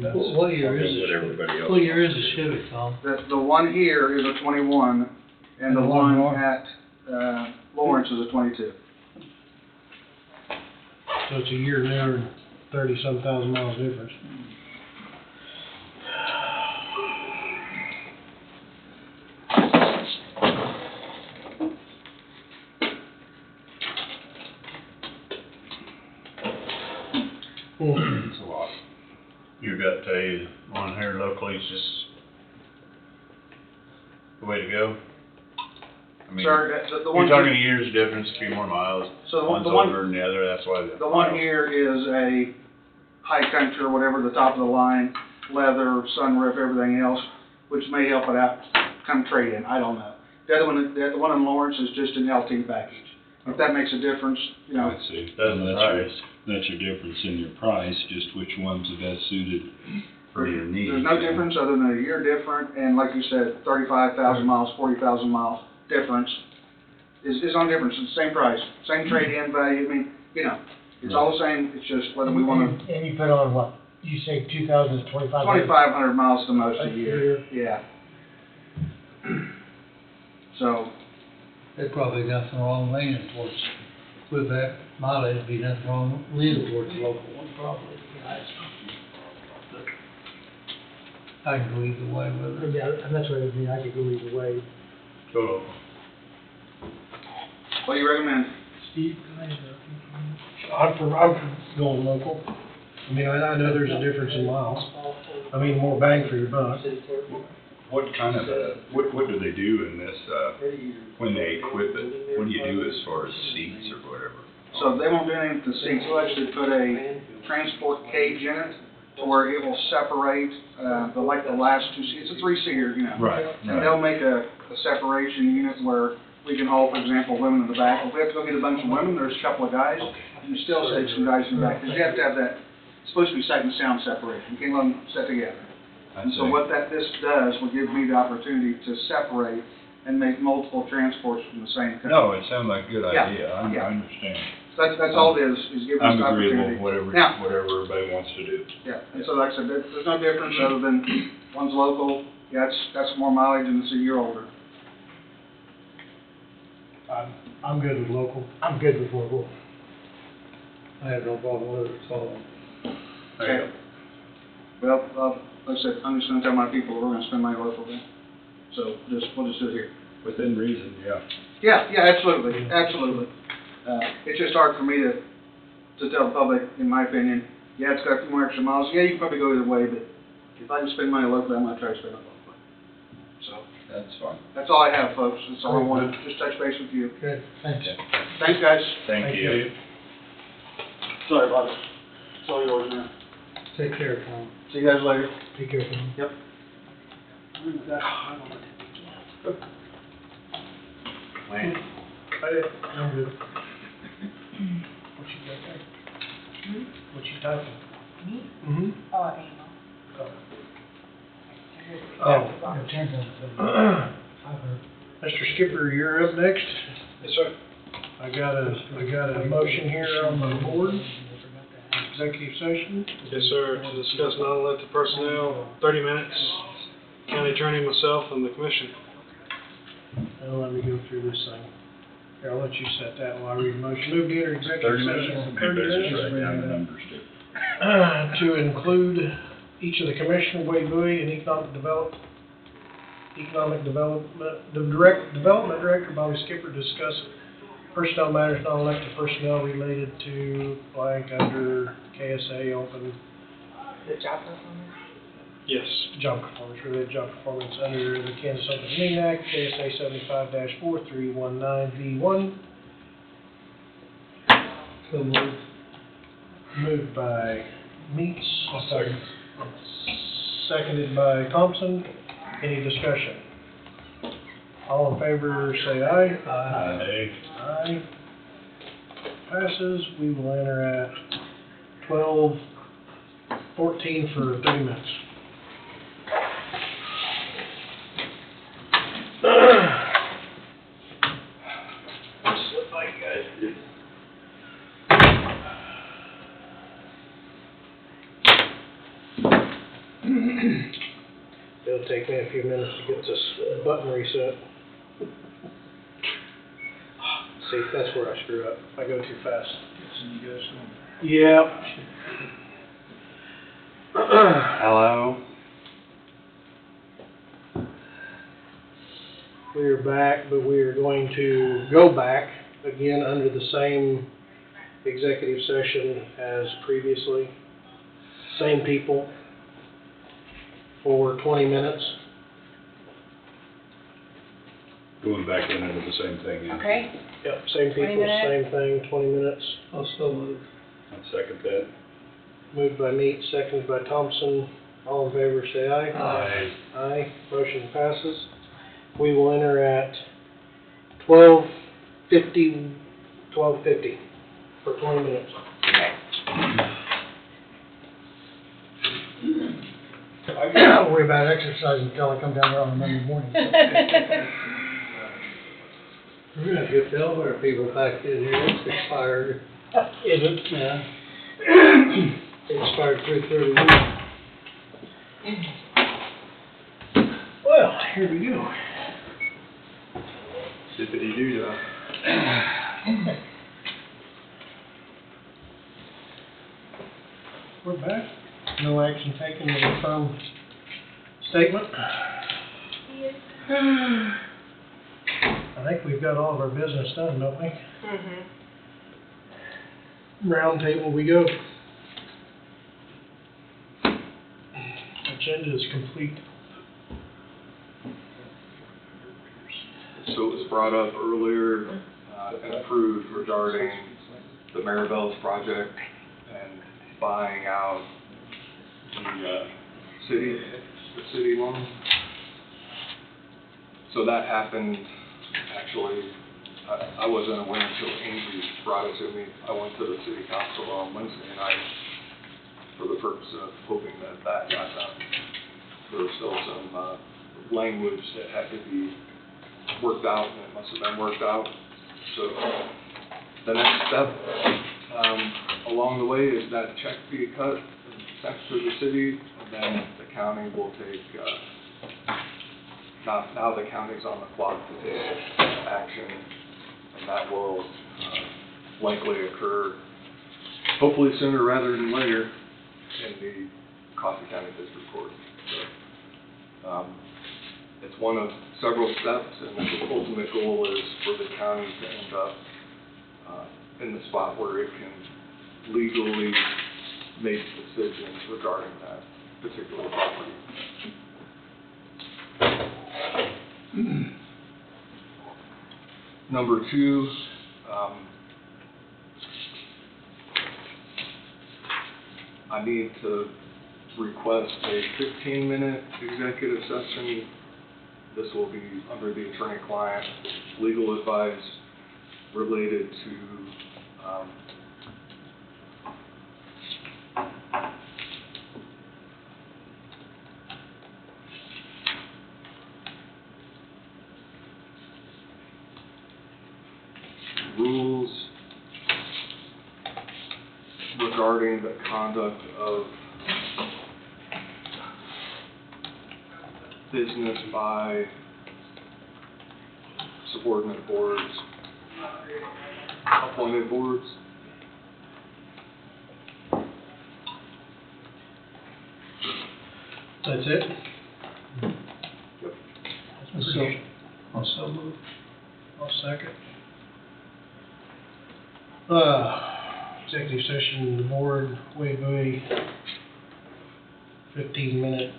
That's What year is what it? everybody else. What year is the Civic, Tom? The one here is a 21, and the one at Lawrence is a 22. So it's a year there and 30-some thousand miles difference. It's a lot. Your gut tell you one here locally is just the way to go? I mean, Sir, the one you're talking a year's difference, a few more miles. So One's the one- older than the other, that's why. The one here is a high country or whatever, the top of the line, leather, sunroof, everything else, which may help it out, come trade in, I don't know. The one in Lawrence is just an LT package. If that makes a difference, you know. I see. Doesn't That's price. That's your difference in your price, just which one's the best suited for your needs. There's no difference other than a year different, and like you said, 35,000 miles, 40,000 miles difference is no difference, it's the same price, same trade-in value, I mean, you know, it's all the same, it's just whether we want to. And you put on what, you say 2,000 to 2,500? 2,500 miles the most a A year, year. yeah. So, There's probably nothing wrong leaning towards, with that mileage, be nothing wrong leaning towards the local one, probably. I can go either way with it. Yeah, and that's what I mean, I could go either way. Go. what do you recommend? Steve, I'm for going local. I mean, I know there's a difference in miles. I mean, more bang for your buck. What kind of what do they do in this, when they equip it? What do you do as far as seats or whatever? So they won't do anything with the seats, they'll actually put a transport cage in it to where it will separate, the last two seats, it's a three-seater, you know. Right, And they'll make a separation unit where we can hold, for example, women in the back. If we have to go get a bunch of women, there's a couple of guys, you still take some guys in the back, because you have to have that, it's supposed to be sight and sound separation, you can't let them sit together. And so what this does, will give me the opportunity to separate and make multiple transports from the same company. No, it sounds like a good Yeah, idea, I yeah. understand. So that's all it is give us I'm the agreeable opportunity. with Now, whatever everybody wants to do. yeah, and so like I said, there's no difference other than one's local, yeah, that's more mileage and it's a year older. I'm good with local. I'm good with local. I have no problem with it, so. Okay. Well, like I said, I'm just gonna tell my people we're gonna spend money local then. So we'll just do it here. Within reason, yeah. Yeah, absolutely, absolutely. It's just hard for me to tell the public, in my opinion, yeah, it's got a few more extra miles, yeah, you can probably go either way, but if I can spend money locally, I'm gonna try to spend it locally. So, That's fine. that's all I have, folks, that's all I wanted, just touch base with you. Good, thanks. Thanks, guys. Thank you. Sorry, boss. It's all yours now. Take care, Tom. See you guys later. Be careful. Yep. Man, I'm good. What you got there? What you typing? Me? Mm-hmm. Oh, I don't know. Mr. Skipper, you're up next. Yes, sir. I got a motion here on the board, executive session. Yes, sir, to discuss non-elected personnel, 30 minutes, county attorney, myself, and the commission. Now, let me go through this thing. Here, I'll let you set that while I read the motion. Move to enter executive 30 session. minutes? for Maybe 30 better just minutes. write down the numbers too. To include each of the commissioner, Wade Bowie, and economic development, the development director, Bobby Skipper, discuss personnel matters, non-elected personnel related to blank under KSA open. The job performance. Yes. Job performance, related job performance under the Kansas Open Meeting Act, KSA 75-4319V1. So moved. Moved by Meeks. Seconded by Thompson. Any discussion? All in favor, say aye. Aye. Aye. Passes. We will enter at 12:14 for 30 minutes. It'll take me a few minutes to get this button reset. See, that's where I screw up. I go too fast. Yep. Hello? We are back, but we are going to go back again under the same executive session as previously. Same people for 20 minutes. Going back in into the same thing. Okay. Yep, same 20 people, minutes. same thing, 20 minutes. I'll still move. I'll second that. Moved by Meeks, seconded by Thompson. All in favor, say aye. Aye. Aye. Motion passes. We will enter at 12:50 for 20 minutes. I don't worry about exercise until I come down there on a Monday morning. We're gonna get the elevator people back in here, it's expired. Is it? Yeah. It expired 3/31. Well, here we go. Zippity-doo-dah. We're back. No action taken with a firm statement. I think we've got all of our business done, don't we? Mm-hmm. Round table we go. Agenda is complete. So it was brought up earlier and approved regarding the Maribel's project and buying out the city loan. So that happened, actually, I wasn't aware until Angie brought it to me. I went to the city council on Wednesday night for the purpose of hoping that that got done. There was still some language that had to be worked out, and it must have been worked out. So the next step along the way is that check be cut and sent to the city, and then the county will take, now the county's on the clock to take action, and that will likely occur, hopefully sooner rather than later, in the Coffee County District Court. So, it's one of several steps, and the ultimate goal is for the county to end up in the spot where it can legally make decisions regarding that particular property. Number two, I need to request a 15-minute executive session. This will be under the attorney-client legal advice related to rules regarding the conduct of business by subordinate boards, appointed boards. That's it? I'll so move. I'll second. Executive session, the board, Wade Bowie, 15-minute.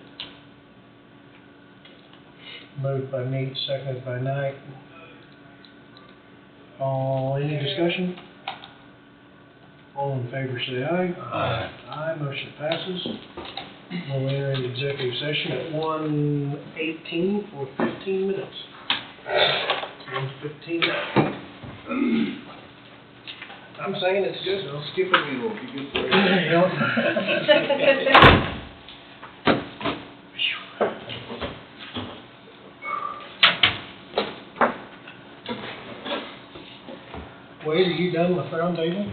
Moved by Mead, seconded by Knight. Any discussion? All in favor say aye. Aye. Aye, motion passes. We'll enter into executive session at 1:18 for 15 minutes. 1:15. I'm saying it's good, I'll skip it. It'll be good for Wade, are you done with round table?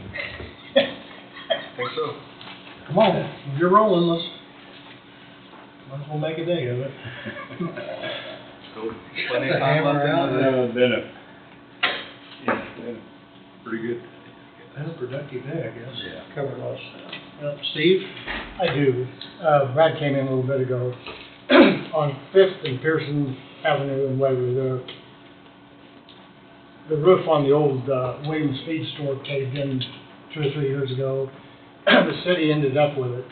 Think so. Come on, if you're rolling, let's, might as well make a day of it. Plenty of time left in Been pretty good. Been a productive day, I guess. Yeah. Covered lots of stuff. Well, Steve? I do. Brad came in a little bit ago. On Fifth and Pearson Avenue in Waverly, the roof on the old Williams Feed store caved in 2 or 3 years ago. The city ended up with it.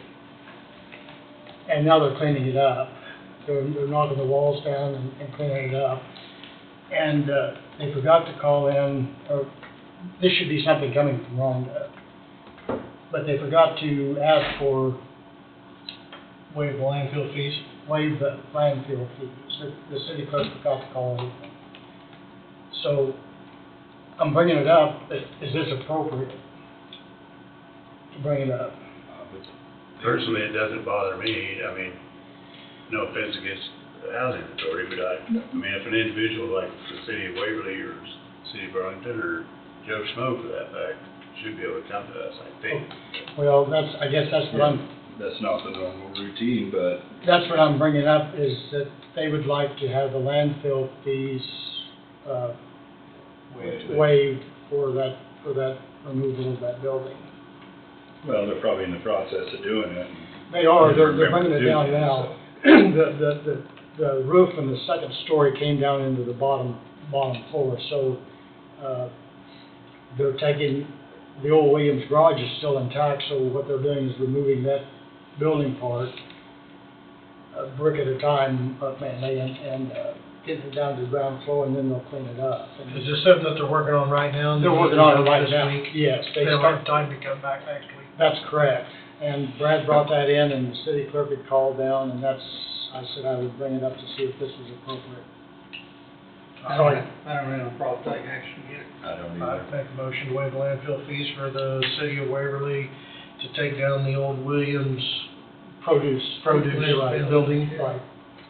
And now they're cleaning it up. They're knocking the walls down and cleaning it up. And they forgot to call in, or this should be something coming from Rhonda, but they forgot to ask for Waive the landfill fees? waive the landfill fees. The city clerk forgot to call anything. So I'm bringing it up. Is this appropriate to bring it up? Personally, it doesn't bother me. I mean, no offense against the housing authority, but I mean, if an individual like the city of Waverly or city of Burlington or Joe Schmo for that fact should be able to come to us, I think. Well, I guess that's what That's not the normal routine, but. that's what I'm bringing up, is that they would like to have the landfill fees waived for that removal of that building. Well, they're probably in the process of doing it. They are, they're Remember bringing it doing down it, now. so. The roof in the second story came down into the bottom floor, so, they're taking, the old Williams garage is still intact, so what they're doing is removing that building part, a brick at a time, mainly, and getting it down to the ground floor, and then they'll clean it up. And Is this something that they're working on right now? They're working on it right This now. week? Yes, They'll have time to come back next week. That's correct. And Brad brought that in, and the city clerk had called down, and I said I would bring it up to see if this was appropriate. I don't have a problem taking action yet. I don't I either. make a motion to waive landfill fees for the city of Waverly to take down the old Williams Produce. produce building. Right,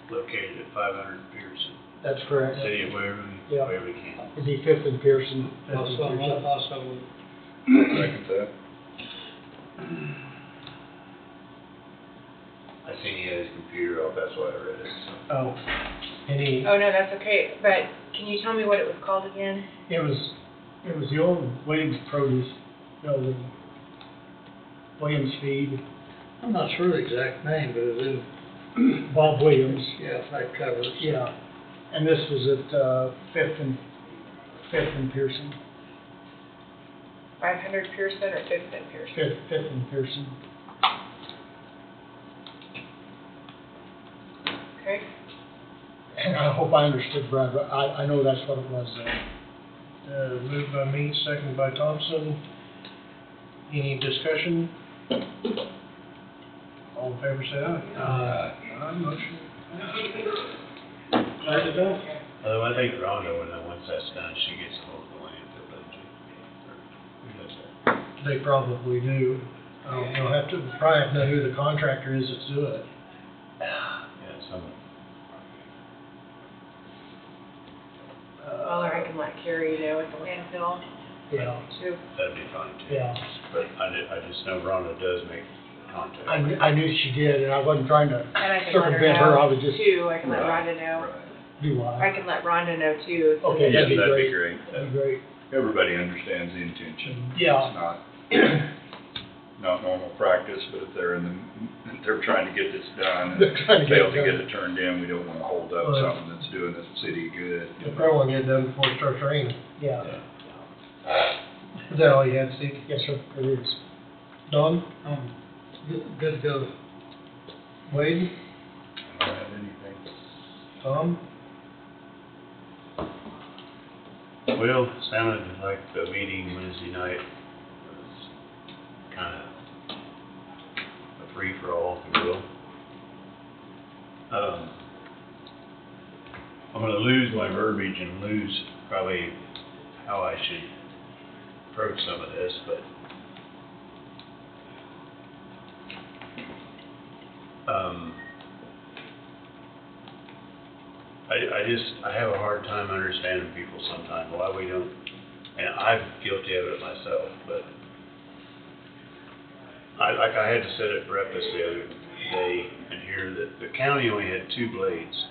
Located at 500 Pearson, that's correct. city of Waverly, Yeah. Waverly, Kansas. It'd be Fifth and Pearson. Also, Second that. I seen he had his computer off, that's why I read it, so. Oh, any, Oh, no, that's okay, but can you tell me what it was called again? It was the old Williams Produce building. Williams Feed, I'm not sure the exact name, but it's in, Bob Williams. yeah, that covers. Yeah, and this was at Fifth and Pearson. 500 Pearson or 5th and Pearson? Fifth and Pearson. Okay. And I hope I understood Brad, but I know that's what it was. moved by me, seconded by Thompson. Any discussion? All in favor, say aye. Aye, motion. Glad to know. Although I think Rhonda, once that's done, she gets a hold of the landfill, doesn't she? Or who does that? They probably do. You'll have to, probably have to know who the contractor is that's doing it. Yeah, someone. Well, or I can let Carrie know at the landfill Yeah, too. That'd be fine too. yeah. But I just know Rhonda does make contact. I knew she did, and I wasn't trying to And I can let her circumvent her, I know was just, too, I can let Right, Rhonda know. do I can let Rhonda know too. so Okay, that- that'd be That'd be great. great. That'd be great. Everybody understands the intention. Yeah. It's not normal practice, but if they're they're trying to get this done They're trying and to get fail it to get done. it turned in, we don't wanna hold up Well, something that's doing the city good. If they want to get it done before it starts raining. Yeah. Is that all you had, Steve? Yes, sir, it is. Don? Good to go. Wade? I don't have anything. Tom? Well, it sounded like the meeting Wednesday night was kind of a free-for-all, if you will. I'm gonna lose my verbiage and lose probably how I should approach some of this, but I have a hard time understanding people sometimes, why we don't, and I'm guilty of it myself, but I had to sit at breakfast the other day and hear that the county only had 2 blades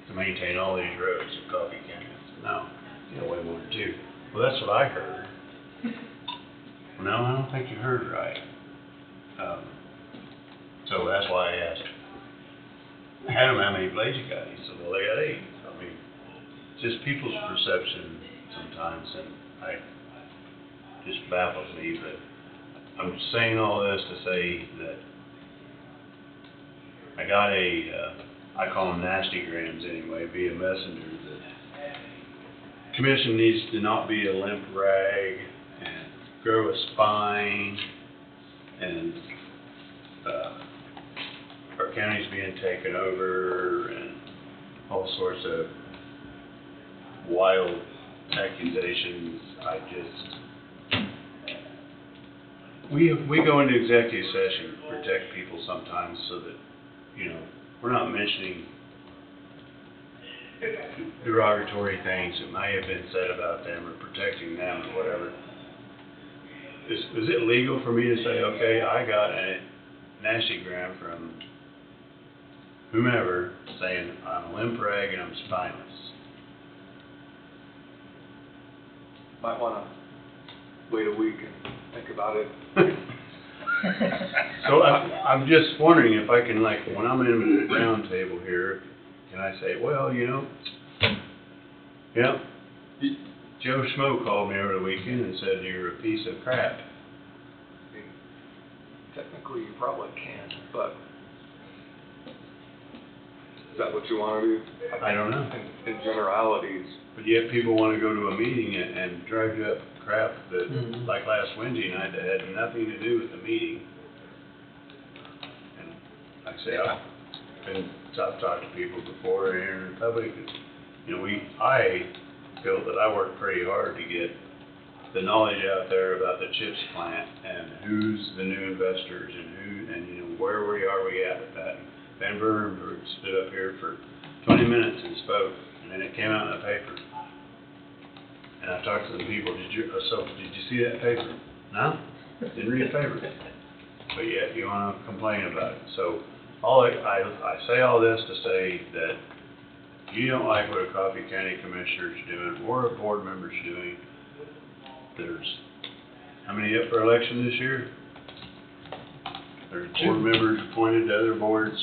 to maintain all these roads in Coffee County. No, way more than 2. Well, that's what I heard. Well, no, I don't think you heard right. So that's why I asked Adam how many blades you got. He said, well, they got 8. I mean, just people's perception sometimes, and just baffles me, but I'm saying all this to say that I got I call them nasty grams anyway, via messenger, that commission needs to not be a limp rag and grow a spine, and our county's being taken over and all sorts of wild accusations. We go into executive session to protect people sometimes so that, we're not mentioning derogatory things that may have been said about them or protecting them or whatever. Is it legal for me to say, okay, I got a nasty gram from whomever saying I'm a limp rag and I'm spineless? Might wanna wait a week and think about it. So I'm just wondering if I can, like, when I'm in the round table here, can I say, well, Joe Schmo called me over the weekend and said you're a piece of crap. I mean, technically, you probably can, but is that what you wanna do? I don't know. In generalities. But yet people want to go to a meeting and drive you up crap that, like last Wednesday night, that had nothing to do with the meeting. And like I say, I've talked to people before here in the public, I feel that I work pretty hard to get the knowledge out there about the CHIPS plant and who's the new investors and where we are at with that. Van Burnberg stood up here for 20 minutes and spoke, and then it came out in the paper. And I talked to the people, did you see that paper? No? Didn't read the paper. But yet you want to complain about it. So I say all this to say that you don't like what a Coffee County Commissioner is doing or a board member is doing. There's, how many up for election this year? There's board members appointed to other boards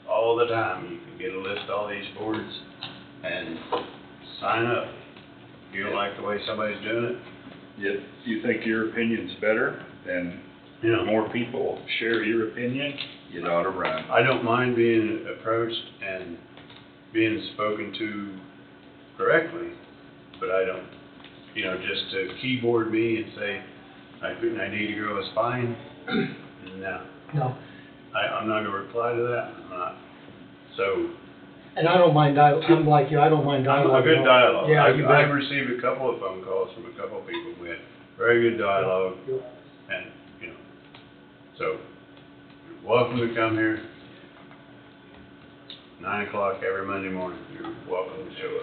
all the time. You can get a list of all these boards and sign up. If you don't like the way somebody's doing it, Yet you think your opinion's better, then more people share your opinion, you ought to run. I don't mind being approached and being spoken to correctly, but I don't, just to keyboard me and say, I need to grow a spine, no. No. I'm not gonna reply to that, I'm not. So. And I don't mind I'm like you, I don't mind I'm dialogue. a good dialogue. Yeah, I've received a couple of phone calls from a couple of people. We had very good dialogue, and, so, you're welcome to come here. 9 o'clock every Monday morning, you're welcome to show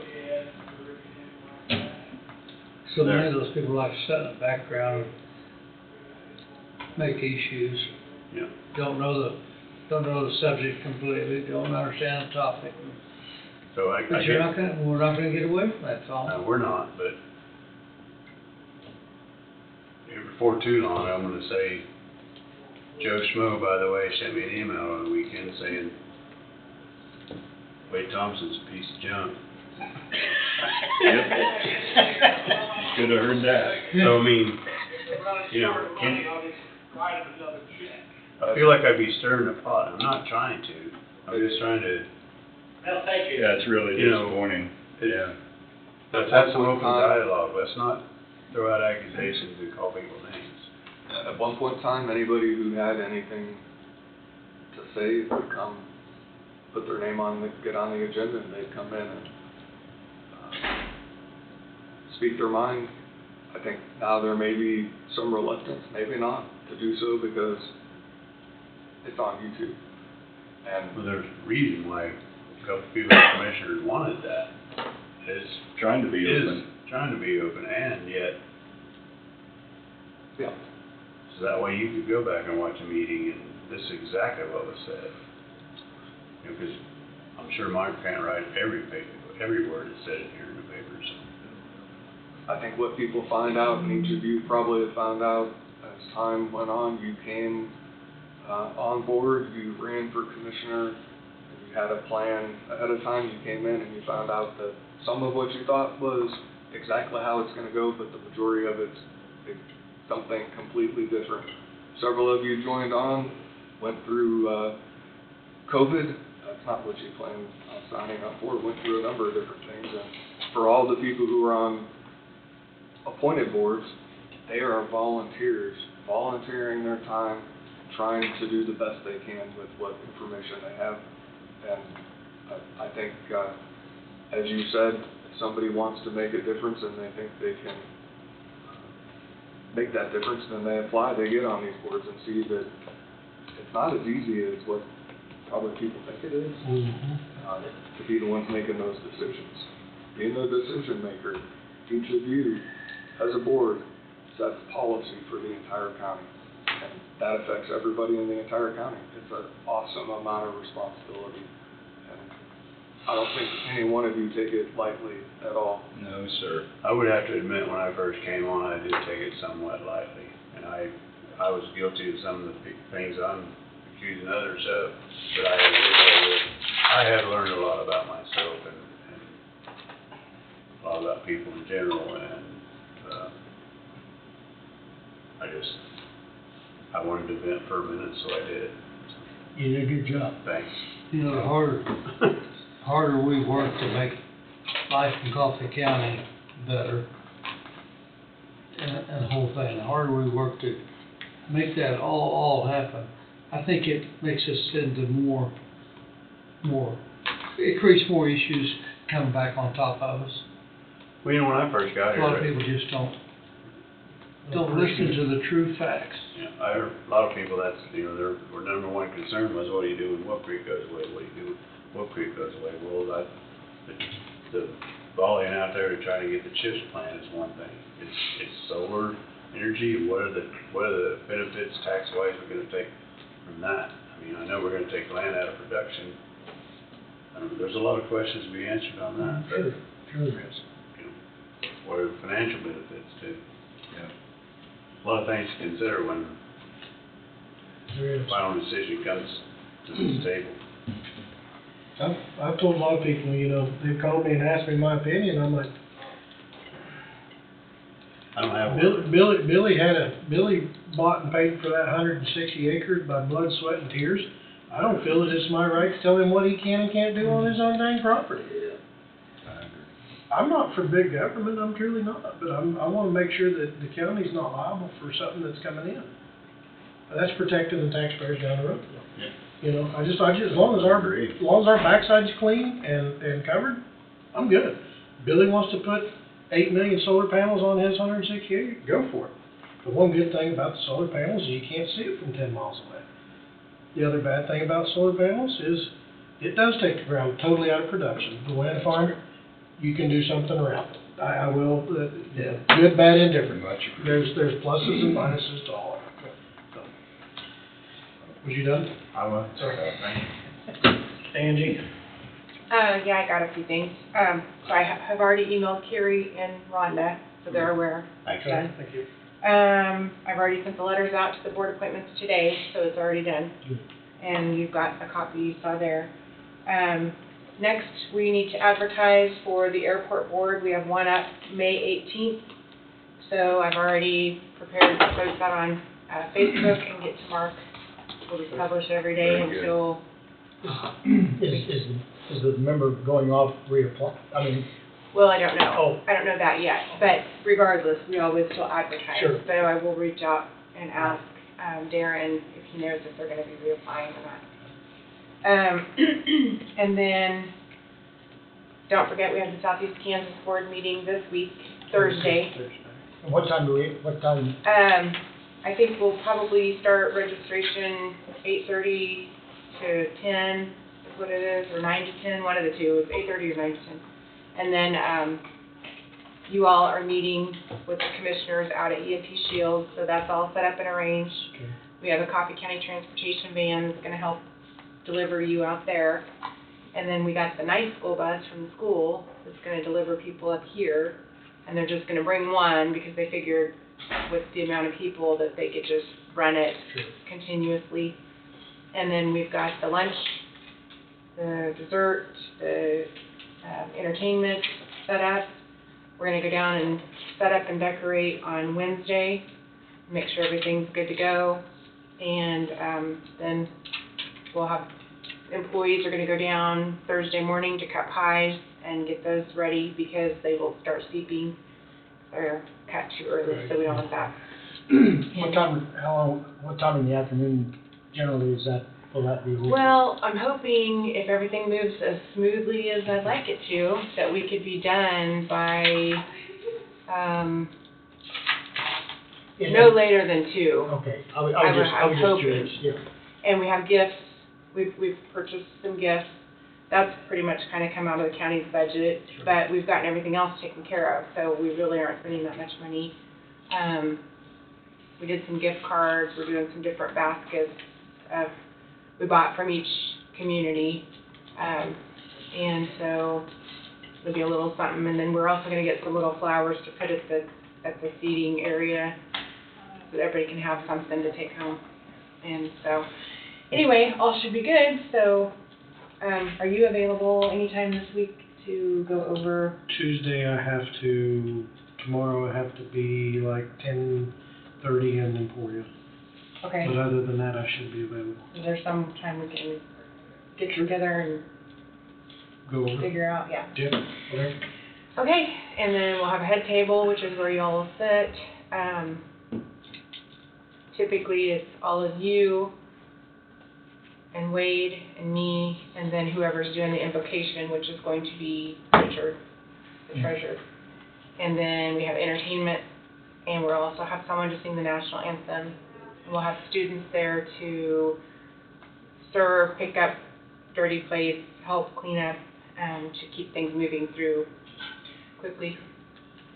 up. So many of those people like to sit in the background, make issues. Yeah. Don't know the subject completely, don't understand the topic. So But we're not gonna get away from that, Tom. No, we're not, but before too long, I'm gonna say, Joe Schmo, by the way, sent me an email on the weekend saying, Wade Thompson's a piece of junk. Could have heard that. So, I mean, you know, I feel like I'd be stirring the pot. I'm not trying to. I'm just trying to, Yeah, it's really you know, disappointing. Yeah. let's have some open dialogue. Let's not throw out accusations and call people names. At one point in time, anybody who had anything to say would come, put their name on, get on the agenda, and they'd come in and speak their mind. I think now there may be some reluctance, maybe not, to do so because it's on YouTube. And Well, there's a reason why a couple people, commissioners wanted that. Is Trying to be open. Trying to be open, and yet, yeah, so that way you could go back and watch a meeting and this is exactly what was said. You know, 'cause I'm sure Mike can't write every word that's said in here in the papers. I think what people find out, and each of you probably have found out as time went on, you came on board, you ran for commissioner, you had a plan ahead of time, you came in and you found out that some of what you thought was exactly how it's going to go, but the majority of it's something completely different. Several of you joined on, went through COVID. That's not what you planned on signing up for. Went through a number of different things. And for all the people who are on appointed boards, they are volunteers, volunteering their time, trying to do the best they can with what information they have. And I think, as you said, if somebody wants to make a difference and they think they can make that difference, then they apply, they get on these boards and see that it's not as easy as what probably people think it is, to be the ones making those decisions. Being the decision maker, each of you, as a board, sets policy for the entire county. And that affects everybody in the entire county. It's an awesome amount of responsibility. And I don't think any one of you take it lightly at all. No, sir. I would have to admit, when I first came on, I did take it somewhat lightly, and I was guilty of some of the things I'm accusing others of, but I had learned a lot about myself and a lot about people in general, and I wanted to vent for a minute, so I did. You did a good job. Thanks. You know, the harder we work to make life in Coffee County better, and the whole thing, the harder we work to make that all happen, I think it makes us into more, it creates more issues coming back on top of us. Well, you know, when I first got here, A lot of people just don't listen to the true facts. Yeah, I heard a lot of people, that's, you know, their number one concern was, what do you do when Wolf Creek goes away? What do you do when Wolf Creek goes away? Well, the volleying out there to try to get the CHIPS plan is one thing. It's solar energy, and what are the benefits tax-wise we're gonna take from that? I mean, I know we're gonna take land out of production. There's a lot of questions to be answered on that. Sure there is. You know, what are the financial benefits too? Yeah. A lot of things to consider when There the is. final decision comes to this table. I've told a lot of people, you know, they've called me and asked me my opinion, I'm like, I don't have one. Billy bought and paid for that 160 acres by blood, sweat, and tears. I don't feel that it's my right to tell him what he can and can't do on his own dang property. I'm not for big government, I'm truly not, but I wanna make sure that the county's not liable for something that's coming in. That's protecting the taxpayers down the road. Yeah. You know, I just, as long as our backside's clean and covered, I'm good. Billy wants to put 8 million solar panels on his 160 acres, go for it. The one good thing about the solar panels is you can't see it from 10 miles away. The other bad thing about solar panels is it does take the ground totally out of production. The wind farm, you can do something around it. I will, good, bad, indifferent. There's pluses and minuses to all of it. So, was you done? I was. Sorry. Angie? Yeah, I got a few things. So I have already emailed Carrie and Rhonda, so they're aware. Thanks. Done. Thank you. I've already sent the letters out to the board appointments today, so it's already done. And you've got a copy you saw there. Next, we need to advertise for the airport board. We have one up May 18th. So I've already prepared to post that on Facebook and get to Mark. We'll be published every day Very good. until, Is the member going off reapply, I mean, well, I don't know. Oh. I don't know that yet, but regardless, we always still advertise. Sure. So I will reach out and ask Darren if he knows if they're gonna be reapplying or not. And then, don't forget, we have the Southeast Kansas Board meeting this week, Thursday. and what time I think we'll probably start registration 8:30 to 10 is what it is, or 9 to 10, one of the two. It's 8:30 or 9 to 10. And then you all are meeting with the commissioners out at EMP Shields, so that's all set up and arranged. Okay. We have a Coffee County Transportation van that's going to help deliver you out there. And then we got the night school bus from the school that's going to deliver people up here. And they're just going to bring one because they figured with the amount of people that they could just run it continuously. And then we've got the lunch, the dessert, the entertainment set up. We're going to go down and set up and decorate on Wednesday, make sure everything's good to go. And then we'll have employees are going to go down Thursday morning to cut pies and get those ready because they will start steeping or cut too early, so we don't want that. what time in the afternoon generally will that be? Well, I'm hoping if everything moves as smoothly as I'd like it to, that we could be done by no later than 2. Okay, I was just curious, yeah. And we have gifts. We've purchased some gifts. That's pretty much kind of come out of the county's budget, but we've gotten everything else taken care of, so we really aren't spending that much money. We did some gift cards. We're doing some different baskets we bought from each community, and so it'll be a little something. And then we're also going to get some little flowers to put at the seating area, so that everybody can have something to take home. And so, anyway, all should be good. So, are you available anytime this week to go over? Tuesday tomorrow I have to be like 10:30 in Emporia. Okay. But other than that, I should be available. Is there some time we can get together and Go over. figure out? Yeah. Yeah, whatever. Okay, and then we'll have a head table, which is where you all will sit. Typically, it's all of you and Wade and me, and then whoever's doing the invocation, which is going to be Richard, the treasurer. And then we have entertainment, and we'll also have someone to sing the national anthem. And we'll have students there to serve, pick up dirty plates, help clean up, to keep things moving through quickly.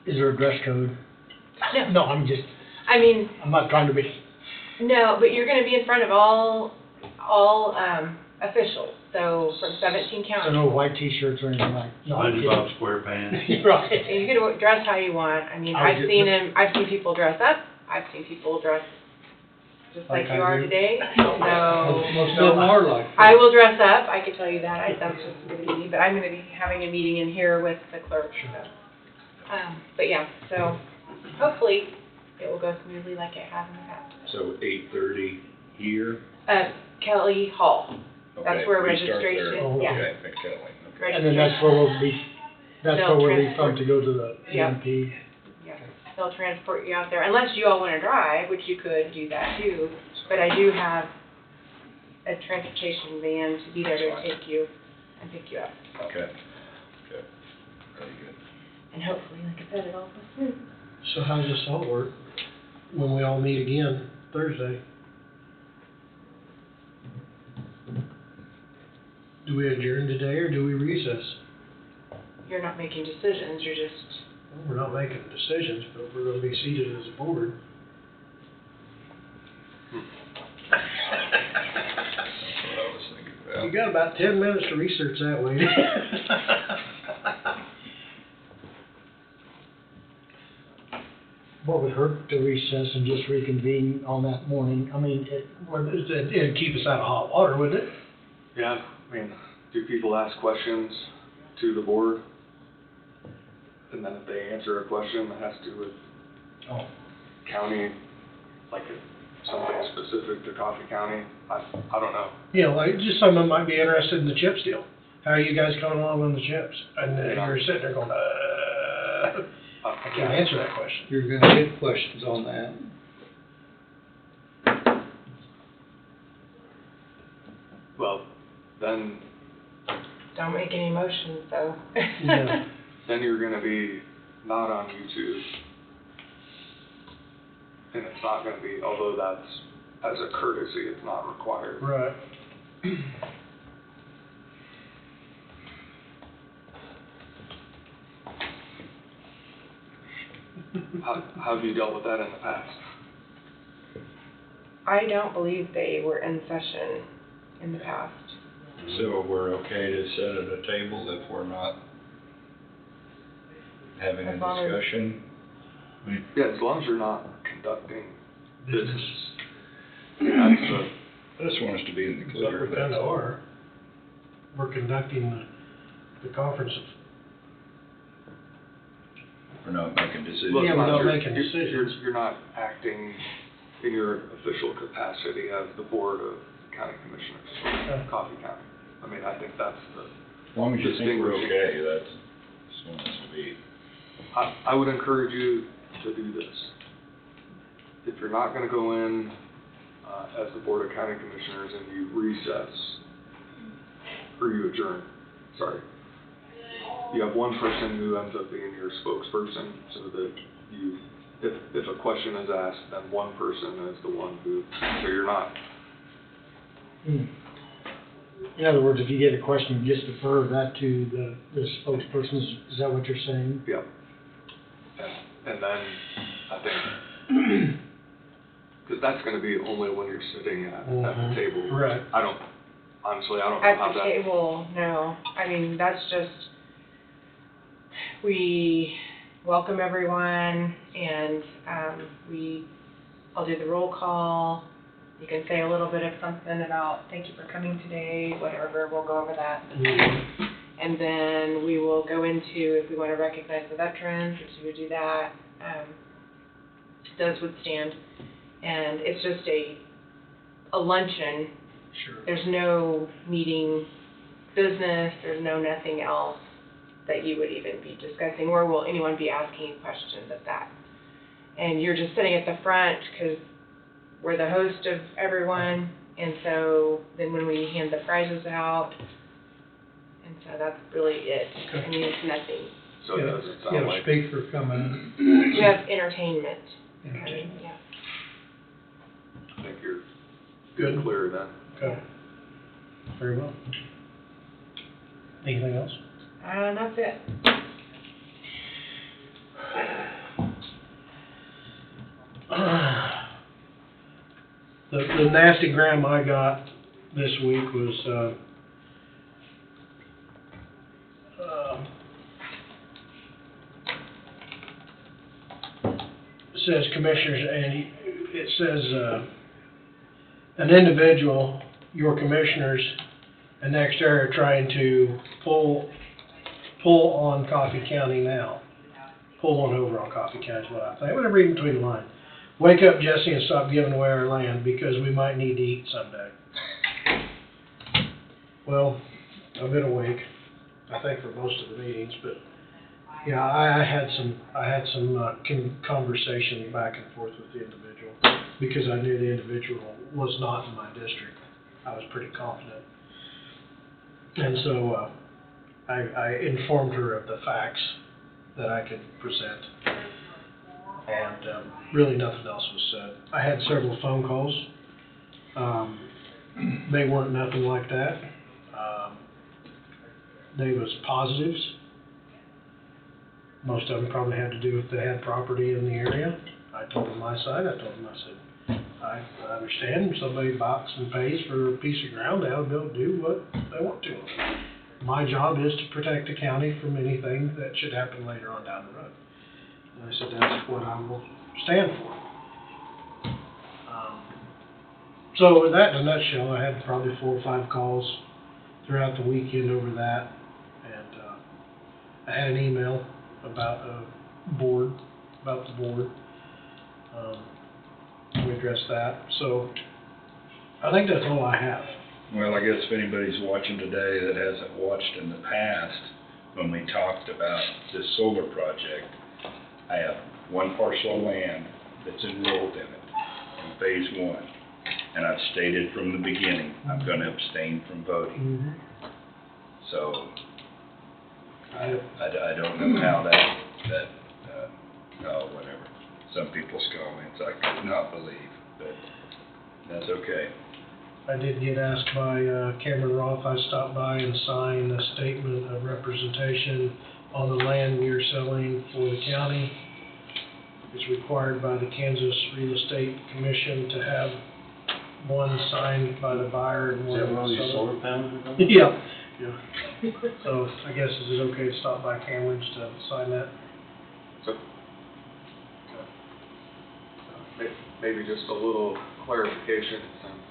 Is there a dress code? No. No, I'm not trying to be. No, but you're going to be in front of all officials. So from 17 counties. So no white t-shirts or anything like. No, SpongeBob SquarePants. Right. And you can dress how you want. I mean, I've seen people dress up. I've seen people dress just like you are today. So Most of them are like that. I will dress up. I can tell you that. That's just going to be me. But I'm going to be having a meeting in here with the clerk. So. But yeah, so hopefully it will go smoothly like it has in the past. So 8:30 here? Kelly Hall. That's Okay, where we start there. registration, yeah. Okay, at Kelly, okay. And then that's where we'll be from to go to the Yep. EMP. Yeah, they'll transport you out there, unless you all want to drive, which you could do that too. But I do have a transportation van to be there to take you and pick you up. Okay, okay, very good. And hopefully, like I said, it all goes smooth. So how does this all work when we all meet again Thursday? Do we adjourn today or do we recess? You're not making decisions, you're just, Well, we're not making decisions, but we're gonna be seated as a board. That's what I was thinking about. You got about 10 minutes to research that, Wayne. What would hurt to recess and just reconvene on that morning? I mean, It'd keep us out of hot water, wouldn't it? Yeah, I mean, do people ask questions to the board? And then if they answer a question that has to do with county, like something specific to Coffee County, I don't know. You know, like, just someone might be interested in the chips deal. How are you guys coming along on the chips? And then you're sitting there going, I can't answer that question. You're gonna get questions on that. Well, then, Don't make any motions, though. Yeah. then you're gonna be not on YouTube. And it's not gonna be, although that's, as a courtesy, it's not required. Right. How have you dealt with that in the past? I don't believe they were in session in the past. So we're okay to sit at a table if we're not having a As long as- discussion? Yeah, as long as you're not conducting business. That's the, I just want us to be in the But clear. we that's kinda all. are. We're conducting the conference. We're not making decisions. Look, Yeah, we're not you're- making you're- decisions. You're not acting in your official capacity as the board of county commissioners, Okay. of Coffee County. I mean, I think that's the. As long as you think we're distinguishing- okay, that's, just want us to be. I would encourage you to do this. If you're not gonna go in, as the board of county commissioners and you recess, or you adjourn, sorry. You have one person who ends up being your spokesperson, so that you, if a question is asked, then one person is the one who, so you're not. In other words, if you get a question, you just defer that to the spokesperson, is that what you're saying? Yep. And then, I think, because that's gonna be only when you're sitting at the table. Right. Honestly, I don't know At how the that. table, no. I mean, that's just, we welcome everyone and, I'll do the roll call. You can say a little bit of something about, thank you for coming today, whatever, we'll go over that. And then we will go into, if we want to recognize the veterans, which we would do that, those would stand. And it's just a luncheon. Sure. There's no meeting business, there's no nothing else that you would even be discussing, or will anyone be asking you questions at that. And you're just sitting at the front because we're the host of everyone, and so then when we hand the prizes out, and so that's really it. I mean, it's nothing. So it doesn't You sound have a like. speaker coming in. You have entertainment. I mean, yeah. I think you're Good. clear then. Okay. Very well. Anything else? That's it. The nasty gram I got this week was, it says commissioners, and it says, an individual, your commissioners, and next area are trying to pull on Coffee County now. Pull on over on Coffee County is what I think. I'm gonna read between the lines. Wake up, Jesse, and stop giving away our land because we might need to eat someday. Well, I've been awake, I think, for most of the meetings, but yeah, I had some conversation back and forth with the individual because I knew the individual was not in my district. I was pretty confident. And so, I informed her of the facts that I could present. And, really nothing else was said. I had several phone calls. They weren't nothing like that. They was positives. Most of them probably had to do with they had property in the area. I told them my side. I told them, I said, I understand somebody buys and pays for a piece of ground. They ought to be able to do what they want to. My job is to protect the county from anything that should happen later on down the road. And I said, that's what I will stand for. So with that in a nutshell, I had probably 4 or 5 calls throughout the weekend over that. And, I had an email about the board. We addressed that. So I think that's all I have. Well, I guess if anybody's watching today that hasn't watched in the past, when we talked about this solar project, I have one parcel of land that's enrolled in it, in phase one. And I've stated from the beginning, I'm gonna abstain from voting. So, I don't know how whatever. Some people's comments I could not believe, but that's okay. I did get asked by Cameron Roth, I stopped by and signed a statement of representation on the land we are selling for the county. It's required by the Kansas Real Estate Commission to have one signed by the buyer and one. Is that one of these solar panels? Yeah, yeah. So I guess is it okay to stop by Cameron's to sign that? So, maybe just a little clarification since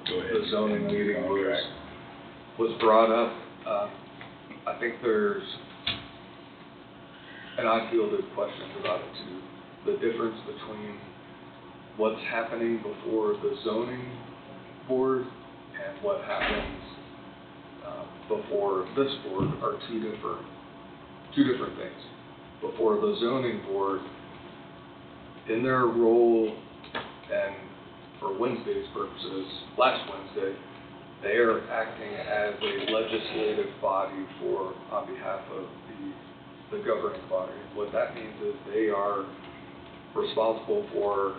the zoning meeting was brought up. I think there's, and I fielded questions about it too, the difference between what's happening before the zoning board and what happens before this board are two different things. Before the zoning board, in their role, and for Wednesday's purposes, last Wednesday, they are acting as a legislative body on behalf of the governing body. What that means is they are responsible for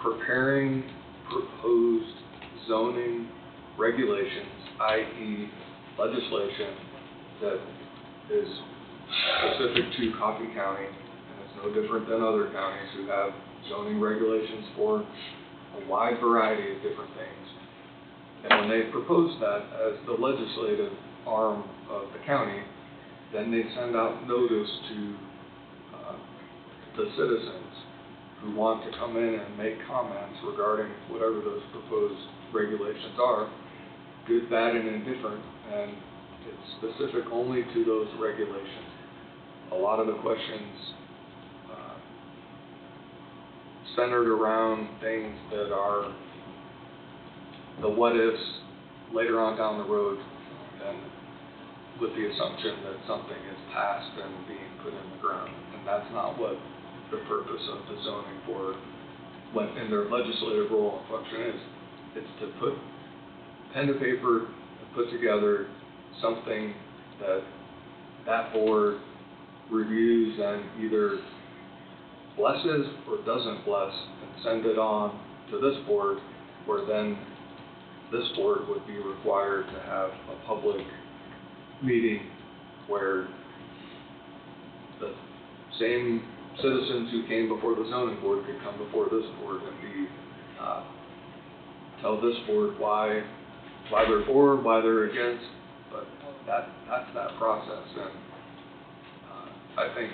preparing proposed zoning regulations, i.e. legislation that is specific to Coffee County, and it's no different than other counties who have zoning regulations for a wide variety of different things. And when they propose that as the legislative arm of the county, then they send out notice to the citizens who want to come in and make comments regarding whatever those proposed regulations are, good, bad, and indifferent, and it's specific only to those regulations. A lot of the questions centered around things that are the what-ifs later on down the road, and with the assumption that something is passed and being put in the ground. And that's not what the purpose of the zoning board, when in their legislative role and function is. It's to put pen to paper and put together something that board reviews and either blesses or doesn't bless, and send it on to this board, where then this board would be required to have a public meeting where the same citizens who came before the zoning board could come before this board and tell this board why they're for, why they're against, but that's that process. And I think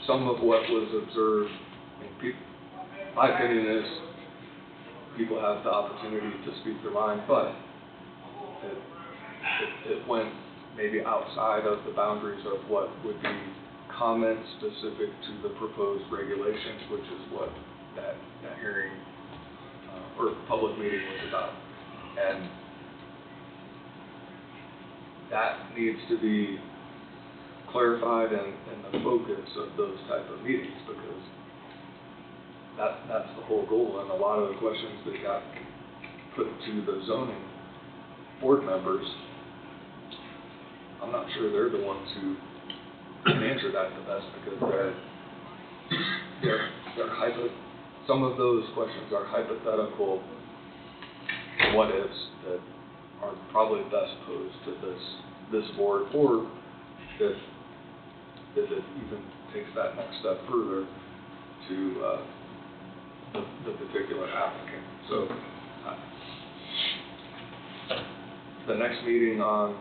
some of what was observed, my opinion is people have the opportunity to speak their mind, but it went maybe outside of the boundaries of what would be comments specific to the proposed regulations, which is what that hearing or public meeting was about. And that needs to be clarified and the focus of those type of meetings, because that's the whole goal. And a lot of the questions that got put to the zoning board members, I'm not sure they're the ones who can answer that the best, because some of those questions are hypothetical what-ifs that are probably best posed to this board, or if it even takes that next step further to the particular applicant. So the next meeting on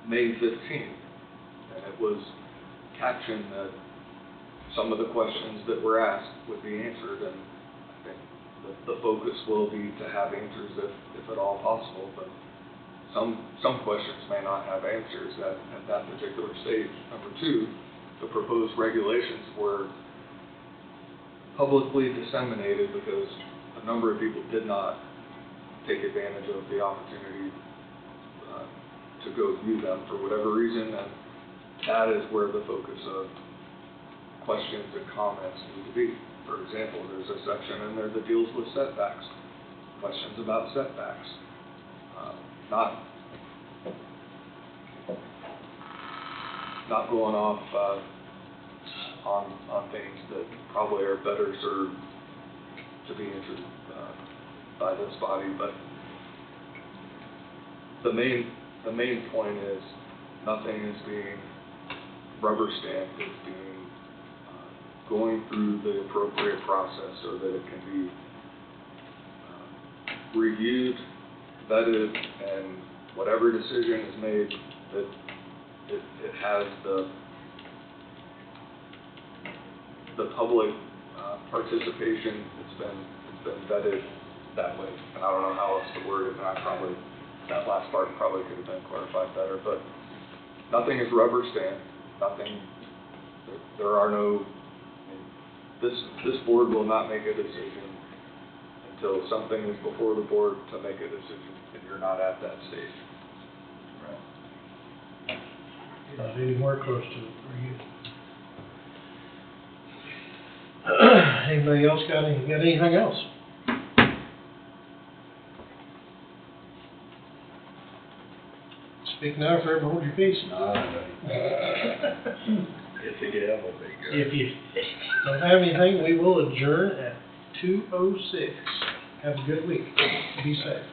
May 15th, and it was captioned that some of the questions that were asked would be answered, and I think the focus will be to have answers if at all possible, but some questions may not have answers at that particular stage. Number two, the proposed regulations were publicly disseminated because a number of people did not take advantage of the opportunity to go view them for whatever reason, and that is where the focus of questions and comments need to be. For example, there's a section in there that deals with setbacks, questions about setbacks. Not going off on things that probably are better served to be answered by this body, but the main point is nothing is being rubber stamped. It's being going through the appropriate process so that it can be reviewed, vetted, and whatever decision is made, that it has the public participation. It's been vetted that way, and I don't know how else to word it, and that last part probably could have been clarified better, but nothing is rubber stamped. There are no, this board will not make a decision until something is before the board to make a decision, and you're not at that stage. Not anywhere close to it for you. Anybody else got anything else? Speak now, forever hold your peace. If the gavel be good. If you don't have anything, we will adjourn at 2:06. Have a good week. Be safe.